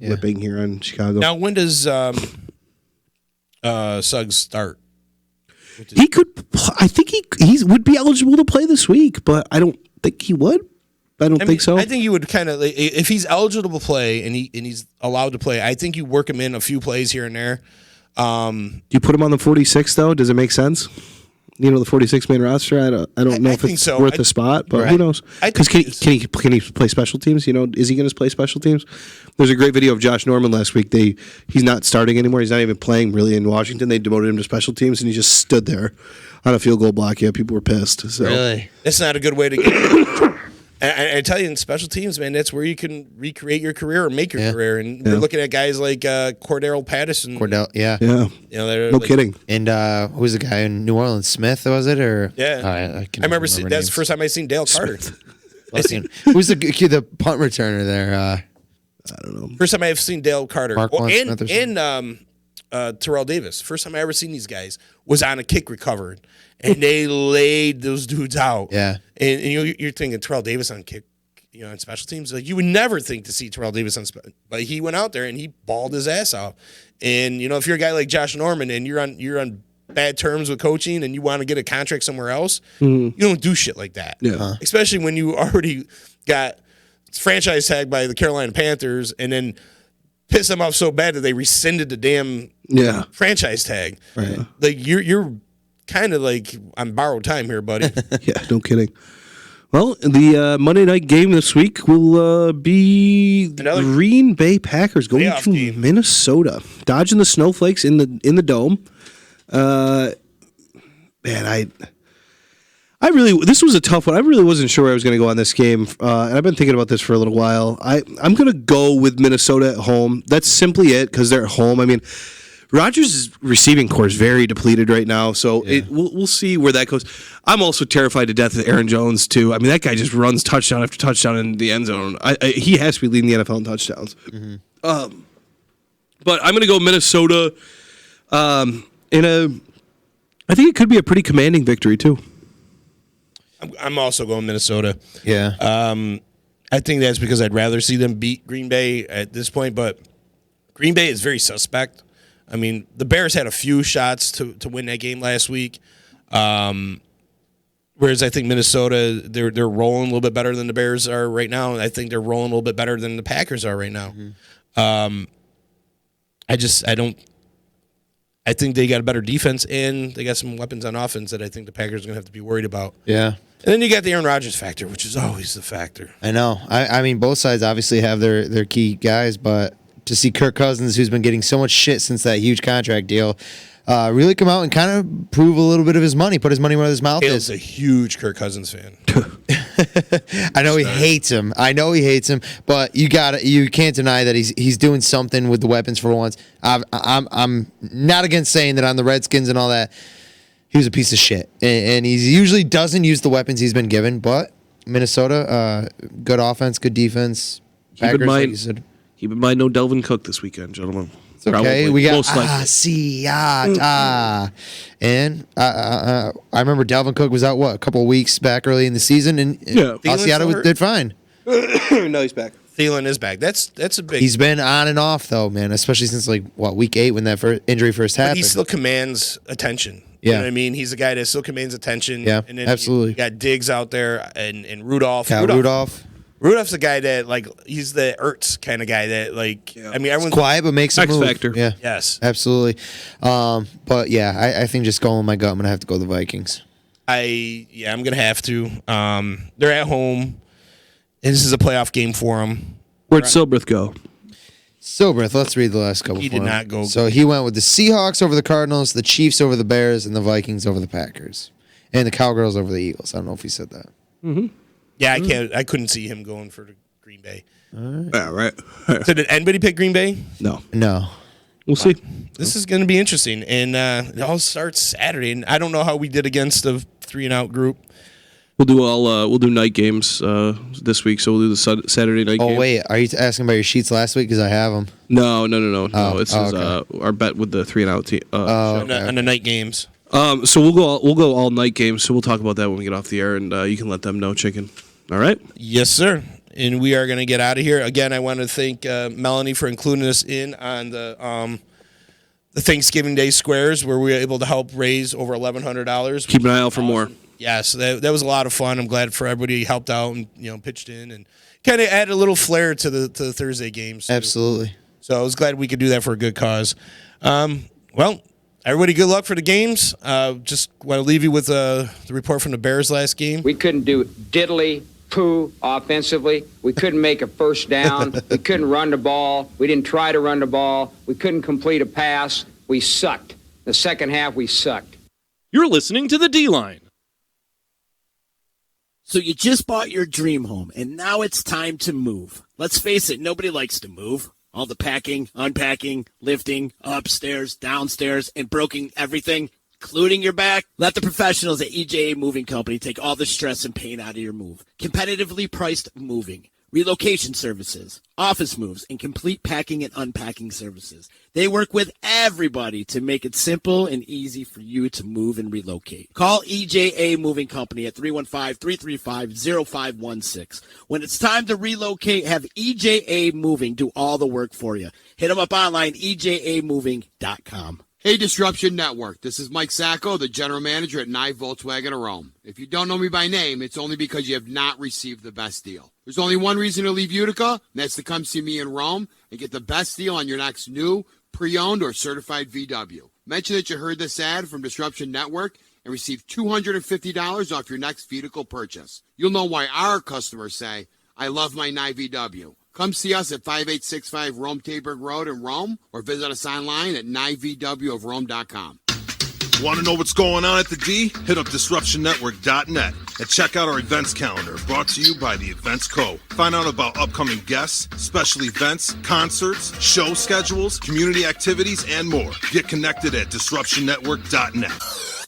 whipping here on Chicago. Now, when does Suggs start? He could. I think he would be eligible to play this week, but I don't think he would. I don't think so. I think you would kind of, if he's eligible to play and he's allowed to play, I think you work him in a few plays here and there. You put him on the 46 though. Does it make sense? The 46-man roster. I don't know if it's worth a spot, but who knows? Because can he play special teams? Is he going to play special teams? There's a great video of Josh Norman last week. He's not starting anymore. He's not even playing really in Washington. They demoted him to special teams, and he just stood there on a field goal block. Yeah, people were pissed. So. Really, it's not a good way to get. And I tell you, in special teams, man, that's where you can recreate your career or make your career. And we're looking at guys like Cordell Patterson. Yeah. No kidding. And who was the guy in New Orleans? Smith, was it? Or I remember that's the first time I seen Dale Carter. Who's the punt returner there? I don't know. First time I've seen Dale Carter. And Terrell Davis. First time I ever seen these guys was on a kick recovered. And they laid those dudes out. Yeah. And you're thinking Terrell Davis on kick, on special teams. Like, you would never think to see Terrell Davis on but he went out there and he balled his ass off. And if you're a guy like Josh Norman and you're on bad terms with coaching and you want to get a contract somewhere else, you don't do shit like that. Yeah. Especially when you already got franchise tagged by the Carolina Panthers and then pissed them off so bad that they rescinded the damn franchise tag. Right. Like you're kind of like on borrowed time here, buddy. Yeah, no kidding. Well, the Monday night game this week will be Another Green Bay Packers going playoff to game. Minnesota, dodging the snowflakes in the dome. Man, this was a tough one. I really wasn't sure I was going to go on this game, and I've been thinking about this for a little while. I'm going to go with Minnesota at home. That's simply it because they're at home. I mean, Rodgers' receiving core is very depleted right now, so we'll see where that goes. I'm also terrified to death of Aaron Jones, too. I mean, that guy just runs touchdown after touchdown in the end zone. He has to be leading the NFL in touchdowns. Mm-hmm. But I'm going to go Minnesota I think it could be a pretty commanding victory, too. I'm also going Minnesota. Yeah. I think that's because I'd rather see them beat Green Bay at this point, but Green Bay is very suspect. I mean, the Bears had a few shots to win that game last week, whereas I think Minnesota, they're rolling a little bit better than the Bears are right now, and I think they're rolling a little bit better than the Packers are right now. Mm-hmm. I think they got a better defense, and they got some weapons on offense that I think the Packers are going to have to be worried about. Yeah. And then you got the Aaron Rodgers factor, which is always the factor. I know. I mean, both sides obviously have their key guys, but to see Kirk Cousins, who's been getting so much shit since that huge contract deal, really come out and kind of prove a little bit of his money, put his money where his mouth Hale's is. A huge Kirk Cousins fan. I know he hates him. But you can't deny that he's doing something with the weapons for once. I'm not against saying that on the Redskins and all that. He was a piece of shit, and he usually doesn't use the weapons he's been given. But Minnesota, good offense, good defense. Packers, like you said. Keep in mind, no Delvin Cook this weekend, gentlemen. It's okay. Probably, we got most likely. And I remember Dalvin Cook was out a couple of weeks back early in the season, and Asiata did fine. No, he's back. Thielen is back. That's a big. He's been on and off though, man. Especially since week 8 when that injury first happened. But he still commands attention. Yeah. You know what I mean? He's a guy that still commands attention. Yeah, and then absolutely. You got Diggs out there and Rudolph. Rudolph's a guy that he's the Ertz kind of guy that I mean everyone's quiet but makes a move. X-factor. Yeah. Yes. Absolutely. But yeah, I think just going with my gut, I'm gonna have to go the Vikings. I'm gonna have to. They're at home. And this is a playoff game for them. Where'd Silbreth go? Silbreth, let's read the last couple. He did not go. So he went with the Seahawks over the Cardinals, the Chiefs over the Bears, and the Vikings over the Packers, and the Cowgirls over the Eagles. I don't know if he said that. Mm-hmm. Yeah, I couldn't see him going for the Green Bay. All right. Yeah, right. So did anybody pick Green Bay? No. We'll see. This is going to be interesting, and it all starts Saturday. And I don't know how we did against the 3-and-out group. We'll do night games this week, so we'll do the Saturday night game. Oh wait, are you asking about your sheets last week? Because I have them. No. This is okay. our bet with the 3-and-out team. On the night games. So we'll go all night games. So we'll talk about that when we get off the air, and you can let them know, Chicken. All right. Yes, sir. And we are going to get out of here. Again, I want to thank Melanie for including us in on the Thanksgiving Day squares, where we were able to help raise over $1,100. Keep an eye out for more. Yeah, so that was a lot of fun. I'm glad for everybody helped out and pitched in and kind of added a little flair to the Thursday games. Absolutely. So I was glad we could do that for a good cause. Well, everybody, good luck for the games. Just want to leave you with the report from the Bears last game. We couldn't do diddly poo offensively. We couldn't make a first down. We couldn't run the ball. We didn't try to run the ball. We couldn't complete a pass. We sucked. The second half, we sucked. You're listening to the D-Line. So you just bought your dream home, and now it's time to move. Let's face it, nobody likes to move. All the packing, unpacking, lifting, upstairs, downstairs, and broking everything, including your back. Let the professionals at EJA Moving Company take all the stress and pain out of your move. Competitively priced moving, relocation services, office moves, and complete packing and unpacking services. They work with everybody to make it simple and easy for you to move and relocate. Call EJA Moving Company at 315-335-0516. When it's time to relocate, have EJA Moving do all the work for you. Hit them up online, ejamoving.com. Hey, Disruption Network. This is Mike Sacco, the general manager at Nye Volkswagen of Rome. If you don't know me by name, it's only because you have not received the best deal. There's only one reason to leave Utica, and that's to come see me in Rome and get the best deal on your next new, pre-owned, or certified VW. Mention that you heard this ad from Disruption Network and receive $250 off your next vehicle purchase. You'll know why our customers say, I love my Nye VW. Come see us at 5865 Rome Taberg Road in Rome, or visit us online at nyvwofrome.com. Want to know what's going on at the D? Hit up DisruptionNetwork.net and check out our events calendar, brought to you by the Events Co. Find out about upcoming guests, special events, concerts, show schedules, community activities, and more. Get connected at DisruptionNetwork.net.